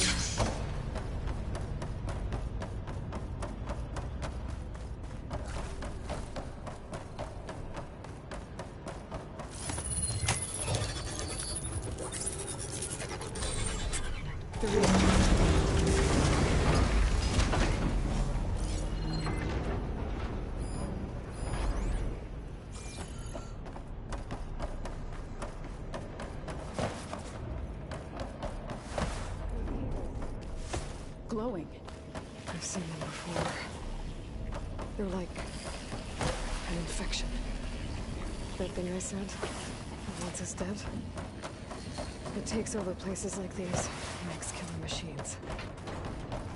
[SPEAKER 18] Glowing.
[SPEAKER 2] I've seen them before. They're like an infection. That thing I said, that wants us dead. It takes over places like these, and makes killer machines.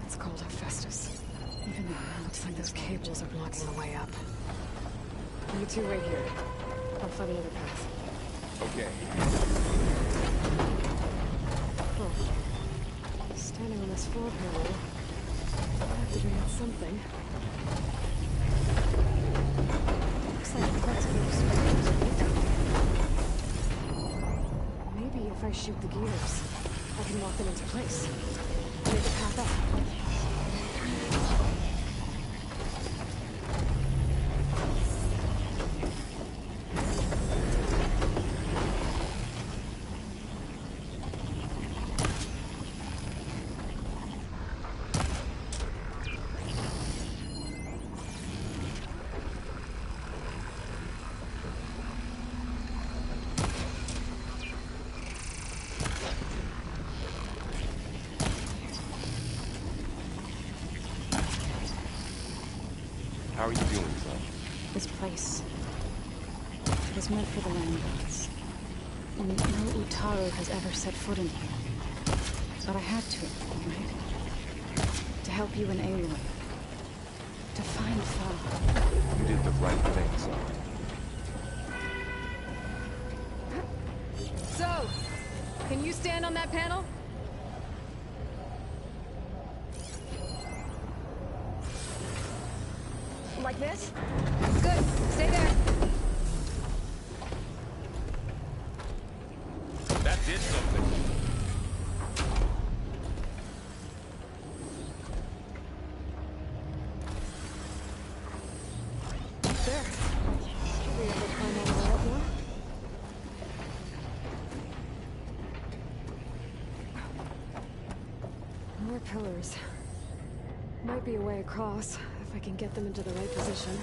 [SPEAKER 2] It's called Hephaestus.
[SPEAKER 18] Even though it looks like
[SPEAKER 2] Those cables are blocking the way up. You two wait here. I'll find another path.
[SPEAKER 20] Okay.
[SPEAKER 2] Oh, Standing on this floor panel, I have to be at something. Looks like flexible screws. Maybe if I shoot the gears, I can lock them into place. Make a path up.
[SPEAKER 20] How are you doing, son?
[SPEAKER 18] This place was meant for the land gods. And no Utaru has ever set foot in here. But I had to, right? To help you and Aloy. To find Farah.
[SPEAKER 20] You did the right thing, son.
[SPEAKER 21] So, can you stand on that panel? Like this? Good. Stay there.
[SPEAKER 20] That did something.
[SPEAKER 2] There. Should be able to climb all the way up now. More pillars. Might be a way across, if I can get them into the right position.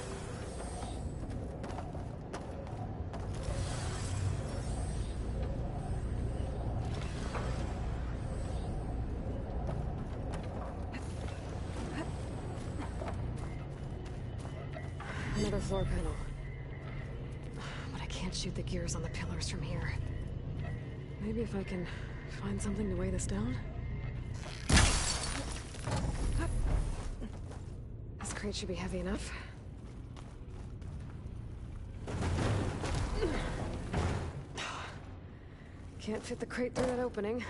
[SPEAKER 2] Another floor panel. But I can't shoot the gears on the pillars from here. Maybe if I can find something to weigh this down? This crate should be heavy enough. Can't fit the crate through that opening.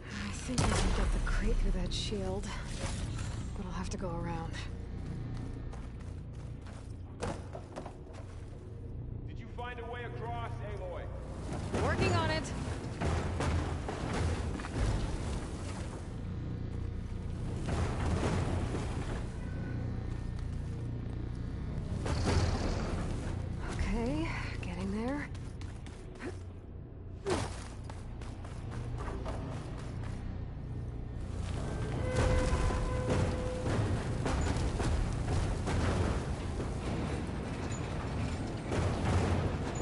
[SPEAKER 2] I think I can get the crate through that shield, but I'll have to go around.
[SPEAKER 16] Did you find a way across, Aloy?
[SPEAKER 21] Working on it.
[SPEAKER 2] Okay, getting there.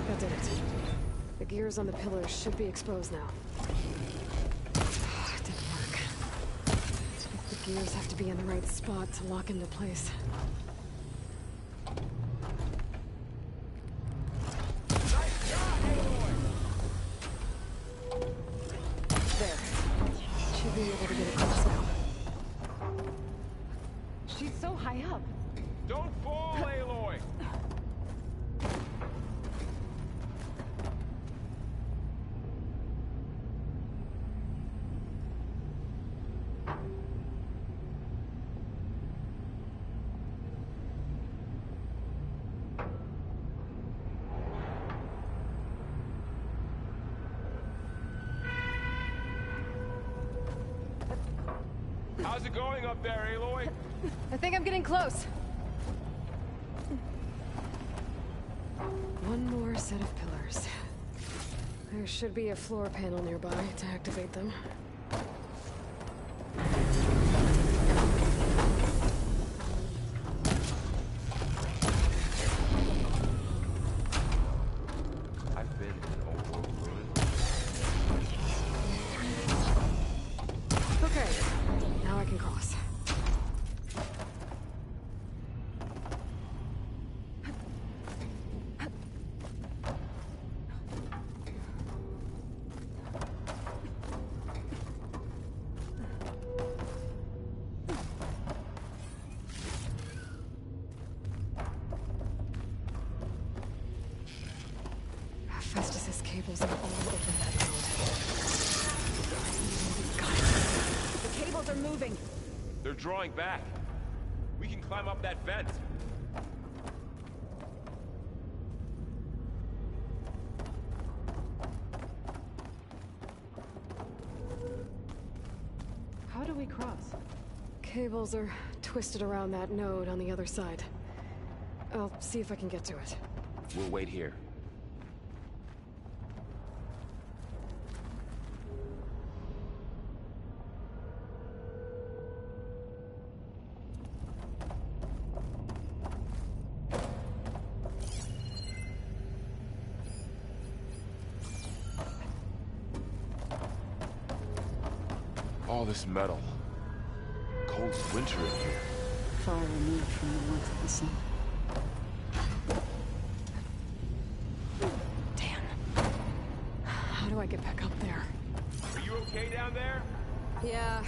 [SPEAKER 2] That did it. The gears on the pillars should be exposed now. It didn't work. The gears have to be in the right spot to lock into place. There. Should be able to get across now.
[SPEAKER 21] She's so high up.
[SPEAKER 16] Don't fall, Aloy! How's it going up there, Aloy?
[SPEAKER 21] I think I'm getting close.
[SPEAKER 2] One more set of pillars. There should be a floor panel nearby to activate them.
[SPEAKER 20] I've been in old world ruins.
[SPEAKER 2] Okay, now I can cross. Festus's cables are all over that road. Got it.
[SPEAKER 19] moving.
[SPEAKER 20] They're drawing back. We can climb up that vent.
[SPEAKER 2] How do we cross? Cables are twisted around that node on the other side. I'll see if I can get to it.
[SPEAKER 20] We'll wait here. All this metal. Cold as winter in here.
[SPEAKER 18] Far removed from the warmth of the sun.
[SPEAKER 2] Damn. How do I get back up there?
[SPEAKER 20] Are you okay down there?
[SPEAKER 2] Yeah.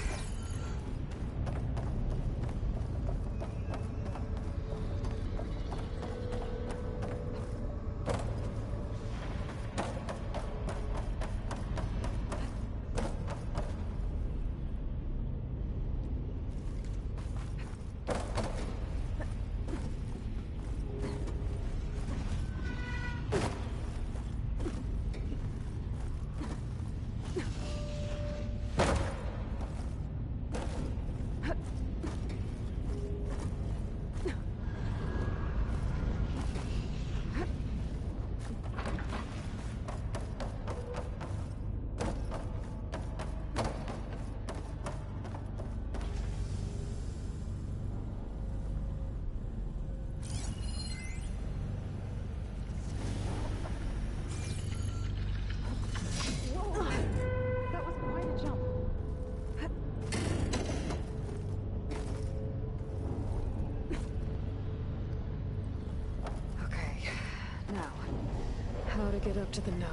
[SPEAKER 2] How to get up to the node.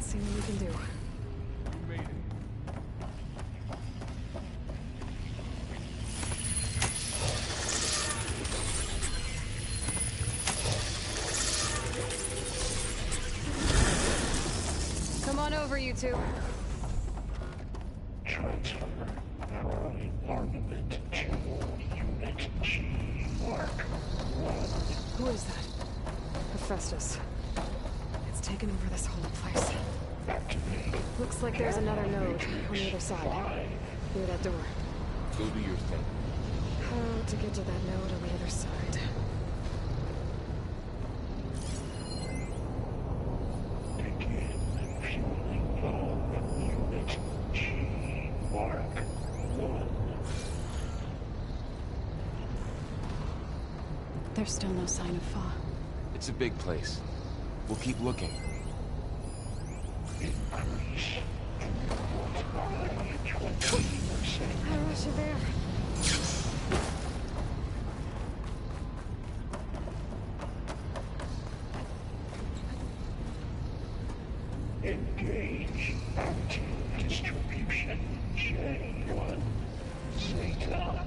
[SPEAKER 2] See what we can do.
[SPEAKER 20] You made it.
[SPEAKER 2] Come on over, you two.
[SPEAKER 8] Transfer Prime Armament to Unit G Mark 1.
[SPEAKER 2] Who is that? Hephaestus. It's taken over this whole place. Looks like there's another node on the other side. Near that door.
[SPEAKER 20] Go do your thing.
[SPEAKER 2] How to get to that node on the other side?
[SPEAKER 8] Begin fueling valve Unit G Mark 1.
[SPEAKER 18] There's still no sign of Fa.
[SPEAKER 20] It's a big place. We'll keep looking.
[SPEAKER 8] Increase by 20%.
[SPEAKER 2] How rush you there?
[SPEAKER 8] Engage active distribution J1 Zeta.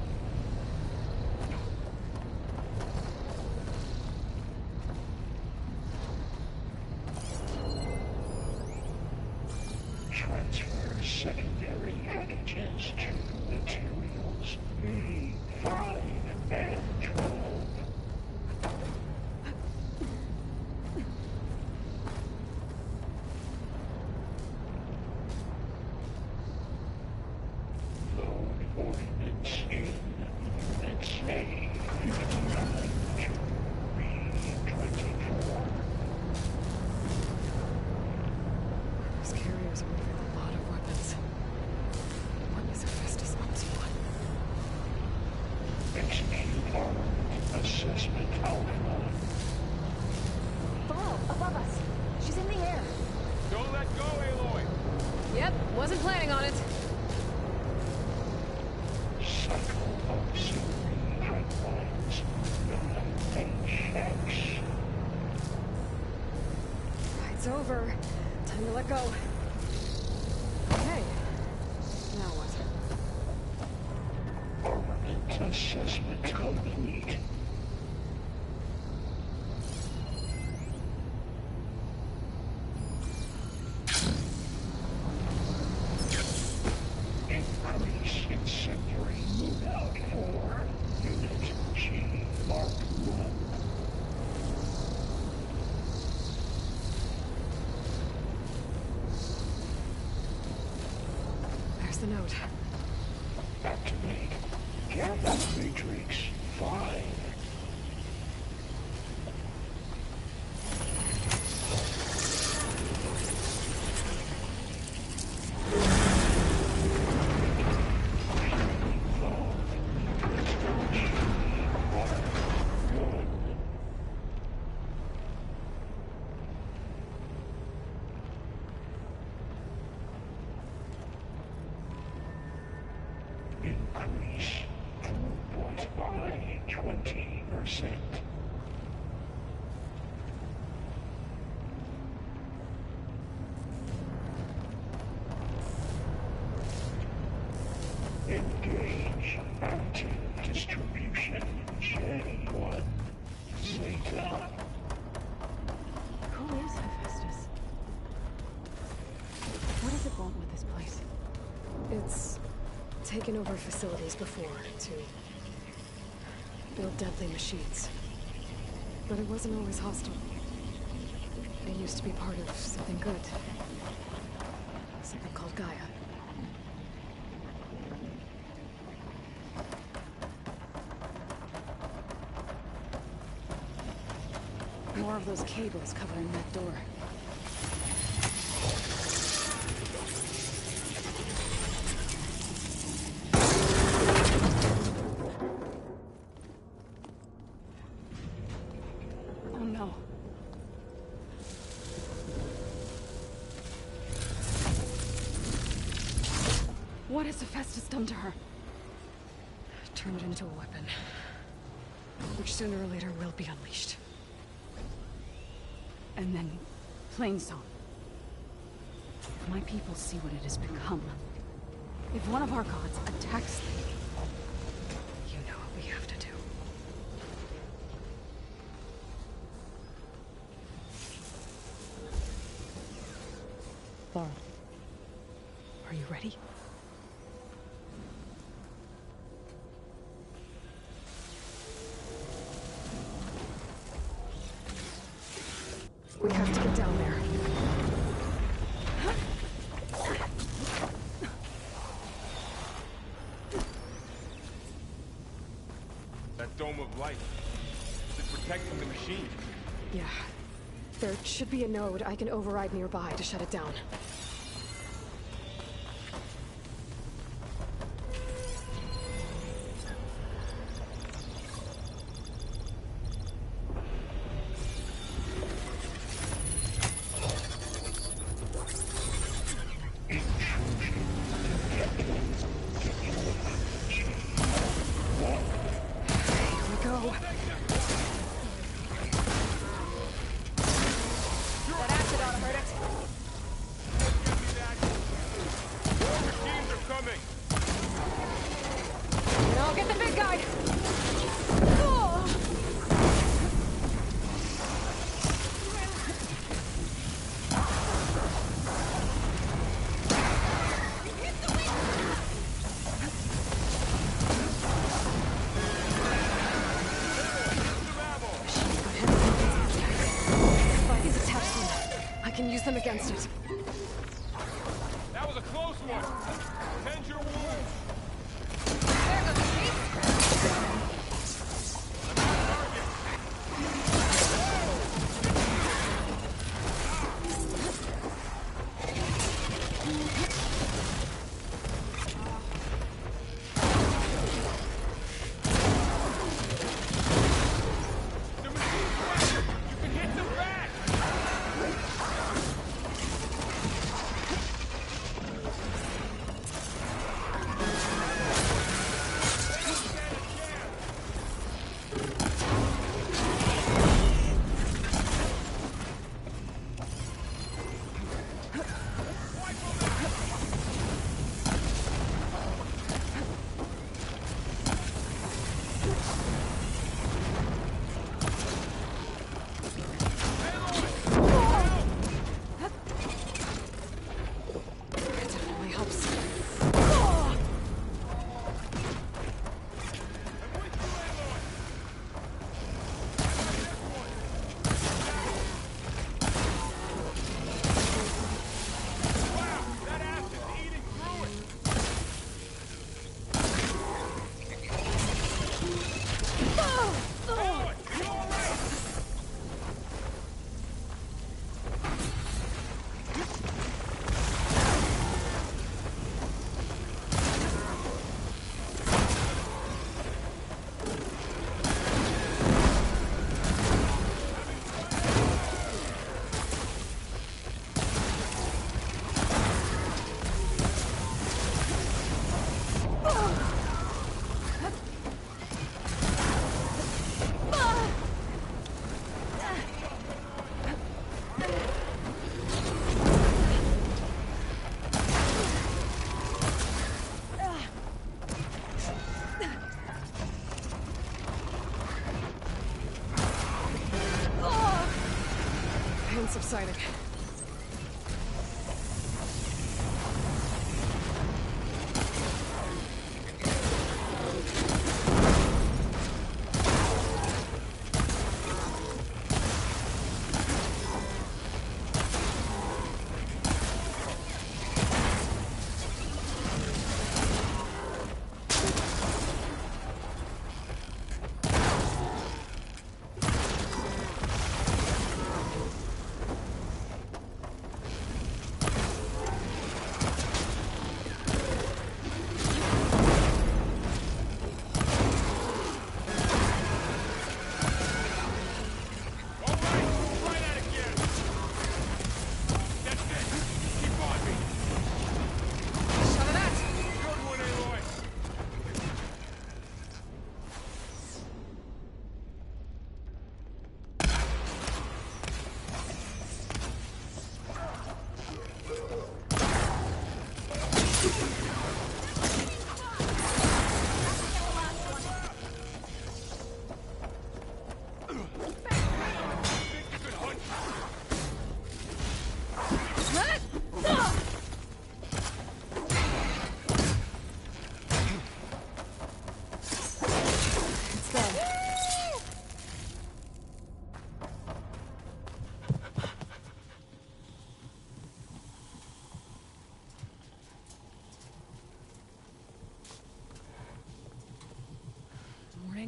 [SPEAKER 8] Transfer secondary packages to materials B5 and 12.
[SPEAKER 16] go, Aloy!
[SPEAKER 2] Yep, wasn't planning on it. It's over. Time to let go. Okay. Now what?
[SPEAKER 8] Assessment complete. Increase incendiary moon out 4. Unit G Mark 1.
[SPEAKER 2] There's the note.
[SPEAKER 8] Activate. Gas matrix 5. Increase throughput by 20%. Engage active distribution J1 Zeta.
[SPEAKER 18] Who is Hephaestus? What does it want with this place?
[SPEAKER 2] It's taken over facilities before to build deadly machines. But it wasn't always hostile. It used to be part of something good. Something called Gaia.
[SPEAKER 18] More of those cables covering that door. Oh no. What has Hephaestus done to her?
[SPEAKER 2] Turned it into a weapon. Which sooner or later will be unleashed.
[SPEAKER 18] And then Plainsong. If my people see what it has become, if one of our gods attacks them,
[SPEAKER 2] you know what we have to do.
[SPEAKER 18] Laura, are you ready?
[SPEAKER 2] We have to get down there.
[SPEAKER 16] That dome of light. Is it protecting the machine?
[SPEAKER 2] Yeah. There should be a node I can override nearby to shut it down. Them against it.
[SPEAKER 16] That was a close one. Tend your wounds.
[SPEAKER 2] There goes the chief. exciting.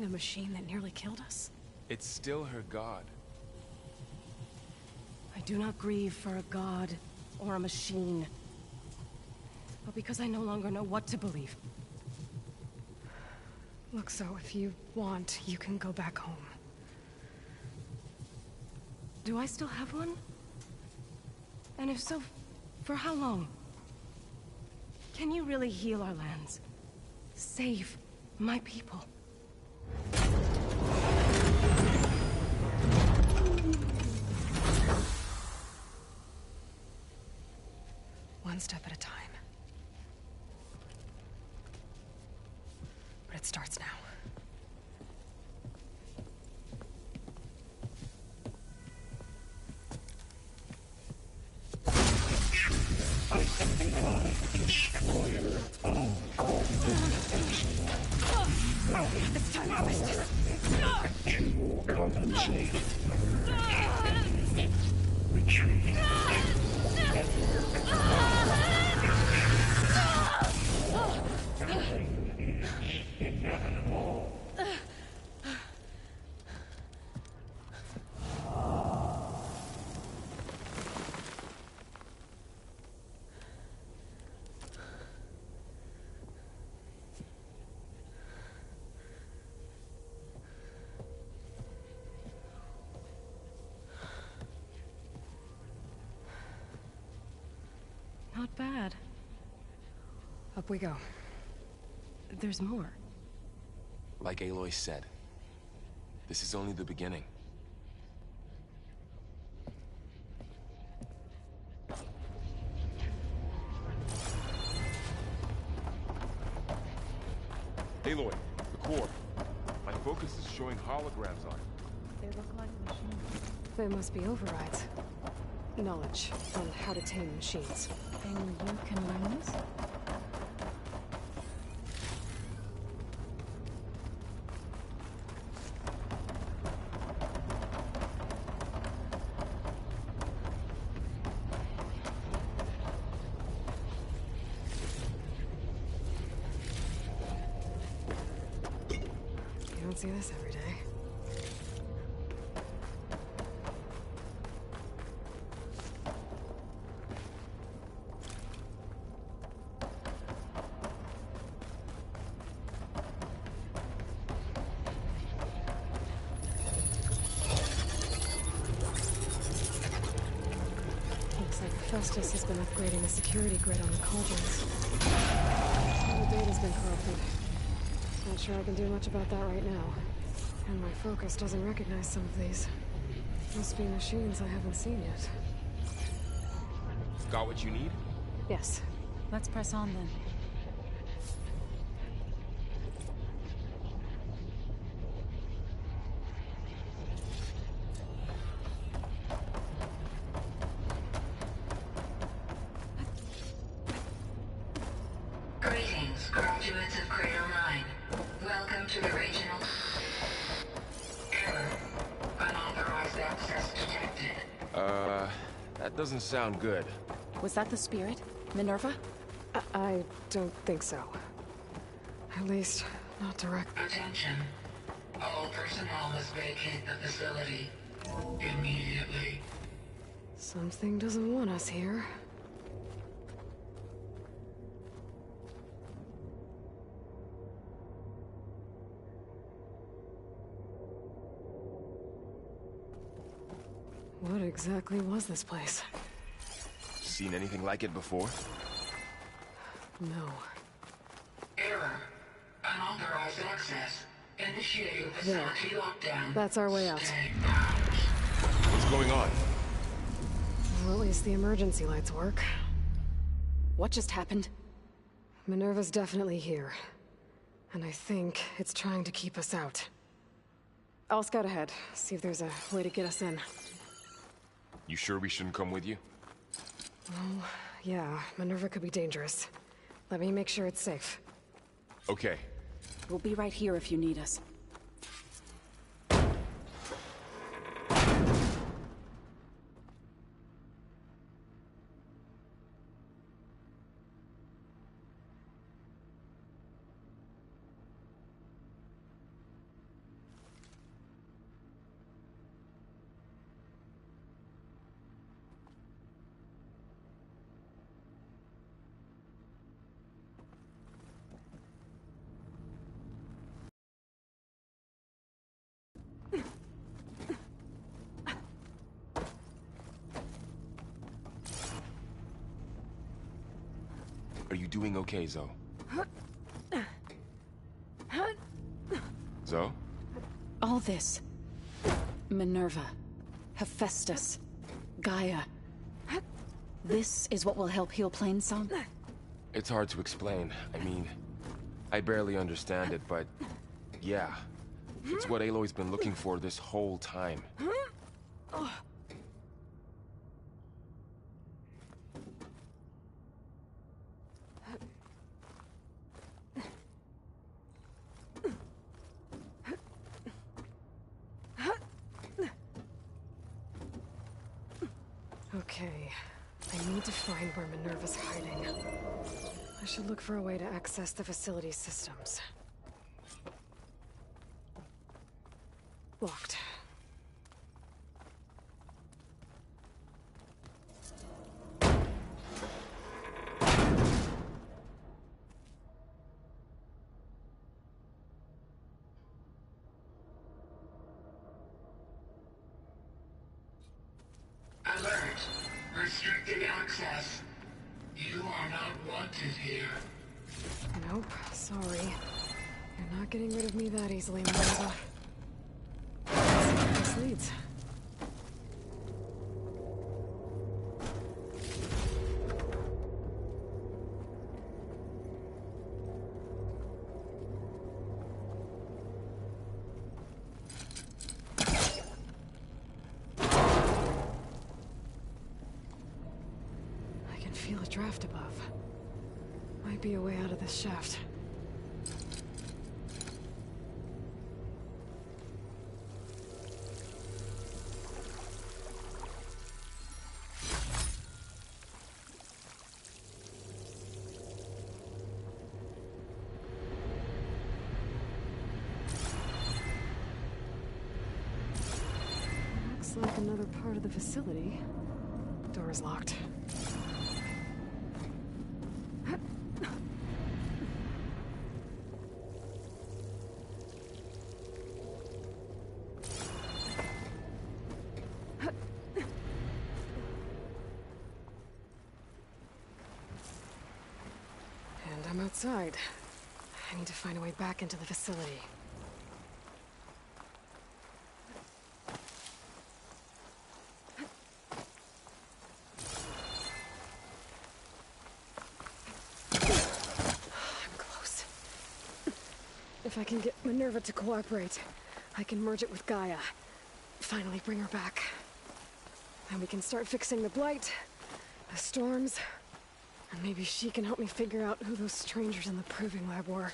[SPEAKER 2] A machine that nearly killed us?
[SPEAKER 20] It's still her god.
[SPEAKER 1] I do not grieve for a god or a machine, but because I no longer know what to believe.
[SPEAKER 2] Look, so if you want, you can go back home.
[SPEAKER 1] Do I still have one? And if so, for how long? Can you really heal our lands? Save my people?
[SPEAKER 2] One step at a time. But it starts now.
[SPEAKER 5] This time I missed it. Retreat.
[SPEAKER 1] Not bad.
[SPEAKER 2] Up we go.
[SPEAKER 1] There's more.
[SPEAKER 20] Like Aloy said, this is only the beginning.
[SPEAKER 7] Aloy, the core. My focus is showing holograms on it.
[SPEAKER 2] They look like machines. They must be overrides. Knowledge on how to tame machines.
[SPEAKER 18] And you can learn this?
[SPEAKER 2] You don't see this every day. Looks like Festus has been upgrading the security grid on the cauldrons. All the data's been corrupted. Not sure I can do much about that right now. And my focus doesn't recognize some of these. Must be machines I haven't seen yet.
[SPEAKER 20] Got what you need?
[SPEAKER 2] Yes.
[SPEAKER 18] Let's press on then.
[SPEAKER 5] Greetings, graduates of Cradle 9. Welcome to the regional... Error. Unauthorized access detected.
[SPEAKER 20] That doesn't sound good.
[SPEAKER 18] Was that the spirit? Minerva?
[SPEAKER 2] I don't think so. At least, not direct.
[SPEAKER 5] Attention. All personnel must vacate the facility. Immediately.
[SPEAKER 2] Something doesn't want us here. What exactly was this place?
[SPEAKER 20] Seen anything like it before?
[SPEAKER 2] No.
[SPEAKER 5] Error. Unauthorized access. Initiating facility lockdown.
[SPEAKER 2] That's our way out.
[SPEAKER 20] What's going on?
[SPEAKER 2] Well, at least the emergency lights work.
[SPEAKER 18] What just happened?
[SPEAKER 2] Minerva's definitely here. And I think it's trying to keep us out. I'll scout ahead, see if there's a way to get us in.
[SPEAKER 20] You sure we shouldn't come with you?
[SPEAKER 2] Well, yeah, Minerva could be dangerous. Let me make sure it's safe.
[SPEAKER 20] Okay.
[SPEAKER 18] We'll be right here if you need us.
[SPEAKER 20] Are you doing okay, Zoe? Zoe?
[SPEAKER 18] All this. Minerva. Hephaestus. Gaia. This is what will help heal Plainsong?
[SPEAKER 20] It's hard to explain. I mean, I barely understand it, but... yeah. It's what Aloy's been looking for this whole time.
[SPEAKER 2] Okay. I need to find where Minerva's hiding. I should look for a way to access the facility's systems. Locked.
[SPEAKER 5] Alert. Restricted access. You are not wanted here.
[SPEAKER 2] Nope, sorry. You're not getting rid of me that easily, Minerva. Let's see where this leads. I can feel a draft above. Might be a way out of this shaft. Looks like another part of the facility. Door is locked. And I'm outside. I need to find a way back into the facility. I'm close. If I can get Minerva to cooperate, I can merge it with Gaia. Finally bring her back. Then we can start fixing the Blight, the storms, And maybe she can help me figure out who those strangers in the proving lab were.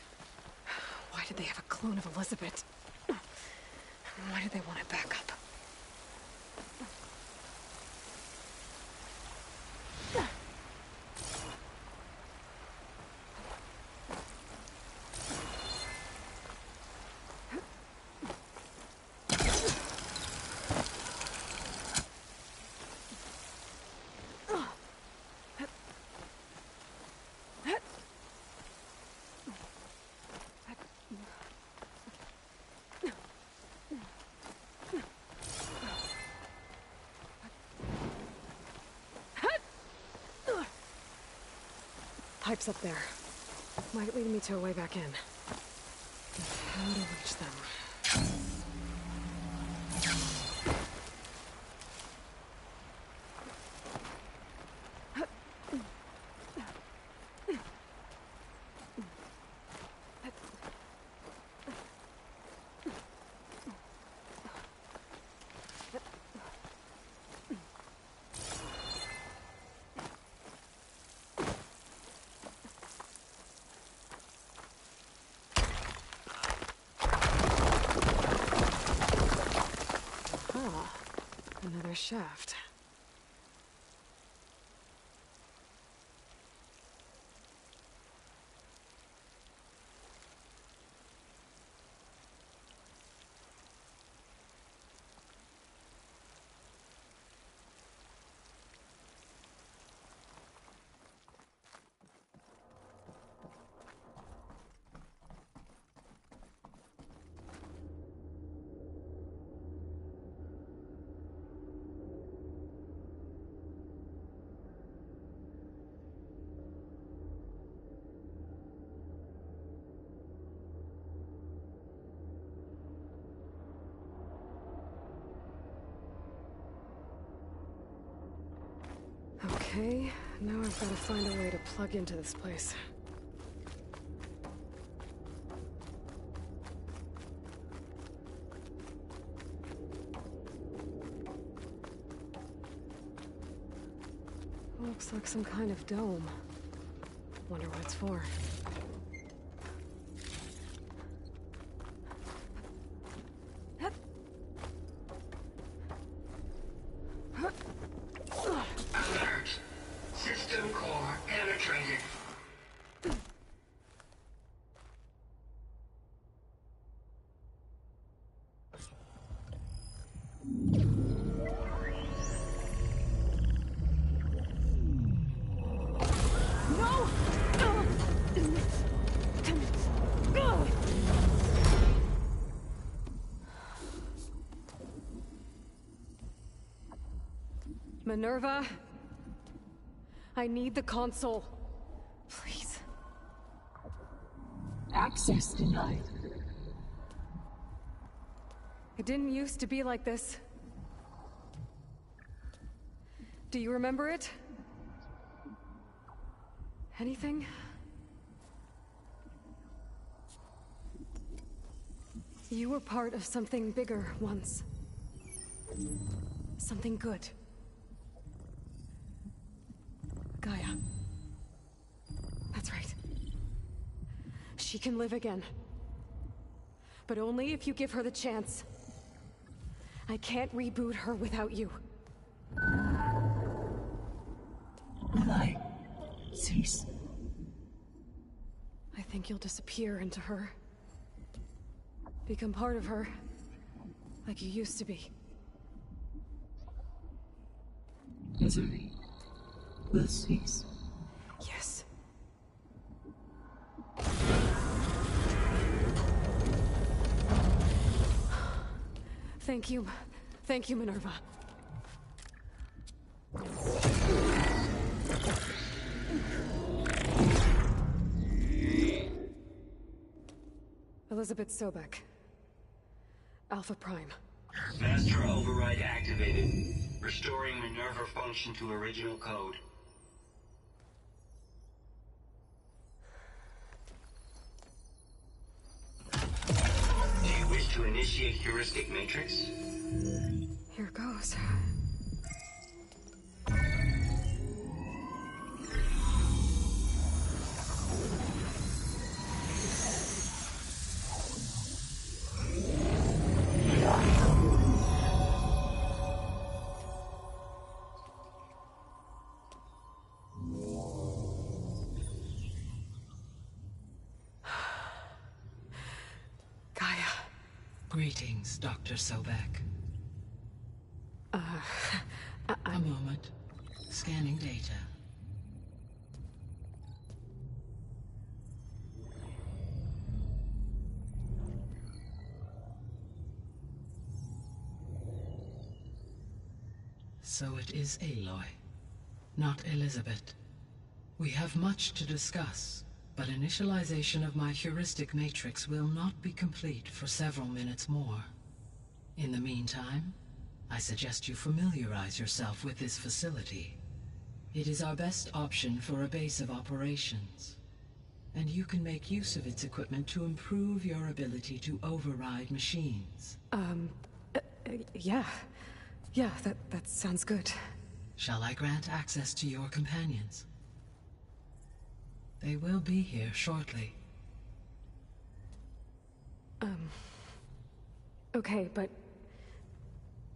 [SPEAKER 2] Why did they have a clone of Elizabeth? And why did they want it back up? Pipe's up there. Might lead me to a way back in. How to reach them? Another shaft. Okay, now I've got to find a way to plug into this place. Looks like some kind of dome. Wonder what it's for. Minerva, I need the console. Please.
[SPEAKER 5] Access denied.
[SPEAKER 2] It didn't used to be like this. Do you remember it? Anything? You were part of something bigger once. Something good. Gaia. That's right. She can live again. But only if you give her the chance. I can't reboot her without you.
[SPEAKER 5] Light. Cease.
[SPEAKER 2] I think you'll disappear into her. Become part of her. Like you used to be.
[SPEAKER 5] Misery will cease.
[SPEAKER 2] Yes. Thank you. Thank you, Minerva. Elizabeth Sobek. Alpha Prime.
[SPEAKER 9] Master override activated. Restoring Minerva function to original code. Do you wish to initiate heuristic matrix?
[SPEAKER 2] Here goes.
[SPEAKER 10] Greetings, Dr. Sobek. A moment. Scanning data. So it is Aloy, not Elizabeth. We have much to discuss, but initialization of my heuristic matrix will not be complete for several minutes more. In the meantime, I suggest you familiarize yourself with this facility. It is our best option for a base of operations, and you can make use of its equipment to improve your ability to override machines.
[SPEAKER 2] Yeah. Yeah, that sounds good.
[SPEAKER 10] Shall I grant access to your companions? They will be here shortly.
[SPEAKER 2] Okay, but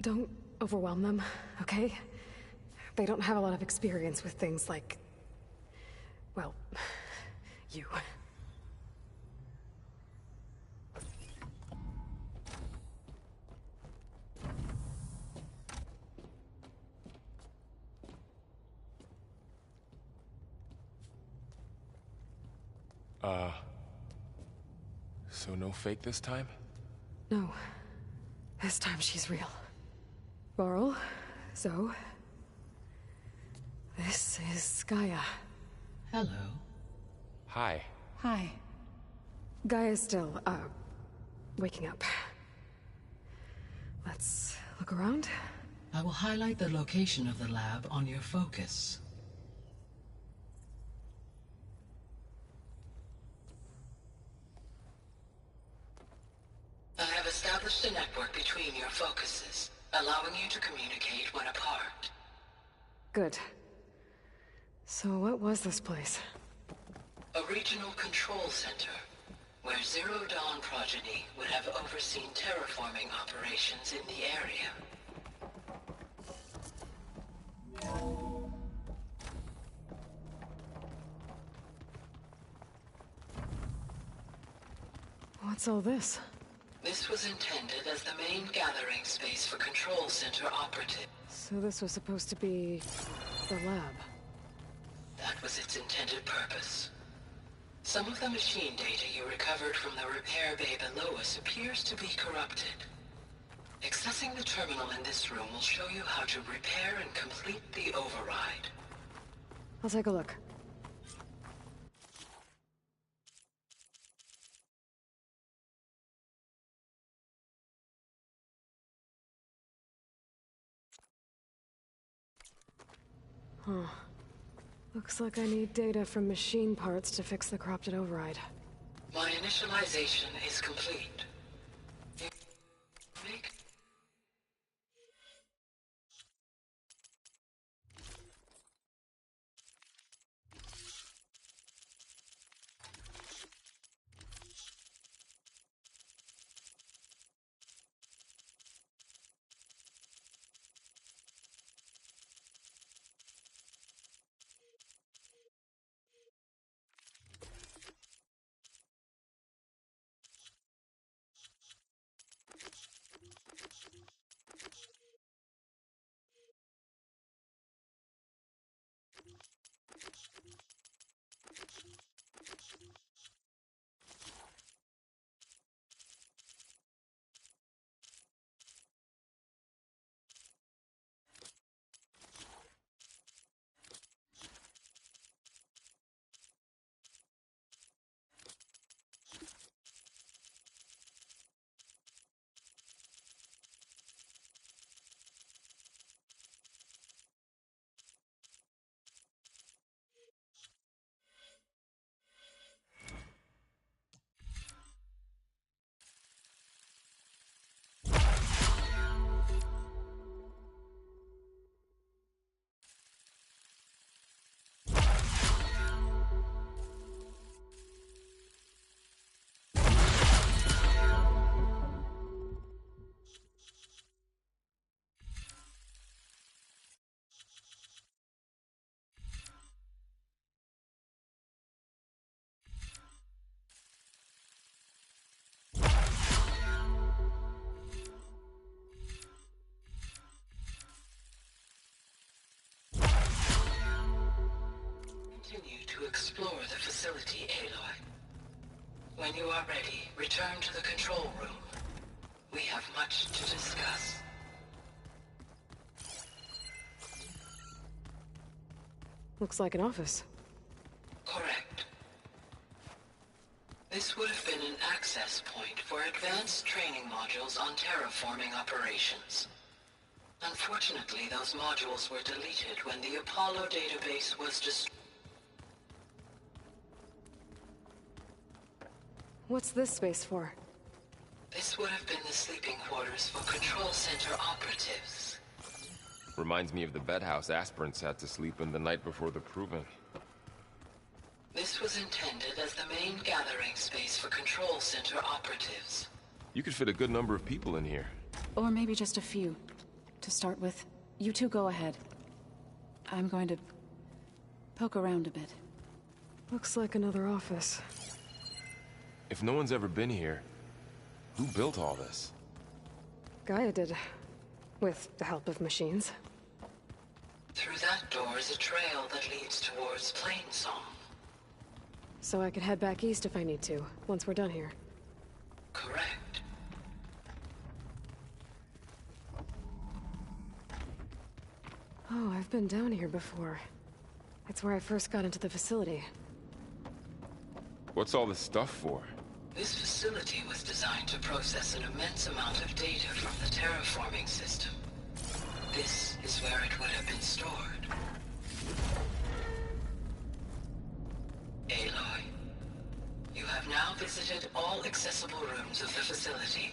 [SPEAKER 2] don't overwhelm them, okay? They don't have a lot of experience with things like, well, you.
[SPEAKER 20] So no fake this time?
[SPEAKER 2] No. This time she's real. Varl, Zoe. This is Gaia.
[SPEAKER 10] Hello.
[SPEAKER 20] Hi.
[SPEAKER 18] Hi.
[SPEAKER 2] Gaia's still, waking up. Let's look around.
[SPEAKER 10] I will highlight the location of the lab on your focus.
[SPEAKER 5] I have established a network between your focuses, allowing you to communicate when apart.
[SPEAKER 2] Good. So what was this place?
[SPEAKER 5] A regional control center, where Zero Dawn progeny would have overseen terraforming operations in the area.
[SPEAKER 2] What's all this?
[SPEAKER 5] This was intended as the main gathering space for Control Center operatives.
[SPEAKER 2] So this was supposed to be the lab.
[SPEAKER 5] That was its intended purpose. Some of the machine data you recovered from the repair bay below us appears to be corrupted. Accessing the terminal in this room will show you how to repair and complete the override.
[SPEAKER 2] I'll take a look. Huh. Looks like I need data from machine parts to fix the corrupted override.
[SPEAKER 5] My initialization is complete. explore the facility, Aloy. When you are ready, return to the control room. We have much to discuss.
[SPEAKER 2] Looks like an office.
[SPEAKER 5] Correct. This would have been an access point for advanced training modules on terraforming operations. Unfortunately, those modules were deleted when the Apollo database was destroyed.
[SPEAKER 2] What's this space for?
[SPEAKER 5] This would have been the sleeping quarters for Control Center operatives.
[SPEAKER 20] Reminds me of the bedhouse aspirants had to sleep in the night before the proving.
[SPEAKER 5] This was intended as the main gathering space for Control Center operatives.
[SPEAKER 20] You could fit a good number of people in here.
[SPEAKER 18] Or maybe just a few. To start with, you two go ahead. I'm going to poke around a bit.
[SPEAKER 2] Looks like another office.
[SPEAKER 20] If no one's ever been here, who built all this?
[SPEAKER 2] Gaia did. With the help of machines.
[SPEAKER 5] Through that door is a trail that leads towards Plainsong.
[SPEAKER 2] So I could head back east if I need to, once we're done here.
[SPEAKER 5] Correct.
[SPEAKER 2] Oh, I've been down here before. It's where I first got into the facility.
[SPEAKER 20] What's all this stuff for?
[SPEAKER 5] This facility was designed to process an immense amount of data from the terraforming system. This is where it would have been stored. Aloy, you have now visited all accessible rooms of the facility.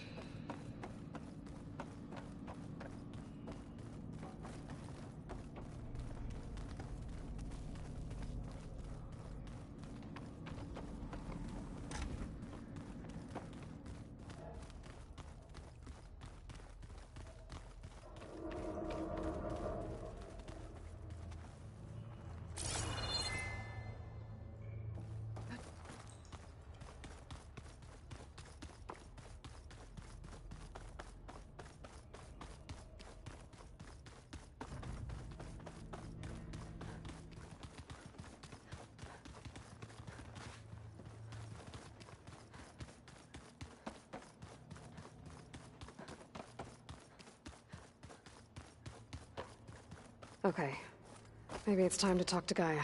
[SPEAKER 2] Okay. Maybe it's time to talk to Gaia.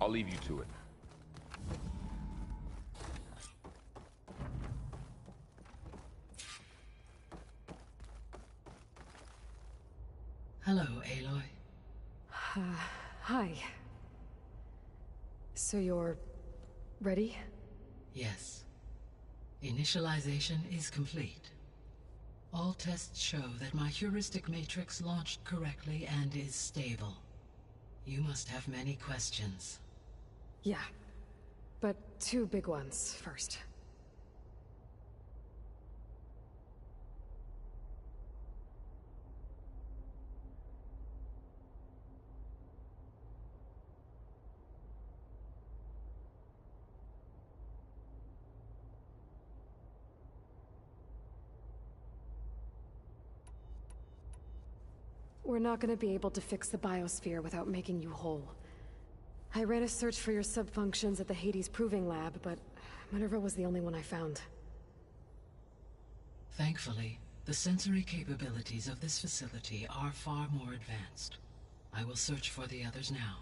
[SPEAKER 20] I'll leave you to it.
[SPEAKER 10] Hello, Aloy.
[SPEAKER 2] Hi. So you're... ready?
[SPEAKER 10] Yes. Initialization is complete. All tests show that my heuristic matrix launched correctly and is stable. You must have many questions.
[SPEAKER 2] Yeah. But two big ones first. We're not gonna be able to fix the biosphere without making you whole. I ran a search for your subfunctions at the Hades Proving Lab, but Minerva was the only one I found.
[SPEAKER 10] Thankfully, the sensory capabilities of this facility are far more advanced. I will search for the others now.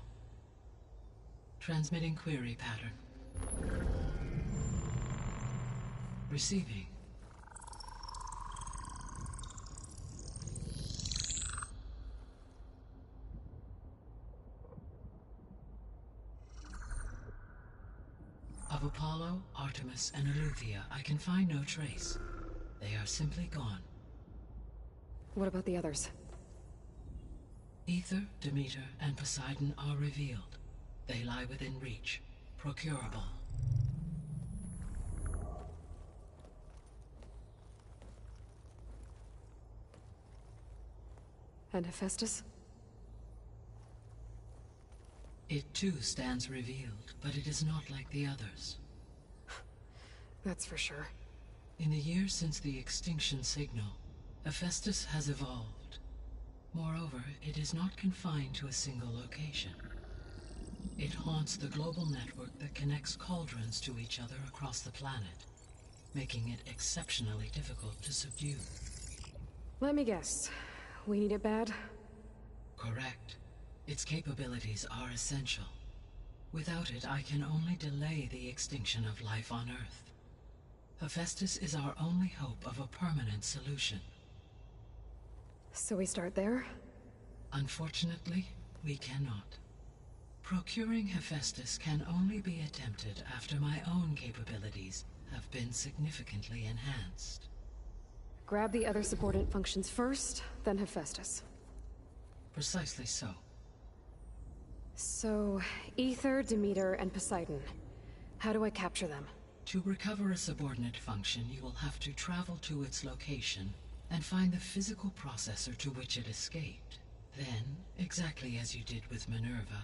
[SPEAKER 10] Transmitting query pattern. Receiving. Of Apollo, Artemis, and Eleuthia, I can find no trace. They are simply gone.
[SPEAKER 2] What about the others?
[SPEAKER 10] Ether, Demeter, and Poseidon are revealed. They lie within reach. Procurable.
[SPEAKER 2] And Hephaestus?
[SPEAKER 10] It too stands revealed, but it is not like the others.
[SPEAKER 2] That's for sure.
[SPEAKER 10] In the years since the extinction signal, Hephaestus has evolved. Moreover, it is not confined to a single location. It haunts the global network that connects cauldrons to each other across the planet, making it exceptionally difficult to subdue.
[SPEAKER 2] Let me guess. We need it bad?
[SPEAKER 10] Correct. Its capabilities are essential. Without it, I can only delay the extinction of life on Earth. Hephaestus is our only hope of a permanent solution.
[SPEAKER 2] So we start there?
[SPEAKER 10] Unfortunately, we cannot. Procuring Hephaestus can only be attempted after my own capabilities have been significantly enhanced.
[SPEAKER 2] Grab the other subordinate functions first, then Hephaestus.
[SPEAKER 10] Precisely so.
[SPEAKER 2] So, Aether, Demeter, and Poseidon. How do I capture them?
[SPEAKER 10] To recover a subordinate function, you will have to travel to its location and find the physical processor to which it escaped. Then, exactly as you did with Minerva,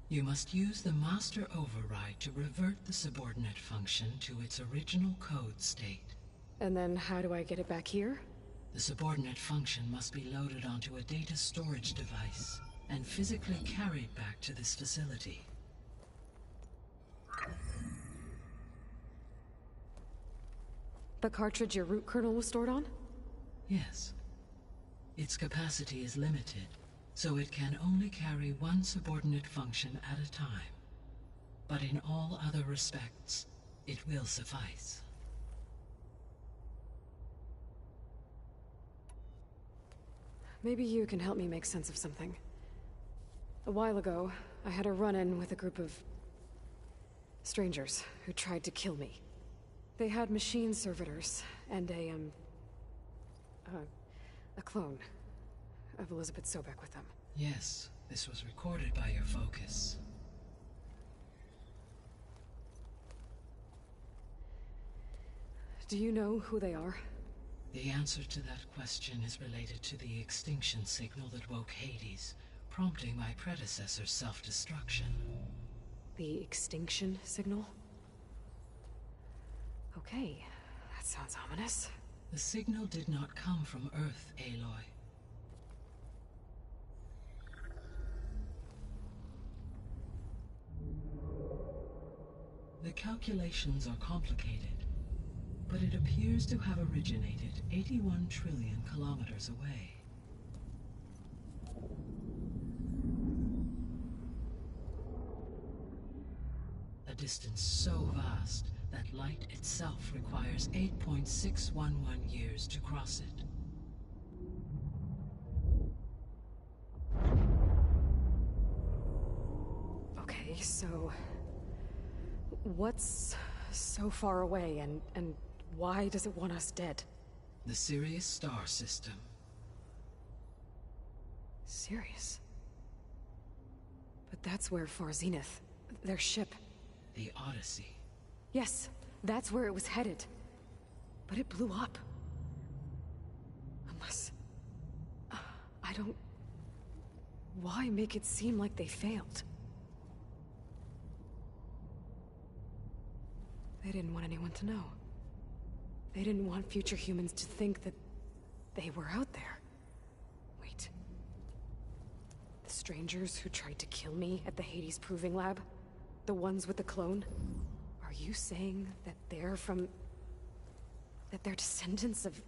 [SPEAKER 10] you must use the Master Override to revert the subordinate function to its original code state.
[SPEAKER 2] And then how do I get it back here?
[SPEAKER 10] The subordinate function must be loaded onto a data storage device and physically carried back to this facility.
[SPEAKER 2] The cartridge your root kernel was stored on?
[SPEAKER 10] Yes. Its capacity is limited, so it can only carry one subordinate function at a time. But in all other respects, it will suffice.
[SPEAKER 2] Maybe you can help me make sense of something. A while ago, I had a run-in with a group of strangers who tried to kill me. They had machine servitors and a clone of Elizabeth Sobek with them.
[SPEAKER 10] Yes, this was recorded by your focus.
[SPEAKER 2] Do you know who they are?
[SPEAKER 10] The answer to that question is related to the extinction signal that woke Hades, prompting my predecessor's self-destruction.
[SPEAKER 2] The extinction signal? Okay, that sounds ominous.
[SPEAKER 10] The signal did not come from Earth, Aloy. The calculations are complicated, but it appears to have originated 81 trillion kilometers away. A distance so vast that light itself requires 8.611 years to cross it.
[SPEAKER 2] Okay, so what's so far away and why does it want us dead?
[SPEAKER 10] The Sirius star system.
[SPEAKER 2] Sirius? But that's where Far Zenith, their ship.
[SPEAKER 10] The Odyssey.
[SPEAKER 2] Yes, that's where it was headed. But it blew up. Unless... I don't... Why make it seem like they failed? They didn't want anyone to know. They didn't want future humans to think that they were out there. Wait. The strangers who tried to kill me at the Hades Proving Lab? The ones with the clone? Are you saying that they're from... that they're descendants of...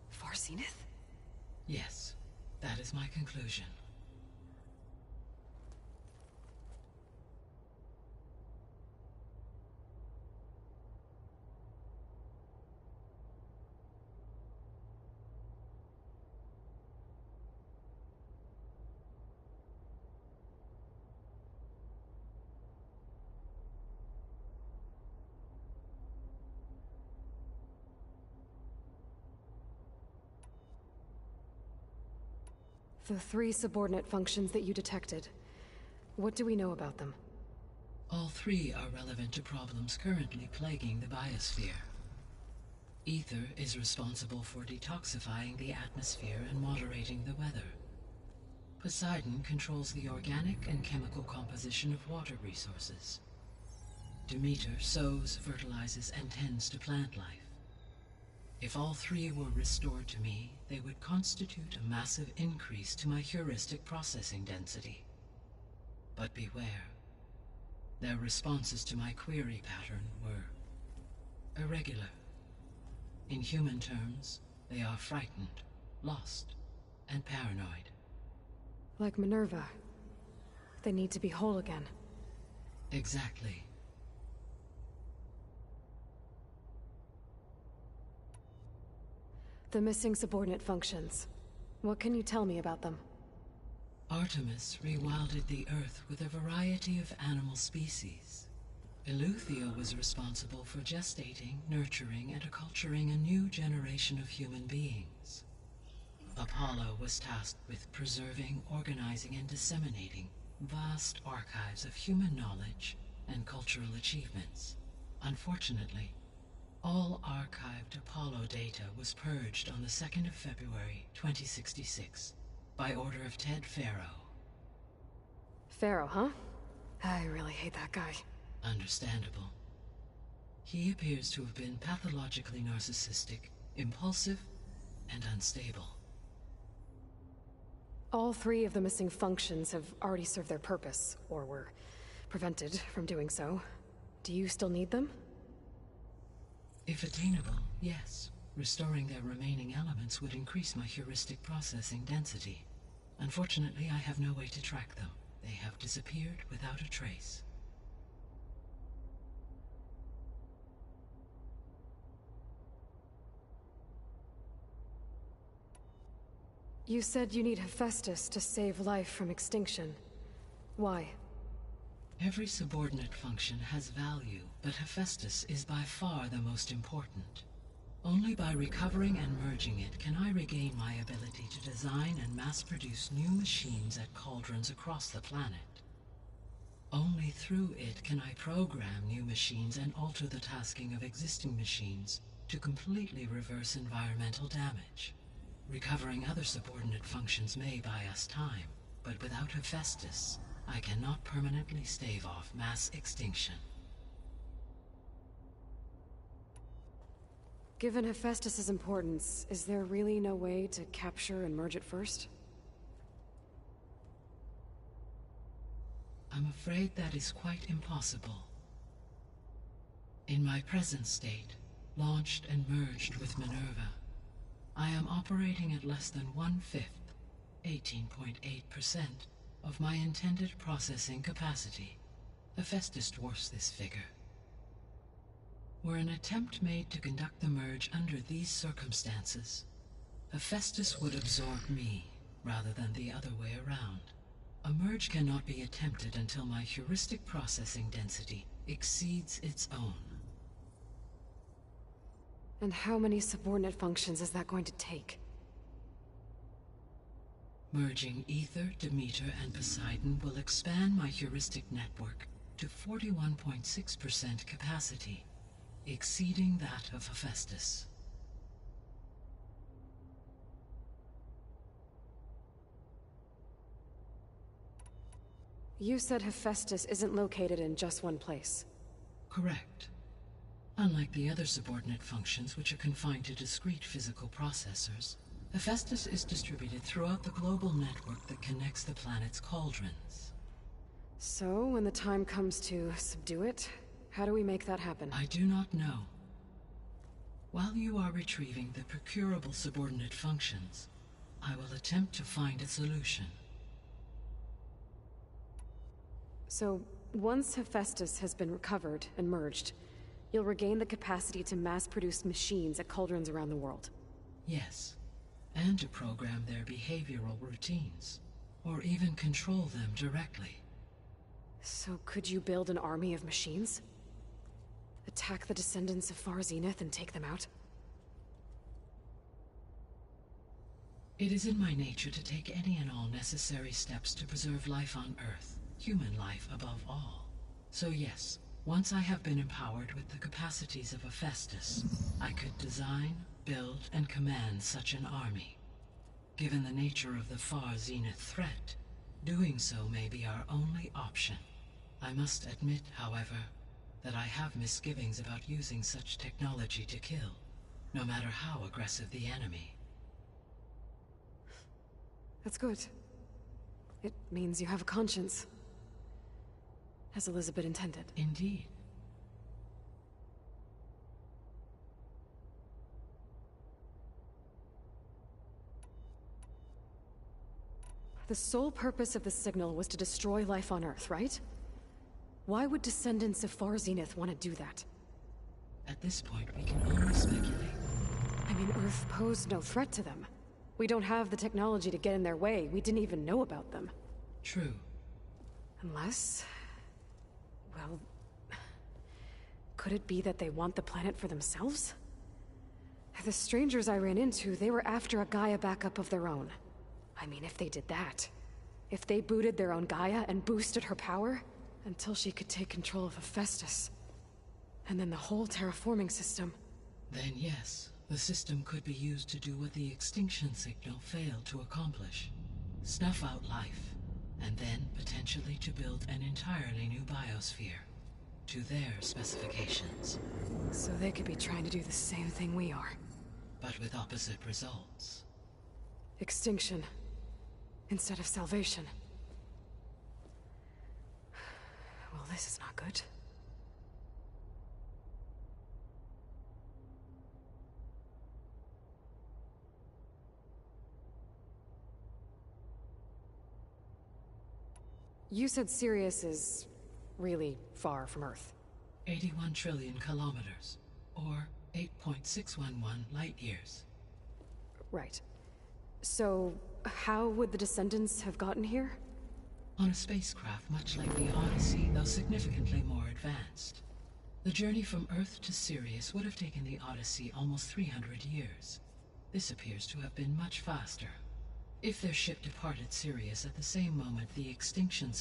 [SPEAKER 2] Far Zenith?
[SPEAKER 10] Yes, that is my conclusion.
[SPEAKER 2] The 3 subordinate functions that you detected. What do we know about them?
[SPEAKER 10] All 3 are relevant to problems currently plaguing the biosphere. Aether is responsible for detoxifying the atmosphere and moderating the weather. Poseidon controls the organic and chemical composition of water resources. Demeter sows, fertilizes, and tends to plant life. If all 3 were restored to me, they would constitute a massive increase to my heuristic processing density. But beware. Their responses to my query pattern were irregular. In human terms, they are frightened, lost, and paranoid.
[SPEAKER 2] Like Minerva. They need to be whole again.
[SPEAKER 10] Exactly.
[SPEAKER 2] The missing subordinate functions. What can you tell me about them?
[SPEAKER 10] Artemis rewilded the Earth with a variety of animal species. Eleuthia was responsible for gestating, nurturing, and acculturating a new generation of human beings. Apollo was tasked with preserving, organizing, and disseminating vast archives of human knowledge and cultural achievements. Unfortunately, all archived Apollo data was purged on the 2nd of February, 2066, by order of Ted Faro.
[SPEAKER 2] Faro, huh? I really hate that guy.
[SPEAKER 10] Understandable. He appears to have been pathologically narcissistic, impulsive, and unstable.
[SPEAKER 2] All 3 of the missing functions have already served their purpose, or were prevented from doing so. Do you still need them?
[SPEAKER 10] If attainable, yes. Restoring their remaining elements would increase my heuristic processing density. Unfortunately, I have no way to track them. They have disappeared without a trace.
[SPEAKER 2] You said you need Hephaestus to save life from extinction. Why?
[SPEAKER 10] Every subordinate function has value, but Hephaestus is by far the most important. Only by recovering and merging it can I regain my ability to design and mass-produce new machines at cauldrons across the planet. Only through it can I program new machines and alter the tasking of existing machines to completely reverse environmental damage. Recovering other subordinate functions may buy us time, but without Hephaestus, I cannot permanently stave off mass extinction.
[SPEAKER 2] Given Hephaestus's importance, is there really no way to capture and merge it first?
[SPEAKER 10] I'm afraid that is quite impossible. In my present state, launched and merged with Minerva, I am operating at less than 1/5, 18.8%, of my intended processing capacity. Hephaestus dwarfs this figure. Were an attempt made to conduct the merge under these circumstances, Hephaestus would absorb me, rather than the other way around. A merge cannot be attempted until my heuristic processing density exceeds its own.
[SPEAKER 2] And how many subordinate functions is that going to take?
[SPEAKER 10] Merging Ether, Demeter, and Poseidon will expand my heuristic network to 41.6% capacity, exceeding that of Hephaestus.
[SPEAKER 2] You said Hephaestus isn't located in just one place.
[SPEAKER 10] Correct. Unlike the other subordinate functions, which are confined to discrete physical processors, Hephaestus is distributed throughout the global network that connects the planet's cauldrons.
[SPEAKER 2] So, when the time comes to subdue it, how do we make that happen?
[SPEAKER 10] I do not know. While you are retrieving the procurable subordinate functions, I will attempt to find a solution.
[SPEAKER 2] So, once Hephaestus has been recovered and merged, you'll regain the capacity to mass-produce machines at cauldrons around the world.
[SPEAKER 10] Yes, and to program their behavioral routines, or even control them directly.
[SPEAKER 2] So could you build an army of machines? Attack the descendants of Far Zenith and take them out?
[SPEAKER 10] It is in my nature to take any and all necessary steps to preserve life on Earth, human life above all. So yes, once I have been empowered with the capacities of Hephaestus, I could design, build, and command such an army. Given the nature of the Far Zenith threat, doing so may be our only option. I must admit, however, that I have misgivings about using such technology to kill, no matter how aggressive the enemy.
[SPEAKER 2] That's good. It means you have a conscience. as Elizabeth intended.
[SPEAKER 10] Indeed.
[SPEAKER 2] The sole purpose of the signal was to destroy life on Earth, right? Why would descendants of Far Zenith want to do that?
[SPEAKER 10] At this point, we can only speculate.
[SPEAKER 2] I mean, Earth posed no threat to them. We don't have the technology to get in their way. We didn't even know about them.
[SPEAKER 10] True.
[SPEAKER 2] Unless... well... could it be that they want the planet for themselves? The strangers I ran into, they were after a Gaia backup of their own. I mean, if they did that... if they booted their own Gaia and boosted her power... until she could take control of Hephaestus. And then the whole terraforming system.
[SPEAKER 10] Then yes, the system could be used to do what the extinction signal failed to accomplish. Snuff out life, and then potentially to build an entirely new biosphere. To their specifications.
[SPEAKER 2] So they could be trying to do the same thing we are.
[SPEAKER 10] But with opposite results.
[SPEAKER 2] Extinction. Instead of salvation. Well, this is not good. You said Sirius is really far from Earth.
[SPEAKER 10] 81 trillion kilometers, or 8.611 light years.
[SPEAKER 2] Right. So, how would the descendants have gotten here?
[SPEAKER 10] On a spacecraft much like the Odyssey, though significantly more advanced. The journey from Earth to Sirius would have taken the Odyssey almost 300 years. This appears to have been much faster. If their ship departed Sirius at the same moment the extinction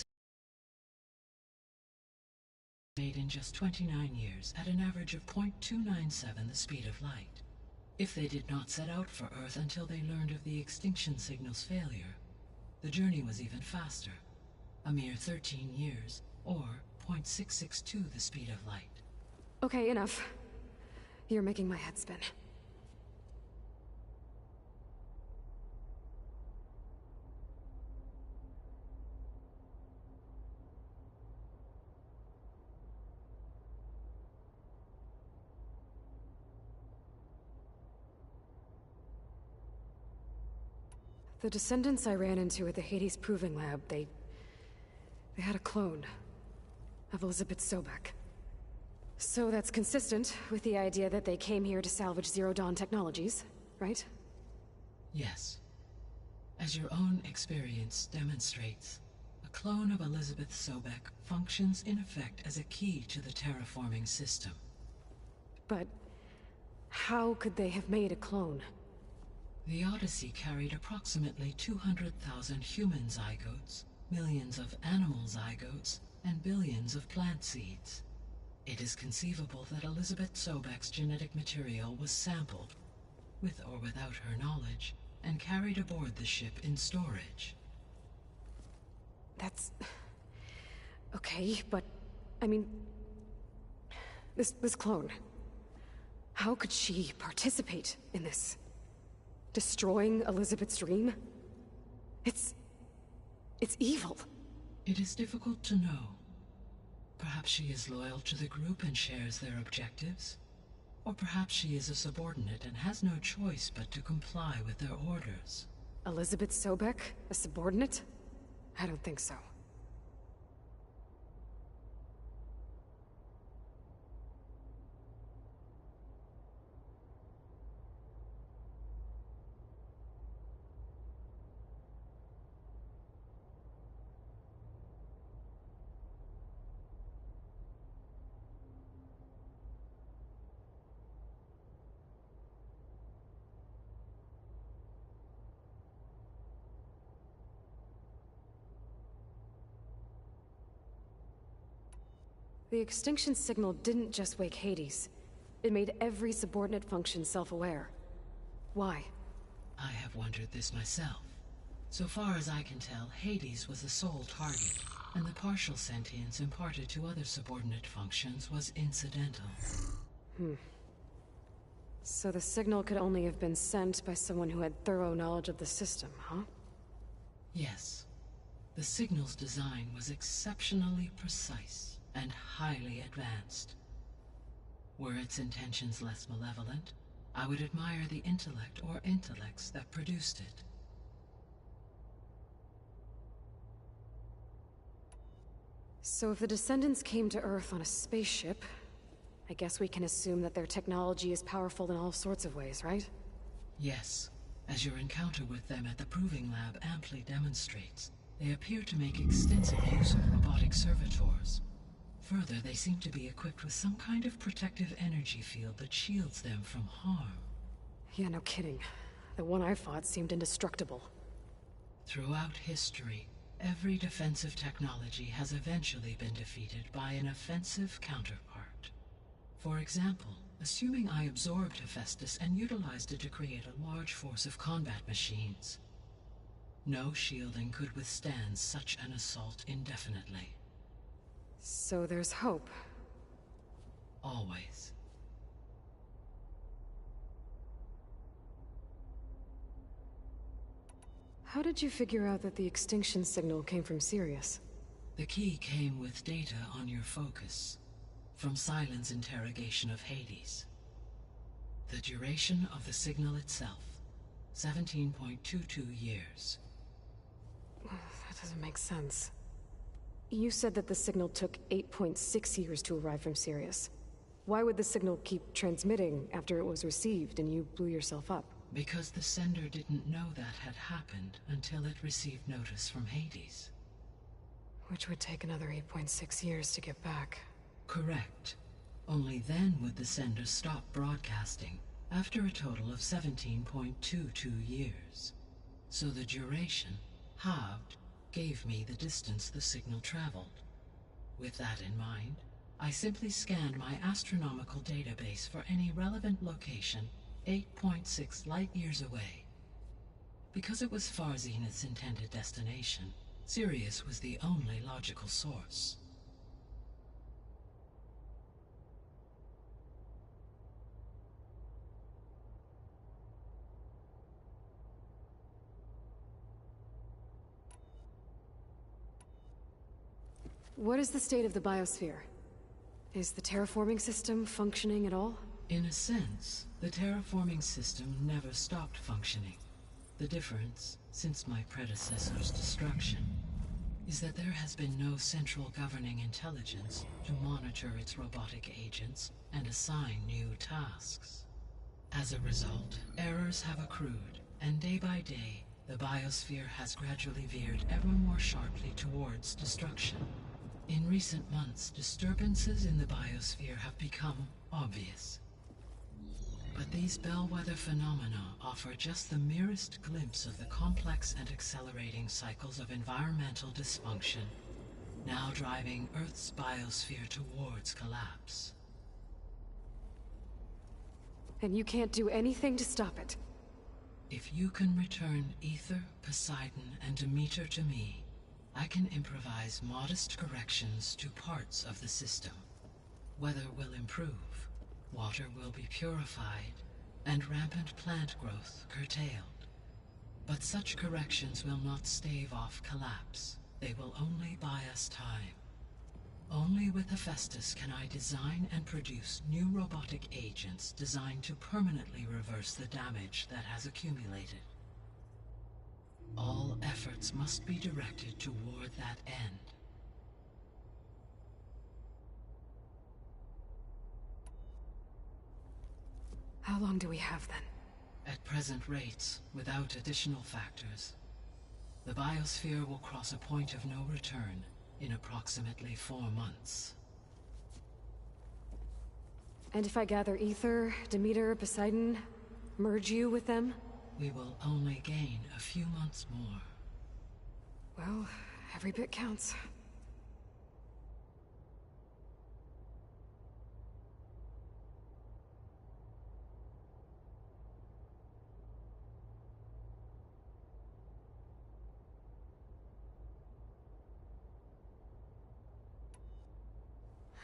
[SPEAKER 10] made in just 29 years at an average of 0.297 the speed of light. If they did not set out for Earth until they learned of the extinction signal's failure, the journey was even faster. A mere 13 years, or 0.662 the speed of light.
[SPEAKER 2] Okay, enough. You're making my head spin. The descendants I ran into at the Hades Proving Lab, they had a clone of Elizabeth Sobek. So that's consistent with the idea that they came here to salvage Zero Dawn technologies, right?
[SPEAKER 10] Yes. As your own experience demonstrates, a clone of Elizabeth Sobek functions in effect as a key to the terraforming system.
[SPEAKER 2] But how could they have made a clone?
[SPEAKER 10] The Odyssey carried approximately 200,000 human zygotes, millions of animal zygotes, and billions of plant seeds. It is conceivable that Elizabeth Sobek's genetic material was sampled, with or without her knowledge, and carried aboard the ship in storage.
[SPEAKER 2] That's... okay, but... I mean... This clone... how could she participate in this? Destroying Elizabeth's dream? It's evil.
[SPEAKER 10] It is difficult to know. Perhaps she is loyal to the group and shares their objectives. Or perhaps she is a subordinate and has no choice but to comply with their orders.
[SPEAKER 2] Elizabeth Sobek? A subordinate? I don't think so. The extinction signal didn't just wake Hades. It made every subordinate function self-aware. Why?
[SPEAKER 10] I have wondered this myself. So far as I can tell, Hades was the sole target, and the partial sentience imparted to other subordinate functions was incidental.
[SPEAKER 2] So the signal could only have been sent by someone who had thorough knowledge of the system, huh?
[SPEAKER 10] Yes. The signal's design was exceptionally precise and highly advanced. Were its intentions less malevolent, I would admire the intellect or intellects that produced it.
[SPEAKER 2] So if the Descendants came to Earth on a spaceship, I guess we can assume that their technology is powerful in all sorts of ways, right?
[SPEAKER 10] Yes, as your encounter with them at the Proving Lab amply demonstrates, they appear to make extensive use of robotic servitors. Further, they seem to be equipped with some kind of protective energy field that shields them from harm.
[SPEAKER 2] Yeah, no kidding. The one I fought seemed indestructible.
[SPEAKER 10] Throughout history, every defensive technology has eventually been defeated by an offensive counterpart. For example, assuming I absorbed Hephaestus and utilized it to create a large force of combat machines. No shielding could withstand such an assault indefinitely.
[SPEAKER 2] So there's hope.
[SPEAKER 10] Always.
[SPEAKER 2] How did you figure out that the extinction signal came from Sirius?
[SPEAKER 10] The key came with data on your focus, from Sylens' interrogation of Hades. The duration of the signal itself, 17.22 years.
[SPEAKER 2] That doesn't make sense. You said that the signal took 8.6 years to arrive from Sirius. Why would the signal keep transmitting after it was received and you blew yourself up?
[SPEAKER 10] Because the sender didn't know that had happened until it received notice from Hades.
[SPEAKER 2] Which would take another 8.6 years to get back.
[SPEAKER 10] Correct. Only then would the sender stop broadcasting, after a total of 17.22 years. So the duration, halved, gave me the distance the signal traveled. With that in mind, I simply scanned my astronomical database for any relevant location 8.6 light-years away. Because it was far Zenith's intended destination, Sirius was the only logical source.
[SPEAKER 2] What is the state of the biosphere? Is the terraforming system functioning at all?
[SPEAKER 10] In a sense, the terraforming system never stopped functioning. The difference, since my predecessor's destruction, is that there has been no central governing intelligence to monitor its robotic agents and assign new tasks. As a result, errors have accrued, and day by day, the biosphere has gradually veered ever more sharply towards destruction. In recent months, disturbances in the biosphere have become obvious. But these bellwether phenomena offer just the merest glimpse of the complex and accelerating cycles of environmental dysfunction, now driving Earth's biosphere towards collapse.
[SPEAKER 2] And you can't do anything to stop it?
[SPEAKER 10] If you can return Aether, Poseidon, and Demeter to me, I can improvise modest corrections to parts of the system. Weather will improve, water will be purified, and rampant plant growth curtailed. But such corrections will not stave off collapse. They will only buy us time. Only with Hephaestus can I design and produce new robotic agents designed to permanently reverse the damage that has accumulated. All efforts must be directed toward that end.
[SPEAKER 2] How long do we have then?
[SPEAKER 10] At present rates, without additional factors, the biosphere will cross a point of no return in approximately 4 months.
[SPEAKER 2] And if I gather Aether, Demeter, Poseidon, merge you with them?
[SPEAKER 10] We will only gain a few months more.
[SPEAKER 2] Well, every bit counts.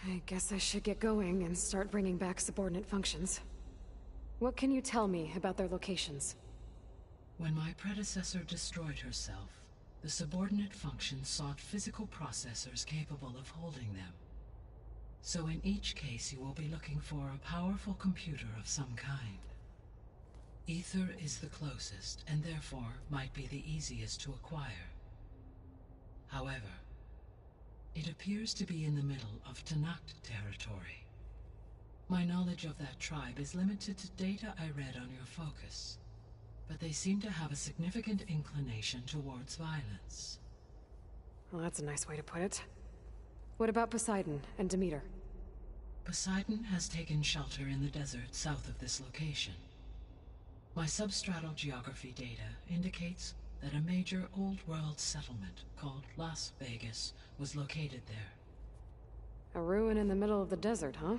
[SPEAKER 2] I guess I should get going and start bringing back subordinate functions. What can you tell me about their locations?
[SPEAKER 10] When my predecessor destroyed herself, the subordinate functions sought physical processors capable of holding them. So in each case you will be looking for a powerful computer of some kind. Ether is the closest, and therefore might be the easiest to acquire. However, it appears to be in the middle of Tenakth territory. My knowledge of that tribe is limited to data I read on your focus, but they seem to have a significant inclination towards violence.
[SPEAKER 2] Well, that's a nice way to put it. What about Poseidon and Demeter?
[SPEAKER 10] Poseidon has taken shelter in the desert south of this location. My substratal geography data indicates that a major old-world settlement called Las Vegas was located there.
[SPEAKER 2] A ruin in the middle of the desert, huh?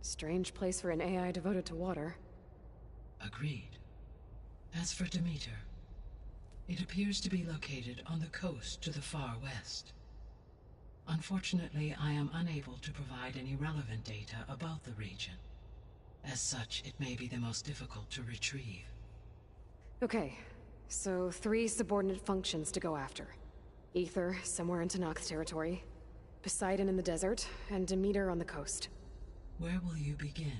[SPEAKER 2] Strange place for an AI devoted to water.
[SPEAKER 10] Agreed. As for Demeter, it appears to be located on the coast to the far west. Unfortunately, I am unable to provide any relevant data about the region. As such, it may be the most difficult to retrieve.
[SPEAKER 2] Okay, so 3 subordinate functions to go after. Ether, somewhere in Tenakth territory. Poseidon in the desert, and Demeter on the coast.
[SPEAKER 10] Where will you begin?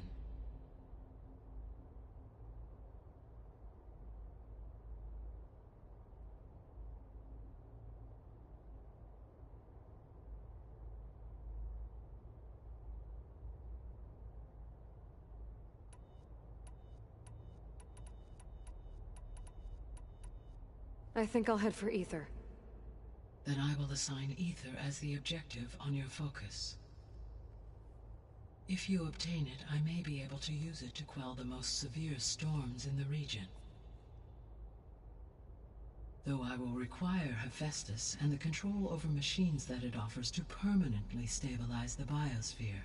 [SPEAKER 2] I think I'll head for Ether.
[SPEAKER 10] Then I will assign Ether as the objective on your focus. If you obtain it, I may be able to use it to quell the most severe storms in the region. Though I will require Hephaestus and the control over machines that it offers to permanently stabilize the biosphere.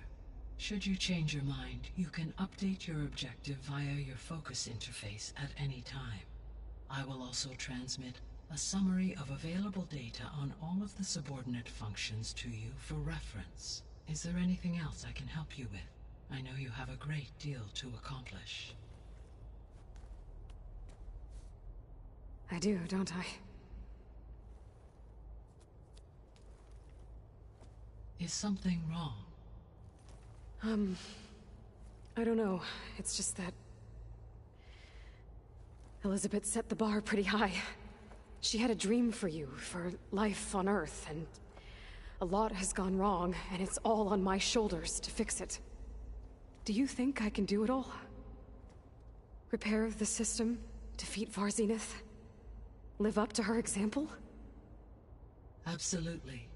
[SPEAKER 10] Should you change your mind, you can update your objective via your focus interface at any time. I will also transmit a summary of available data on all of the subordinate functions to you for reference. Is there anything else I can help you with? I know you have a great deal to accomplish.
[SPEAKER 2] I do, don't I?
[SPEAKER 10] Is something wrong?
[SPEAKER 2] I don't know. It's just that Elizabeth set the bar pretty high. She had a dream for you, for life on Earth, and a lot has gone wrong, and it's all on my shoulders to fix it. Do you think I can do it all? Repair the system, defeat Varzinith, live up to her example?
[SPEAKER 10] Absolutely.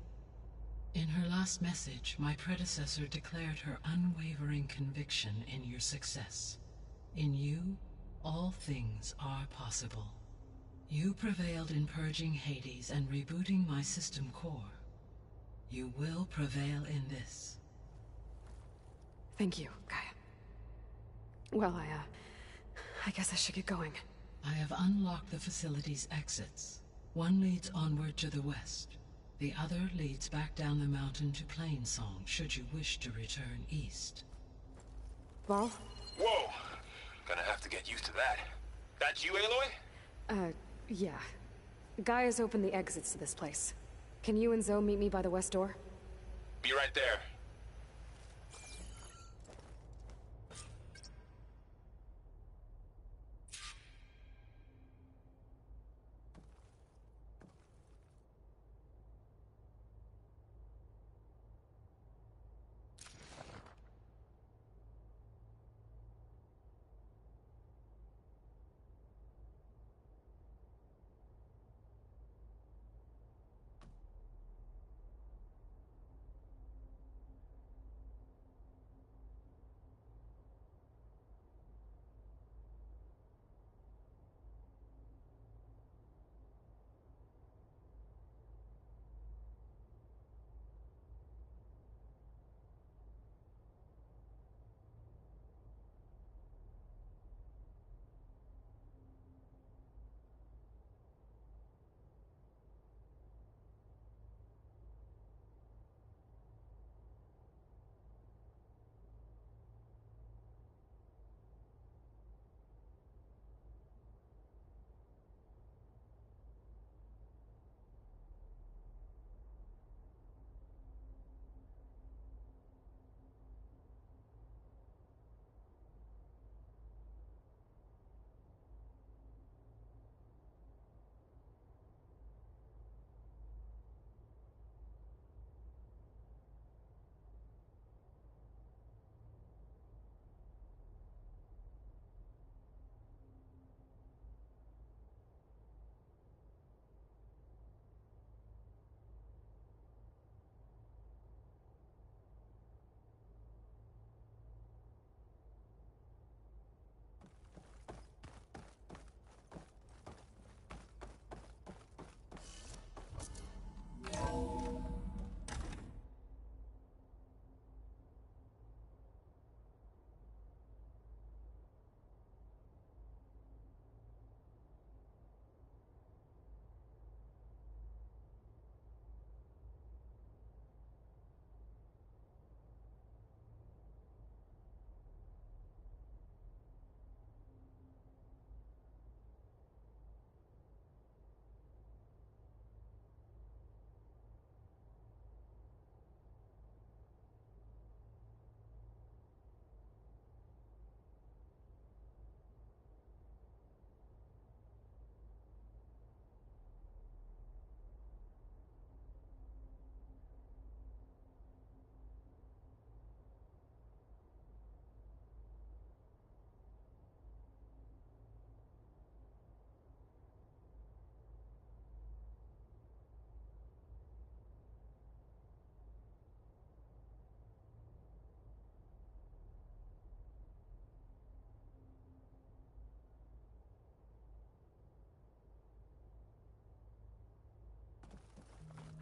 [SPEAKER 10] In her last message, my predecessor declared her unwavering conviction in your success. In you, all things are possible. You prevailed in purging Hades and rebooting my system core. You will prevail in this.
[SPEAKER 2] Thank you, Gaia. Well, I guess I should get going.
[SPEAKER 10] I have unlocked the facility's exits. One leads onward to the west. The other leads back down the mountain to Plainsong, should you wish to return east.
[SPEAKER 2] Varl?
[SPEAKER 20] Whoa! Gonna have to get used to that. That's you, Aloy?
[SPEAKER 2] Yeah. Gaia's opened the exits to this place. Can you and Zoe meet me by the west door?
[SPEAKER 20] Be right there.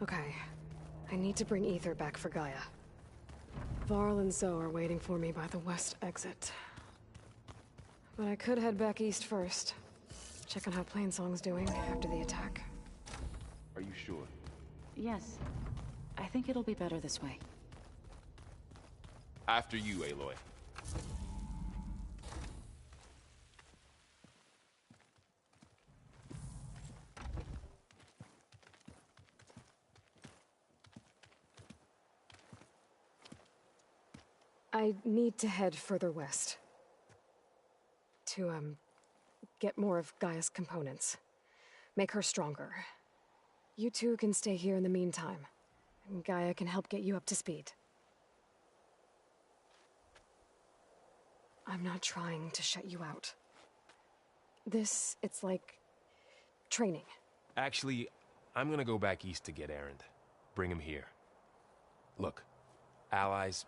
[SPEAKER 2] Okay. I need to bring Ether back for Gaia. Varl and Zoe are waiting for me by the west exit. But I could head back east first. Check on how Plainsong's doing after the attack.
[SPEAKER 20] Are you sure?
[SPEAKER 11] Yes. I think it'll be better this way.
[SPEAKER 20] After you, Aloy.
[SPEAKER 2] I need to head further west. To, get more of Gaia's components. Make her stronger. You two can stay here in the meantime, and Gaia can help get you up to speed. I'm not trying to shut you out. It's like... training.
[SPEAKER 20] Actually, I'm gonna go back east to get Erend. Bring him here. Look, allies,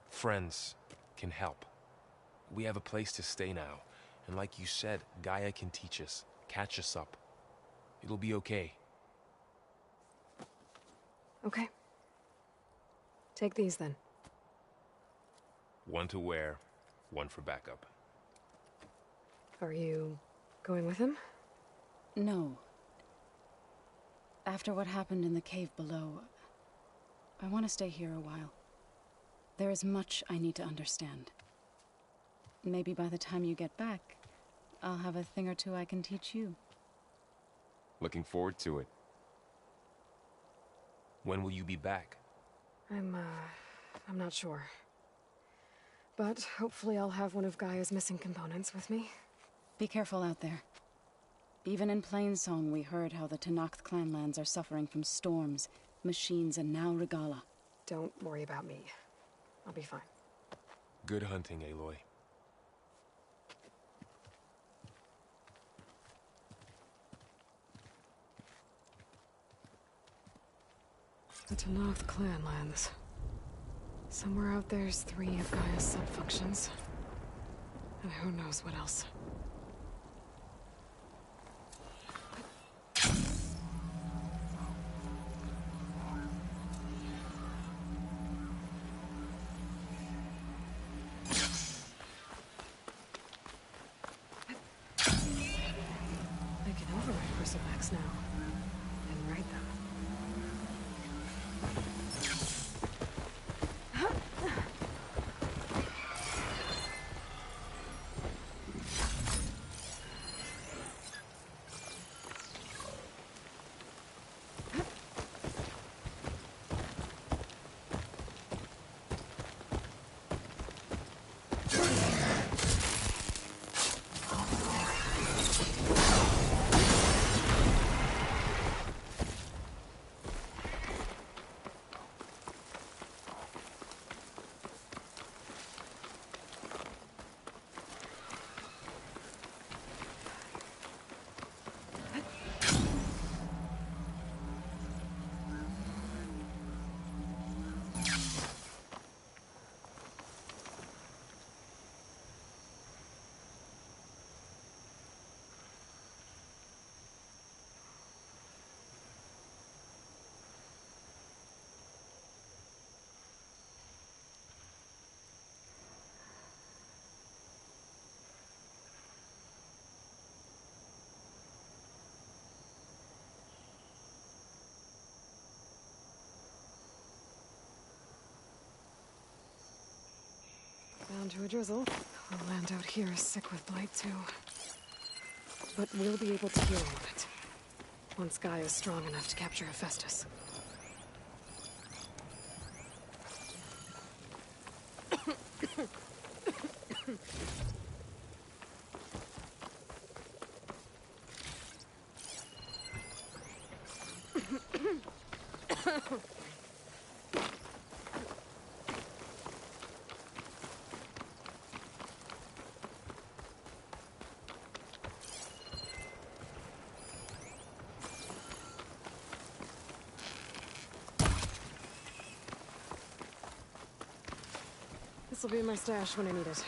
[SPEAKER 20] friends can help. We have a place to stay now, and like you said, Gaia can teach us, catch us up. It'll be okay.
[SPEAKER 2] Okay. Take these then.
[SPEAKER 20] One to wear, one for backup.
[SPEAKER 2] Are you going with him?
[SPEAKER 11] No. After what happened in the cave below, I want to stay here a while. There is much I need to understand. Maybe by the time you get back, I'll have a thing or two I can teach you.
[SPEAKER 20] Looking forward to it. When will you be back?
[SPEAKER 2] I'm not sure. But hopefully I'll have one of Gaia's missing components with me.
[SPEAKER 11] Be careful out there. Even in Plainsong, we heard how the Tenakth clanlands are suffering from storms, machines, and now Regalla.
[SPEAKER 2] Don't worry about me. I'll be fine.
[SPEAKER 20] Good hunting, Aloy.
[SPEAKER 2] The Tenakth clanlands. Somewhere out there's 3 of Gaia's sub-functions. And who knows what else. I can override Crucifix now. And write them. Down to a drizzle. The land out here is sick with blight, too. But we'll be able to heal on it. Once Gaia is strong enough to capture Hephaestus. This'll be my stash when I need it.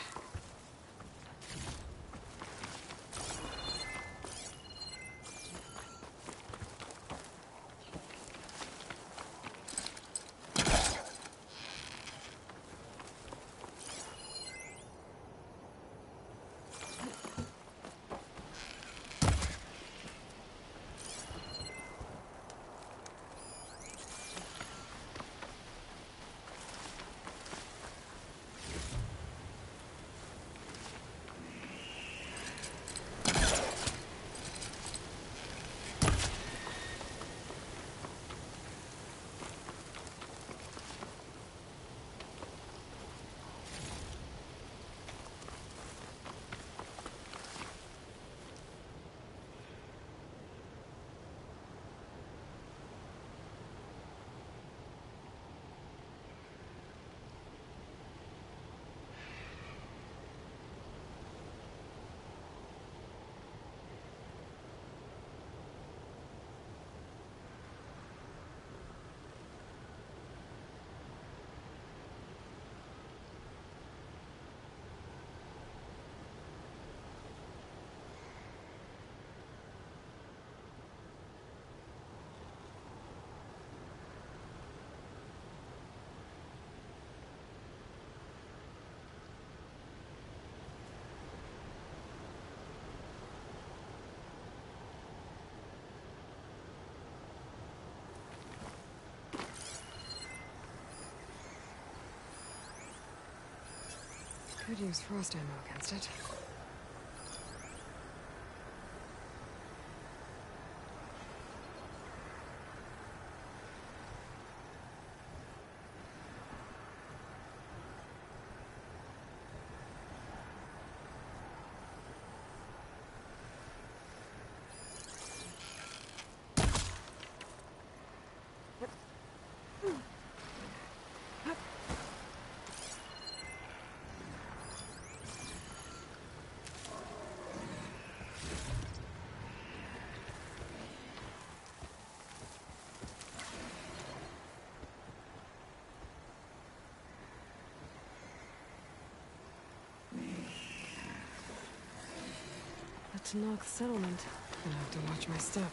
[SPEAKER 2] Could use frost ammo against it. To knock the settlement. Gonna have to watch my step.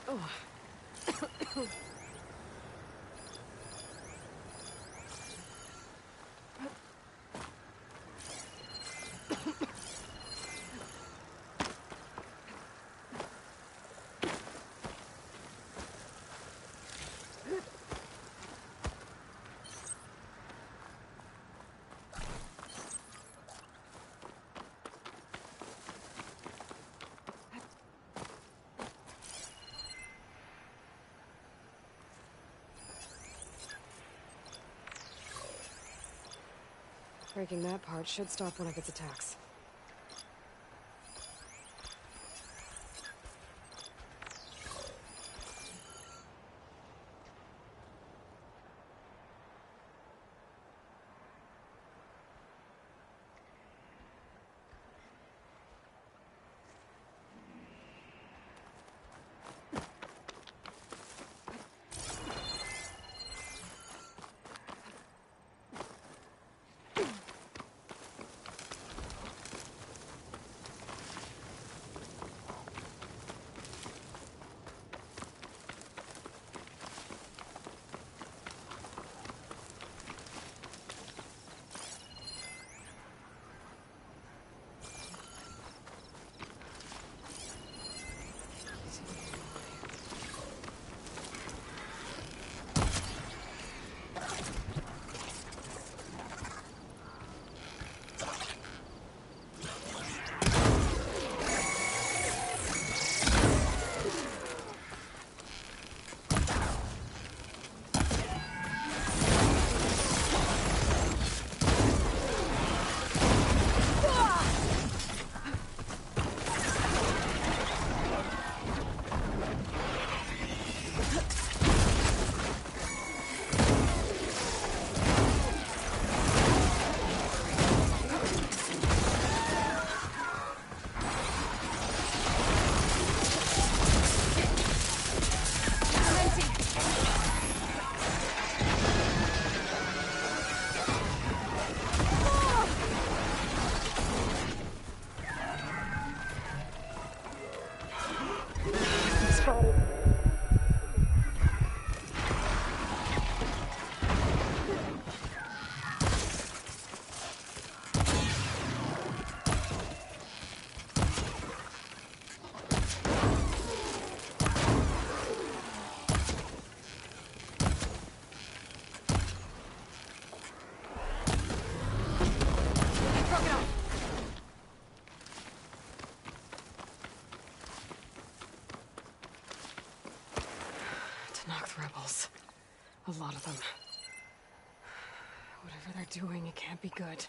[SPEAKER 2] Oh. Breaking that part should stop one of its attacks. A lot of them. Whatever they're doing, it can't be good.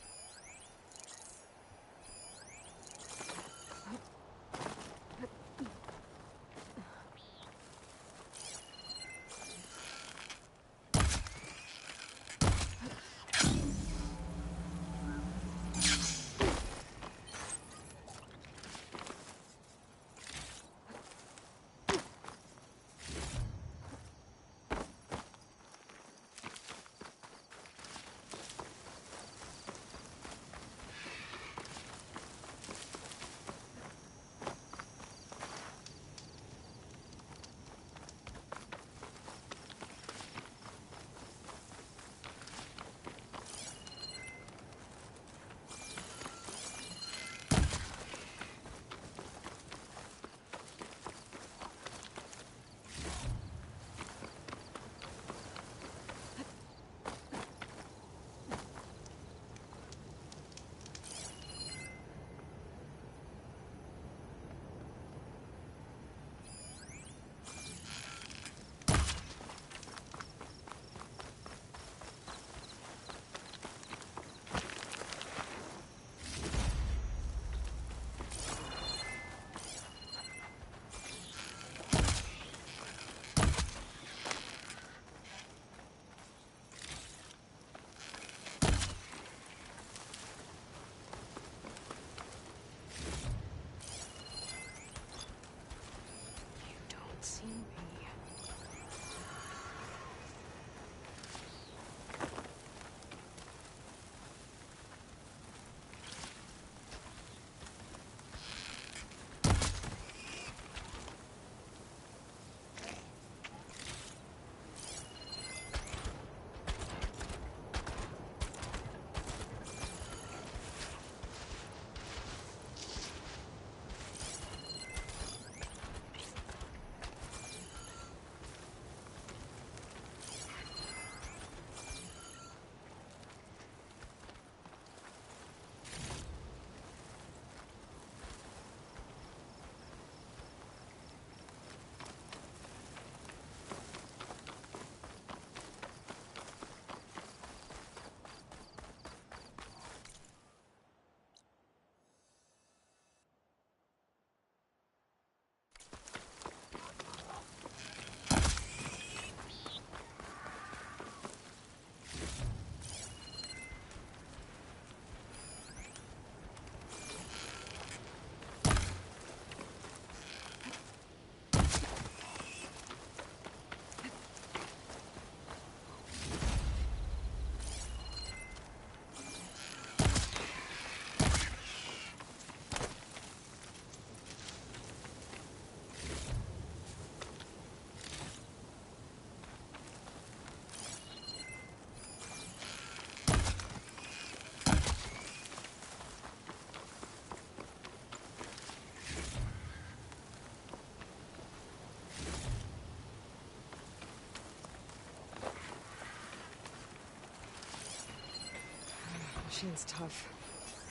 [SPEAKER 2] Machine's tough.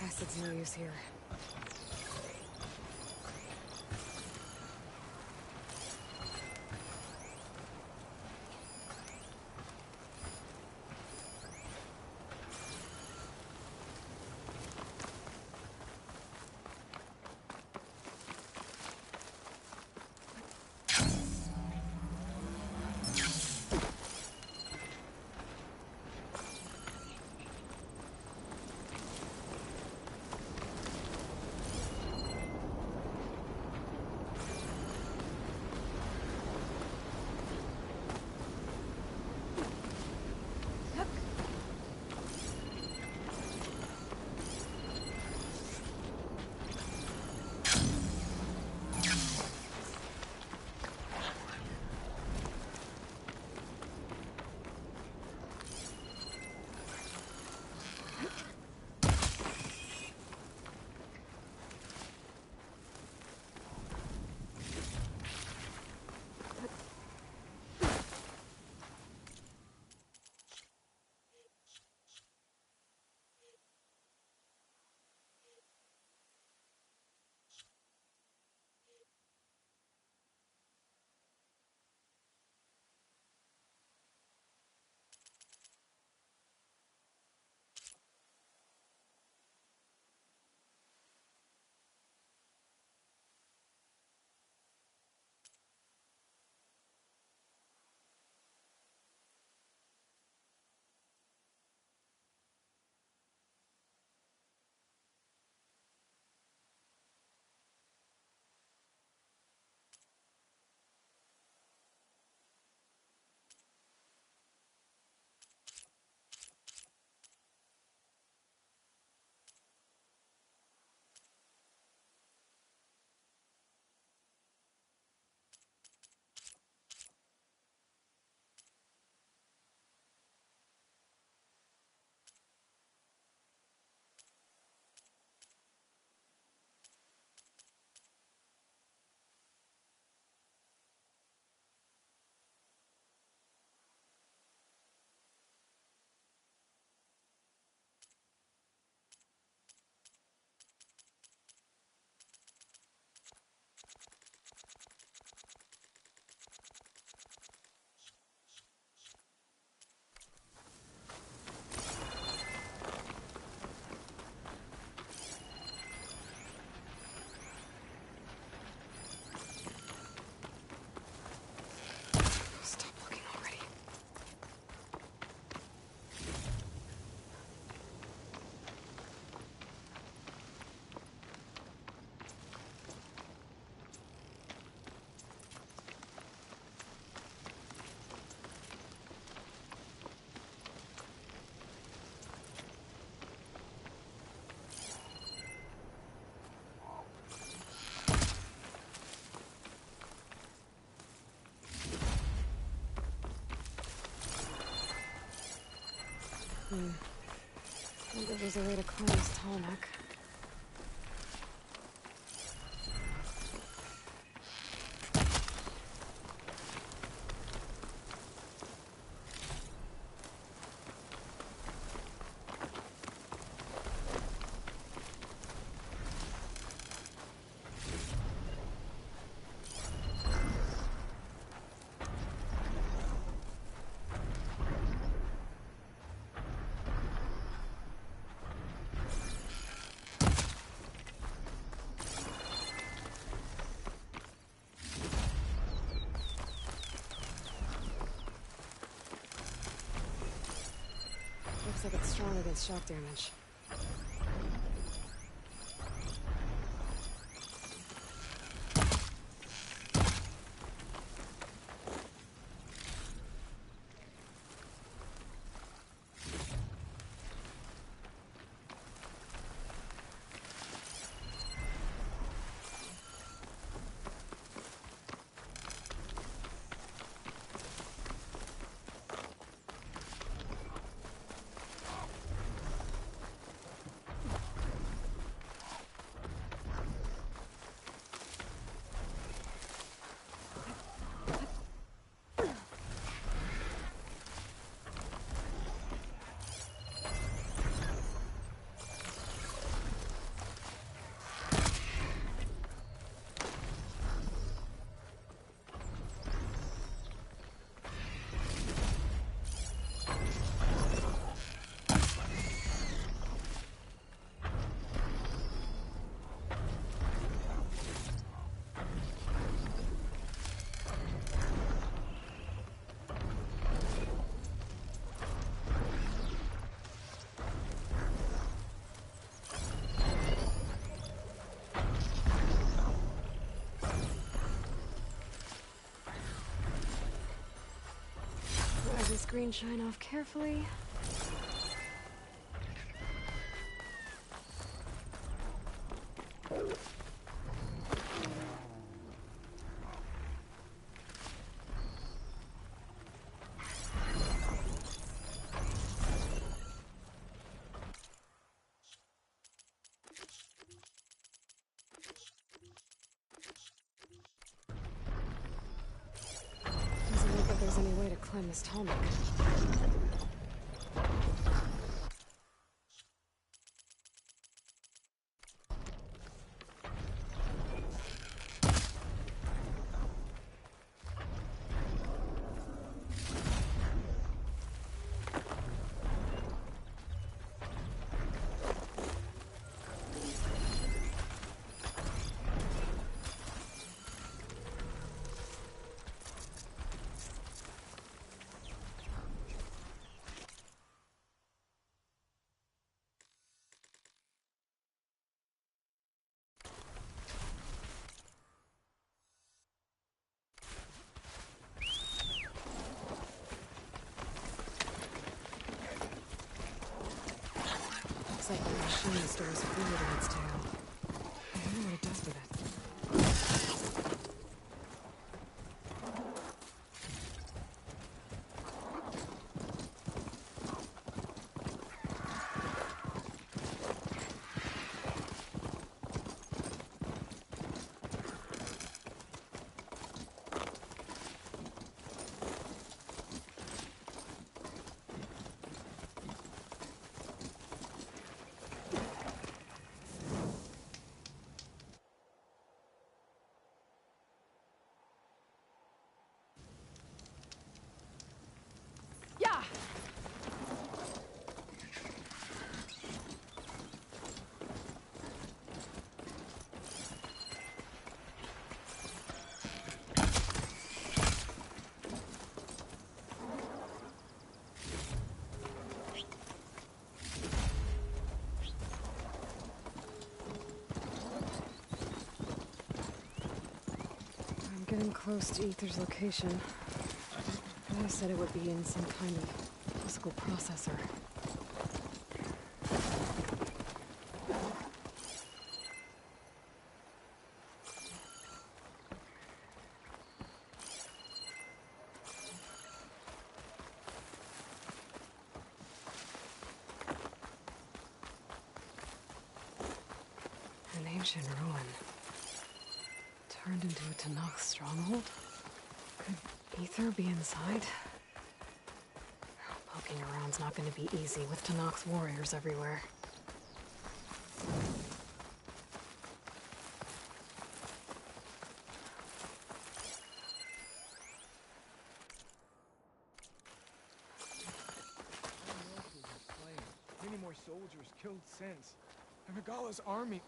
[SPEAKER 2] Acid's no use here. So there's a way to climb this tall neck. Looks like it's strong against shock damage. Let the screen shine off carefully. Doesn't look like there's any way to climb this tall neck. Looks like the machine stores fluid in its tail. I wonder what it does with it. Getting close to Aether's location. I said it would be in some kind of physical processor. An ancient ruin. Turned into a Tanakh stronghold? Could Ether be inside? Poking around's not gonna be easy with Tanakh's warriors everywhere.
[SPEAKER 16] Many more soldiers killed since. And Regala's army...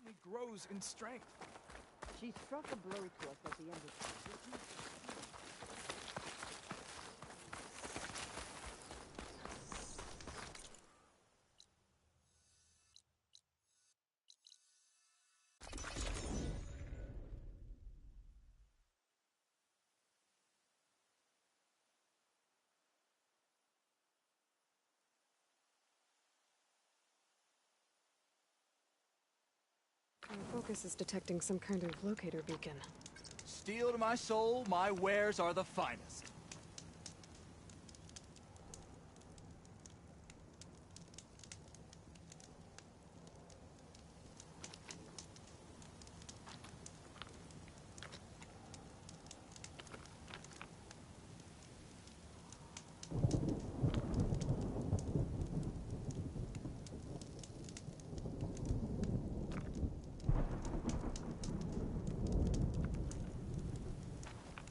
[SPEAKER 16] He grows in strength.
[SPEAKER 23] She struck a blow to us at the end of the...
[SPEAKER 2] Our focus is detecting some kind of locator beacon.
[SPEAKER 12] Steel to my soul, my wares are the finest.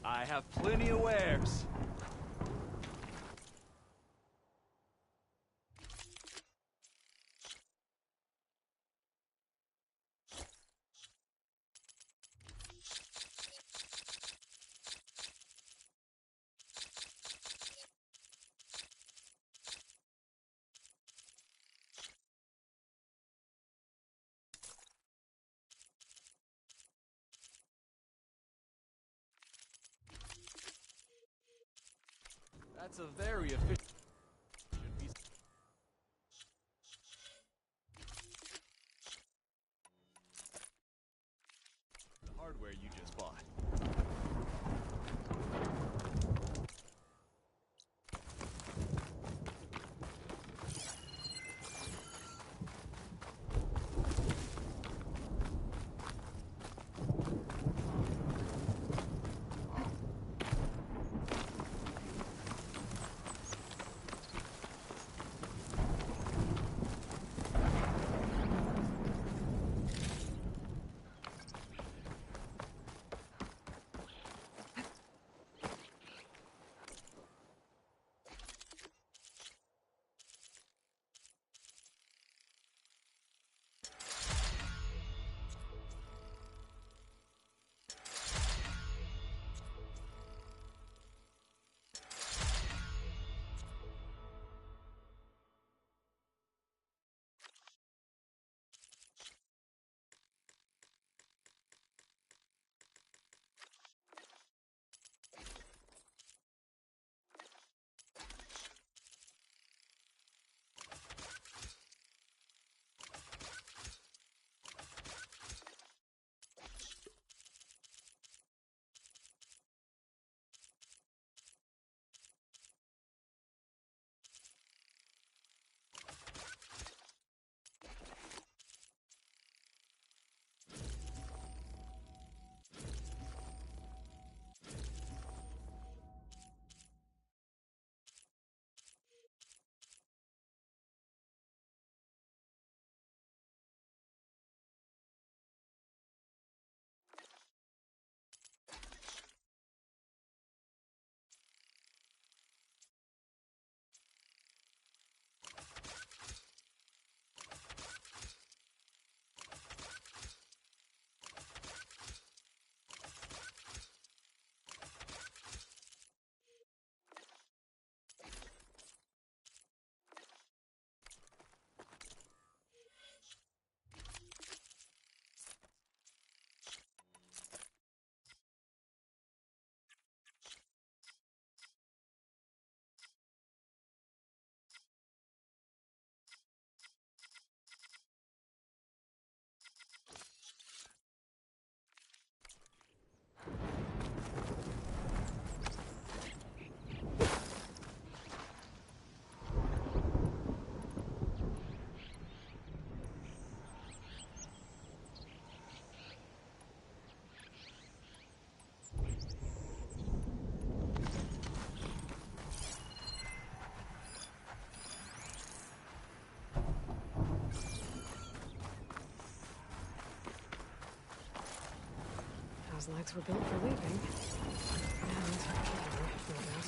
[SPEAKER 12] I have plenty of wares. That's a very efficient... The hardware you just bought.
[SPEAKER 2] legs were built for leaping. And for kicking, no doubt.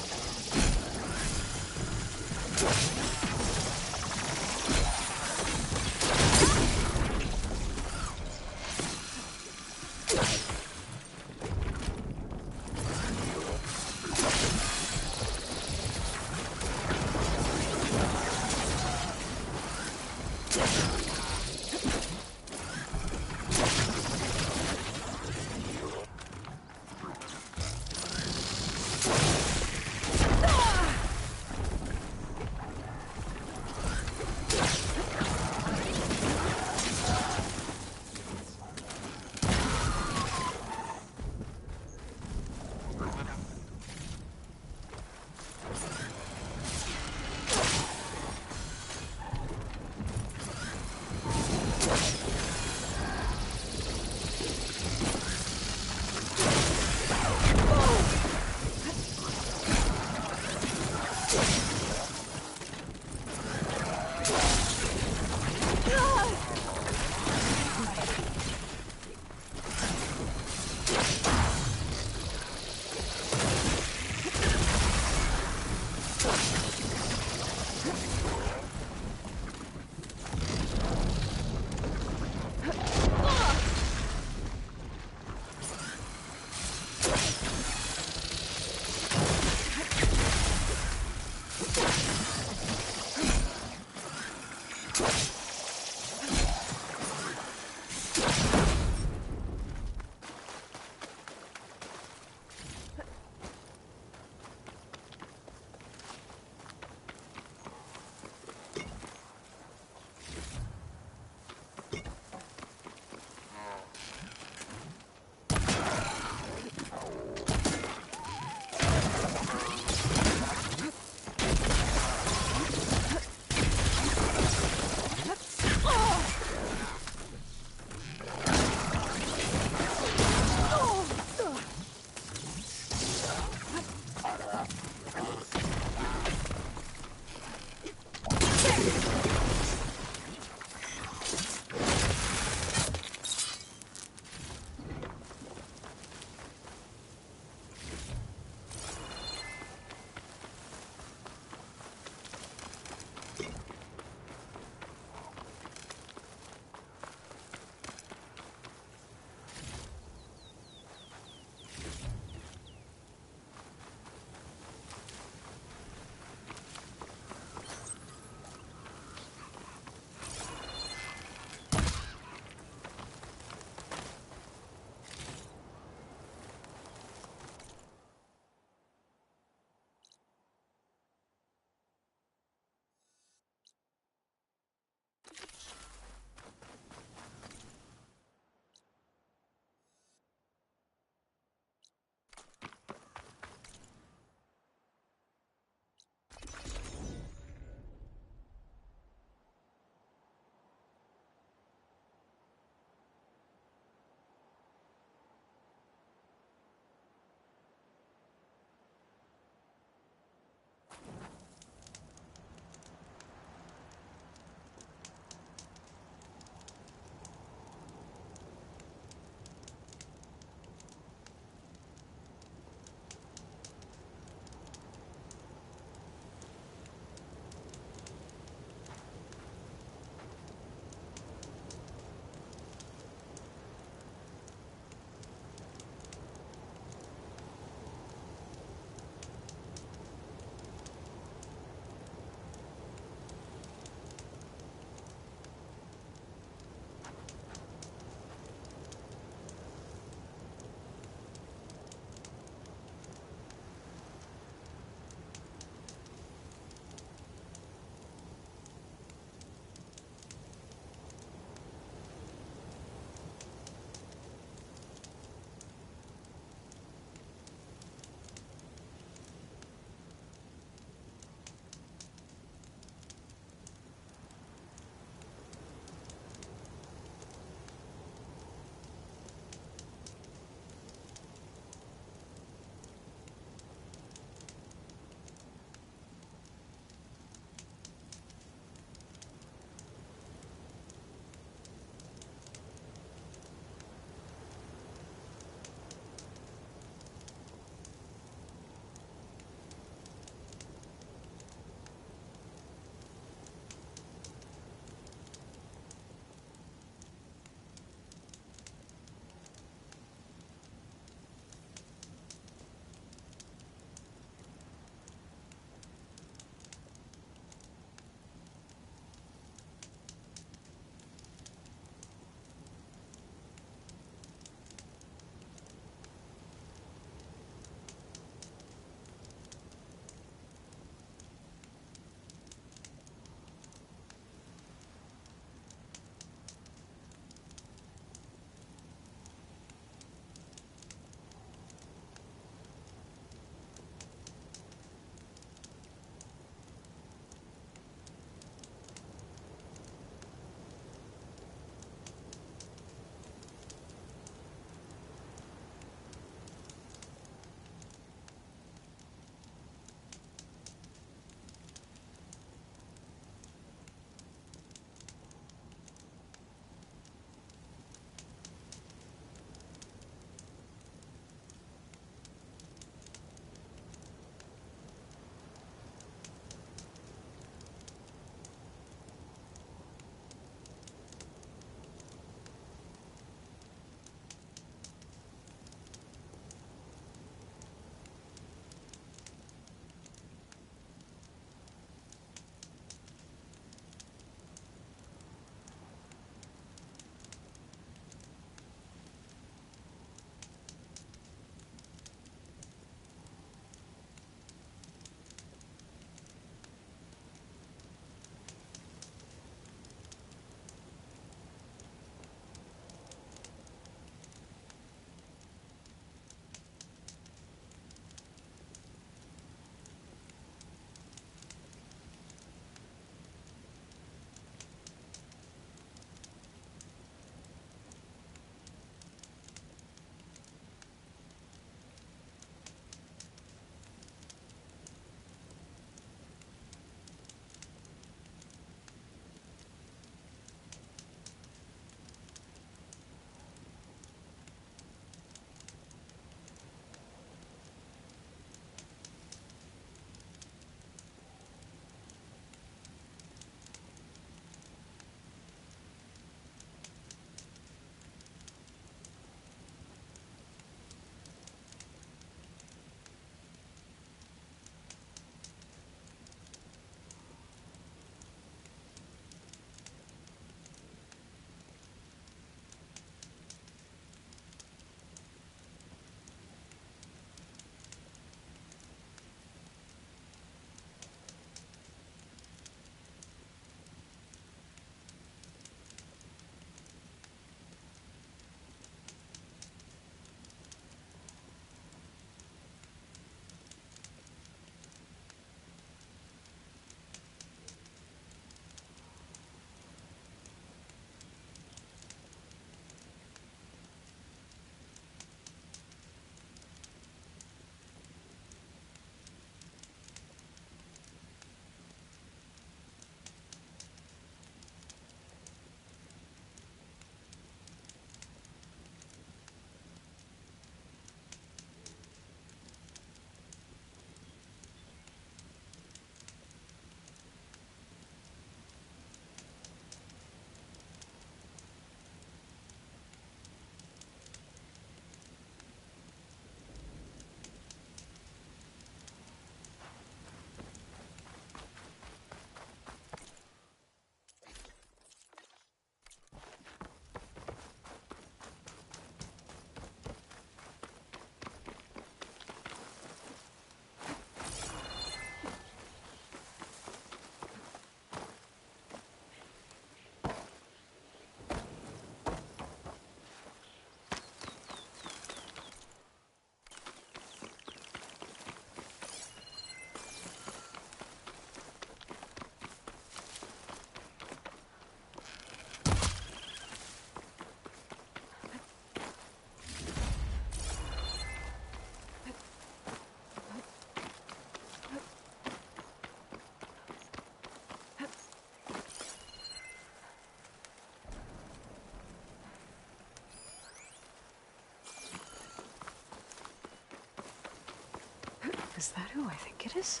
[SPEAKER 2] Is that who I think it is?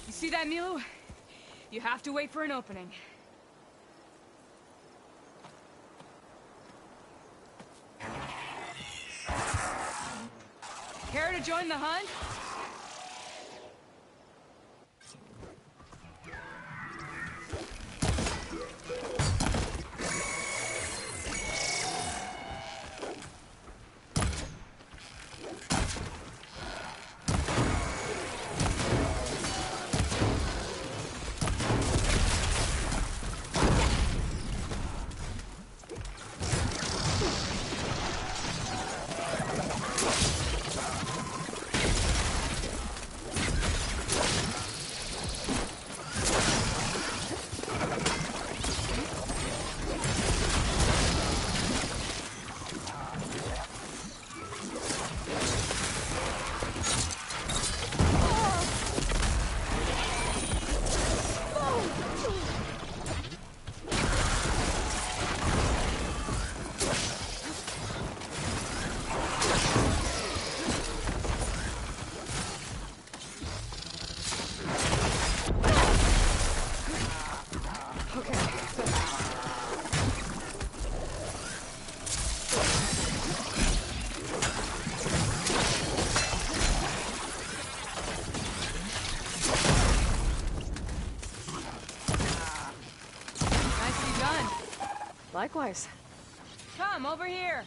[SPEAKER 13] You see that, Milu? You have to wait for an opening. Care to join the hunt?
[SPEAKER 2] Likewise.
[SPEAKER 13] Come, over here!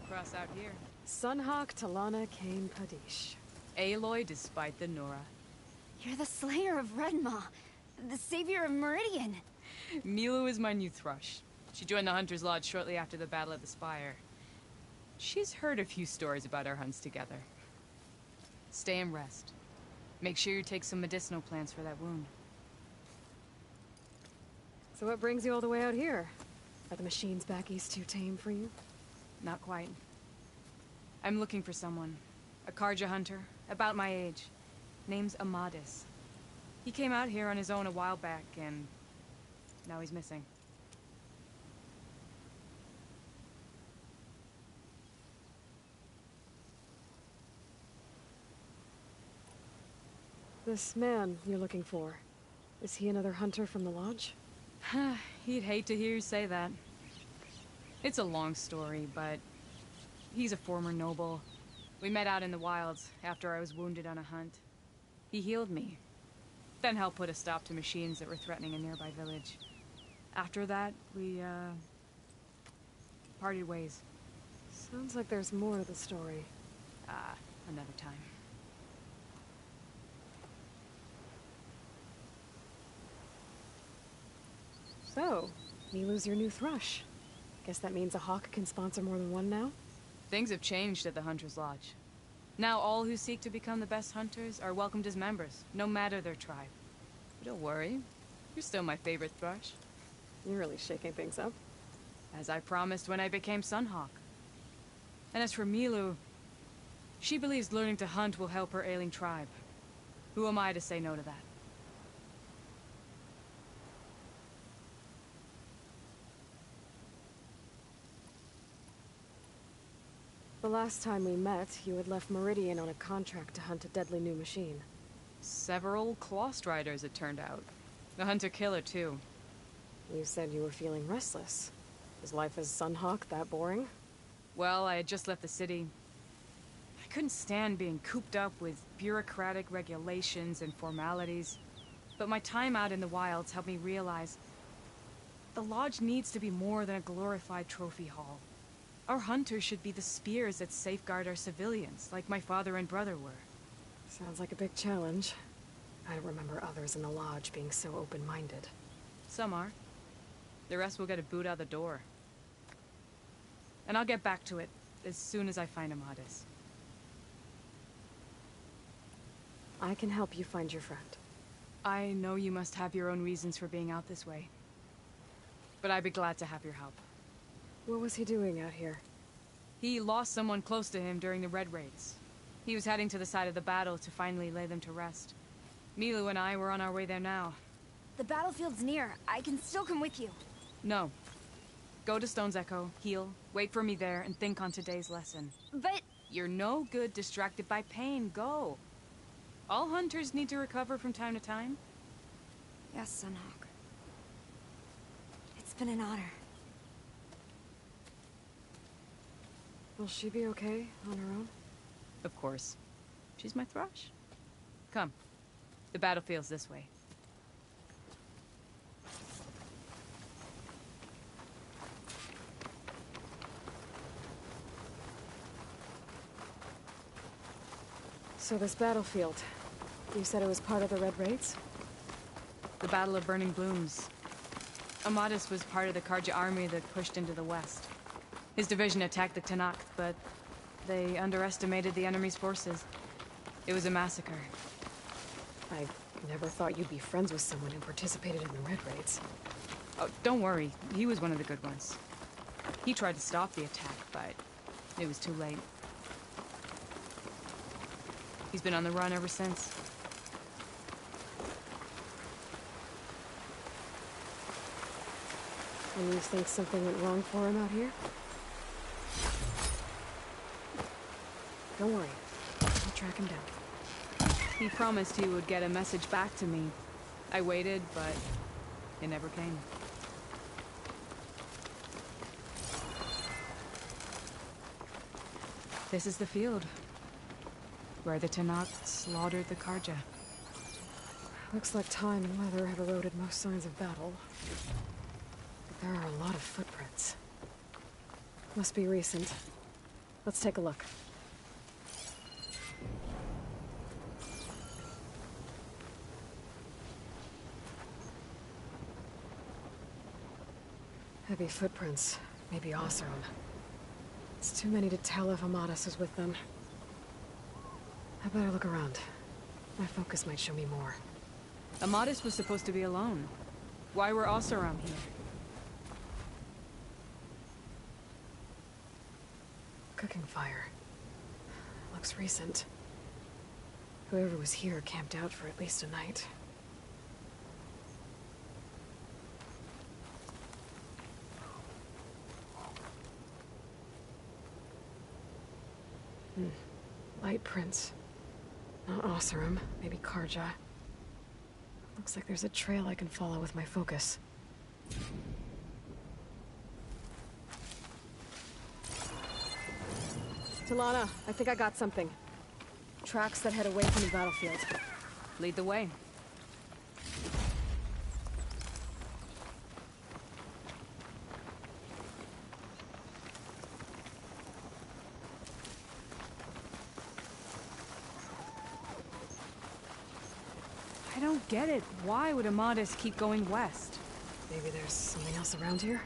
[SPEAKER 13] Cross out here.
[SPEAKER 2] Sunhawk Talana Kane Padish.
[SPEAKER 13] Aloy despite the Nora.
[SPEAKER 6] You're the slayer of Redmaw, the savior of Meridian.
[SPEAKER 13] Milu is my new thrush. She joined the Hunter's Lodge shortly after the Battle of the Spire. She's heard a few stories about our hunts together. Stay and rest. Make sure you take some medicinal plants for that wound.
[SPEAKER 2] So what brings you all the way out here? Are the machines back east too tame for you?
[SPEAKER 13] Not quite. I'm looking for someone. A Karja hunter, about my age. Name's Amadis. He came out here on his own a while back, and now he's missing.
[SPEAKER 2] This man you're looking for, is he another hunter from the Lodge?
[SPEAKER 13] He'd hate to hear you say that. It's a long story, but he's a former noble. We met out in the wilds after I was wounded on a hunt. He healed me, then helped put a stop to machines that were threatening a nearby village. After that, we, parted ways.
[SPEAKER 2] Sounds like there's more to the story.
[SPEAKER 13] Another time.
[SPEAKER 2] So, Milu's your new thrush. Guess that means a hawk can sponsor more than one now?
[SPEAKER 13] Things have changed at the Hunter's Lodge. Now all who seek to become the best hunters are welcomed as members, no matter their tribe. But don't worry, you're still my favorite thrush.
[SPEAKER 2] You're really shaking things up.
[SPEAKER 13] As I promised when I became Sunhawk. And as for Milu, she believes learning to hunt will help her ailing tribe. Who am I to say no to that?
[SPEAKER 2] The last time we met, you had left Meridian on a contract to hunt a deadly new machine.
[SPEAKER 13] Several Clost riders, it turned out. The hunter-killer, too.
[SPEAKER 2] You said you were feeling restless. Is life as Sunhawk that boring?
[SPEAKER 13] Well, I had just left the city. I couldn't stand being cooped up with bureaucratic regulations and formalities. But my time out in the wilds helped me realize the Lodge needs to be more than a glorified trophy hall. Our hunters should be the spears that safeguard our civilians, like my father and brother were.
[SPEAKER 2] Sounds like a big challenge. I don't remember others in the Lodge being so open-minded.
[SPEAKER 13] Some are. The rest will get a boot out the door. And I'll get back to it as soon as I find Amadis.
[SPEAKER 2] I can help you find your friend.
[SPEAKER 13] I know you must have your own reasons for being out this way. But I'd be glad to have your help.
[SPEAKER 2] What was he doing out here?
[SPEAKER 13] He lost someone close to him during the Red Raids. He was heading to the side of the battle to finally lay them to rest. Milu and I were on our way there now.
[SPEAKER 6] The battlefield's near. I can still come with you.
[SPEAKER 13] No. Go to Stone's Echo, heal, wait for me there, and think on today's lesson.
[SPEAKER 6] But...
[SPEAKER 13] You're no good distracted by pain. Go. All hunters need to recover from time to time.
[SPEAKER 6] Yes, Sunhawk. It's been an honor.
[SPEAKER 2] Will she be okay on her own?
[SPEAKER 13] Of course. She's my thrush. Come. The battlefield's this way.
[SPEAKER 2] So this battlefield, you said it was part of the Red Raids?
[SPEAKER 13] The Battle of Burning Blooms. Amadis was part of the Karja army that pushed into the west. His division attacked the Tenakth, but they underestimated the enemy's forces. It was a massacre.
[SPEAKER 2] I never thought you'd be friends with someone who participated in the Red Raids.
[SPEAKER 13] Oh, don't worry. He was one of the good ones. He tried to stop the attack, but it was too late. He's been on the run ever since.
[SPEAKER 2] And you think something went wrong for him out here? Don't worry. I'll track him down.
[SPEAKER 13] He promised he would get a message back to me. I waited, but it never came. This is the field, where the Tenakth slaughtered the Karja.
[SPEAKER 2] Looks like time and weather have eroded most signs of battle. But there are a lot of footprints. Must be recent. Let's take a look. Heavy footprints. Maybe Oseram. It's too many to tell if Amadis is with them. I better look around. My focus might show me more.
[SPEAKER 13] Amadis was supposed to be alone. Why were Oseram here?
[SPEAKER 2] Cooking fire. Looks recent. Whoever was here camped out for at least a night. Light prints. Not Oseram, maybe Karja. Looks like there's a trail I can follow with my focus. Talana, I think I got something. Tracks that head away from the battlefield.
[SPEAKER 13] Lead the way. I don't get it. Why would Amadis keep going west?
[SPEAKER 2] Maybe there's something else around here?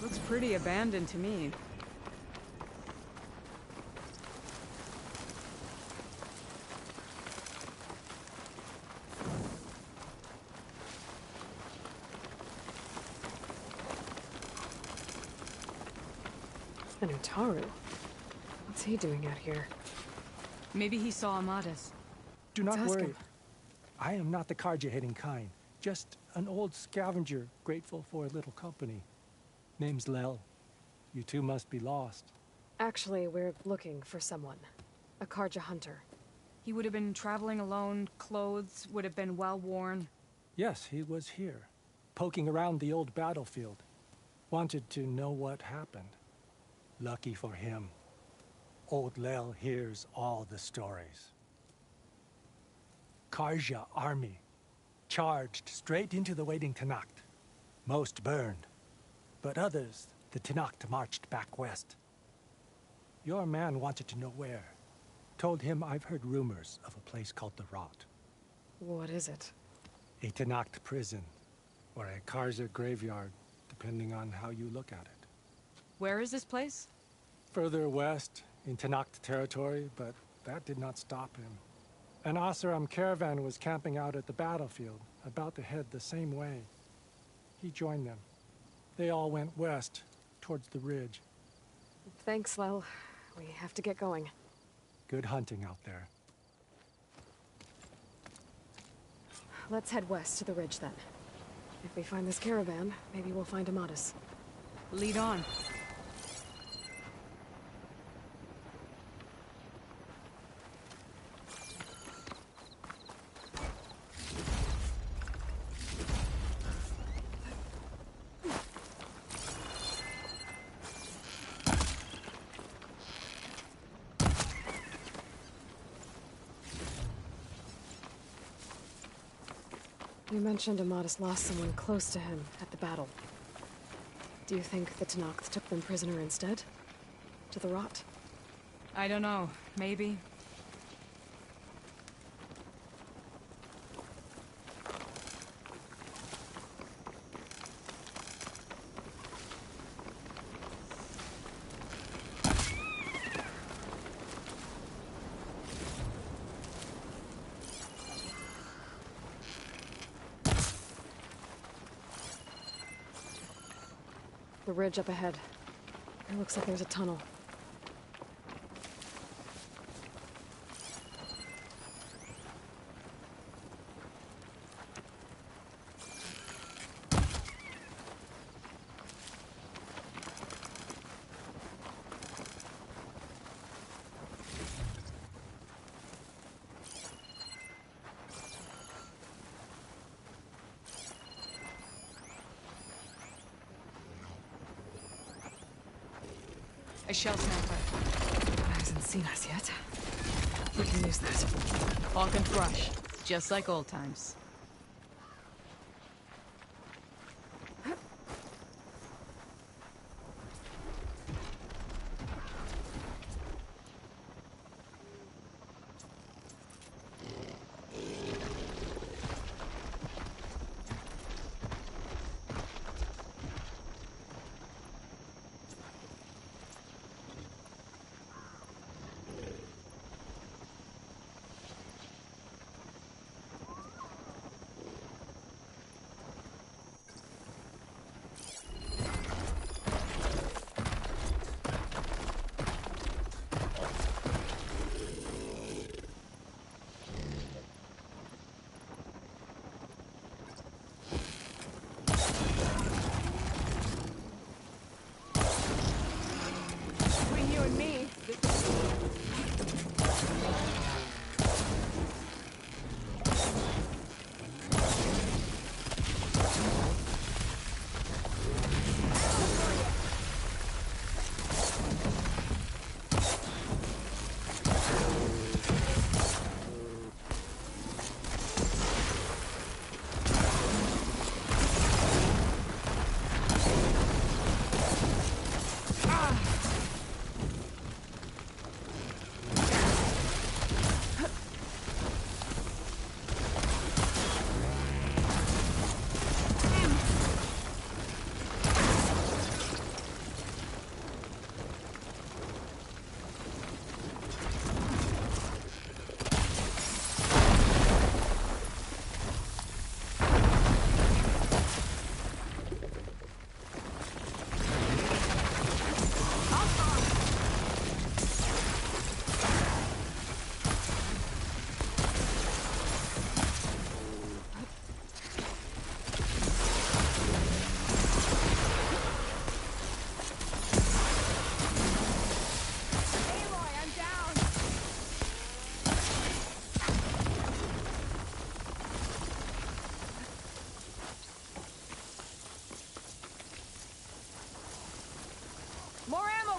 [SPEAKER 13] Looks pretty abandoned to me.
[SPEAKER 2] And Utaru. What's he doing out here?
[SPEAKER 13] Maybe he saw Amadis.
[SPEAKER 14] Do not
[SPEAKER 2] Let's ask
[SPEAKER 14] worry.
[SPEAKER 2] him.
[SPEAKER 14] I am not the Karja-hating kind. Just an old scavenger, grateful for a little company. Name's Lel. You two must be lost.
[SPEAKER 2] Actually, we're looking for someone. A Karja hunter.
[SPEAKER 13] He would have been traveling alone, clothes would have been well worn.
[SPEAKER 14] Yes, he was here, poking around the old battlefield. Wanted to know what happened. Lucky for him, old Lel hears all the stories. Karja army charged straight into the waiting Tenakth. Most burned, but others, the Tenakth marched back west. Your man wanted to know where. Told him I've heard rumors of a place called the Rot.
[SPEAKER 2] What is it?
[SPEAKER 14] A Tenakth prison, or a Karja graveyard, depending on how you look at it.
[SPEAKER 13] Where is this place?
[SPEAKER 14] Further west, in Tenakth territory, but that did not stop him. An Oseram caravan was camping out at the battlefield, about to head the same way. He joined them. They all went west, towards the ridge.
[SPEAKER 2] Thanks, Lel. We have to get going.
[SPEAKER 14] Good hunting out there.
[SPEAKER 2] Let's head west to the ridge, then. If we find this caravan, maybe we'll find Amadis.
[SPEAKER 13] Lead on.
[SPEAKER 2] You mentioned Amadis lost someone close to him at the battle. Do you think the Tenakth took them prisoner instead? To the Rot?
[SPEAKER 13] I don't know. Maybe.
[SPEAKER 2] The ridge up ahead. It looks like there's a tunnel.
[SPEAKER 13] A shell snapper.
[SPEAKER 2] Hasn't seen us yet. We can use that.
[SPEAKER 13] Hawk and Thrush, just like old times.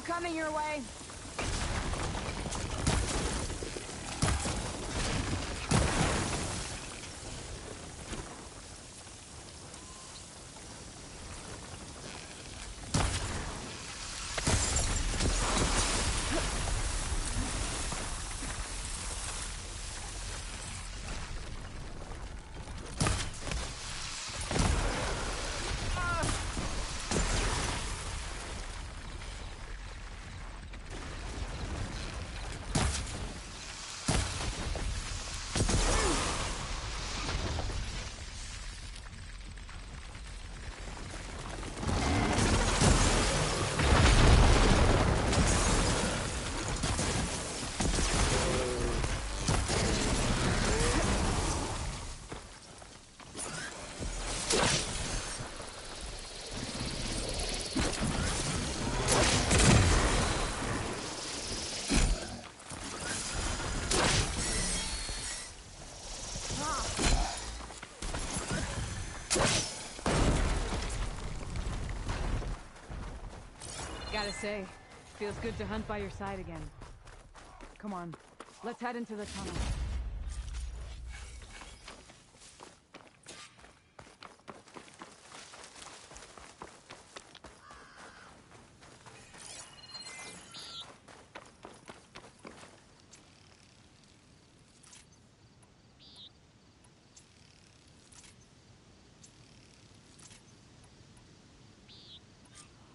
[SPEAKER 13] coming your way. Gotta say, feels good to hunt by your side again. Come on, let's head into the tunnel.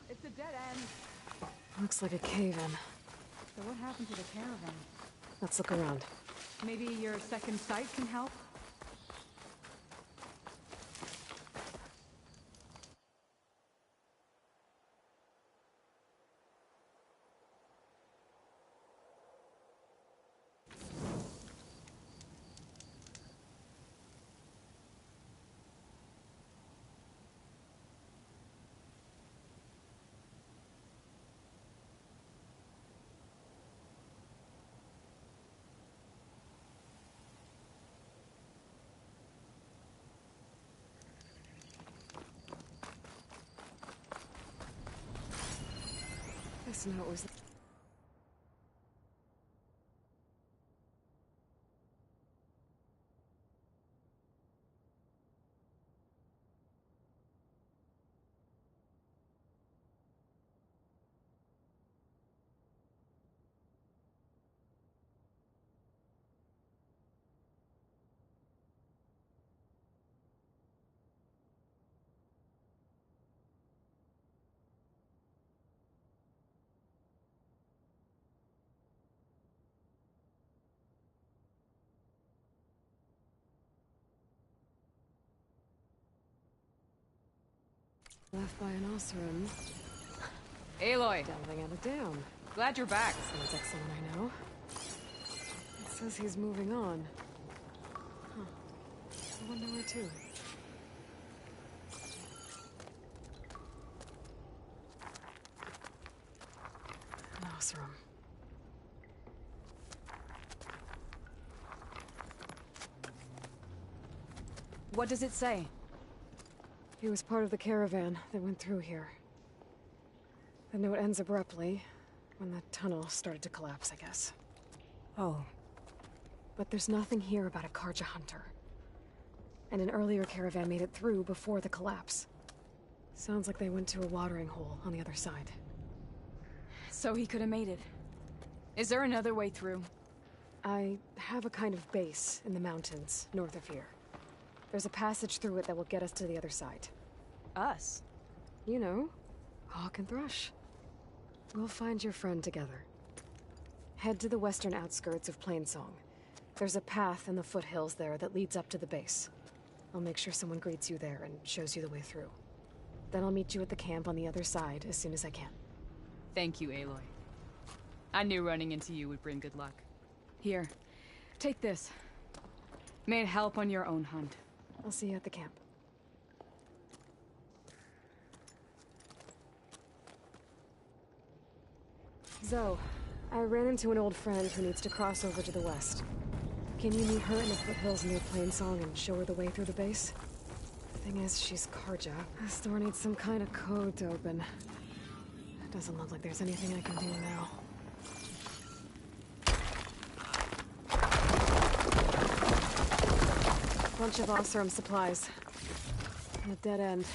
[SPEAKER 13] It's a dead end.
[SPEAKER 2] Looks like a cave-in.
[SPEAKER 13] So what happened to the caravan?
[SPEAKER 2] Let's look around.
[SPEAKER 13] Maybe your second sight can help?
[SPEAKER 2] This note was... Left by an Oseram.
[SPEAKER 13] Aloy!
[SPEAKER 2] Delving out of dam.
[SPEAKER 13] Glad you're back.
[SPEAKER 2] Sounds like someone I know. It says he's moving on. Huh. I wonder where to. An Oseram.
[SPEAKER 13] What does it say?
[SPEAKER 2] He was part of the caravan that went through here. The note ends abruptly, when the tunnel started to collapse, I guess.
[SPEAKER 13] Oh.
[SPEAKER 2] But there's nothing here about a Karja hunter. And an earlier caravan made it through before the collapse. Sounds like they went to a watering hole on the other side.
[SPEAKER 13] So he could have made it. Is there another way through?
[SPEAKER 2] I have a kind of base in the mountains, north of here. There's a passage through it that will get us to the other side.
[SPEAKER 13] Us?
[SPEAKER 2] You know, Hawk and Thrush. We'll find your friend together. Head to the western outskirts of Plainsong. There's a path in the foothills there that leads up to the base. I'll make sure someone greets you there and shows you the way through. Then I'll meet you at the camp on the other side as soon as I can.
[SPEAKER 13] Thank you, Aloy. I knew running into you would bring good luck. Here, take this. May it help on your own hunt.
[SPEAKER 2] I'll see you at the camp. Zoe, I ran into an old friend who needs to cross over to the west. Can you meet her in the foothills near Plainsong and show her the way through the base? The thing is, she's Karja. This door needs some kind of code to open. Doesn't look like there's anything I can do now. Bunch of Oseram supplies. And a dead end.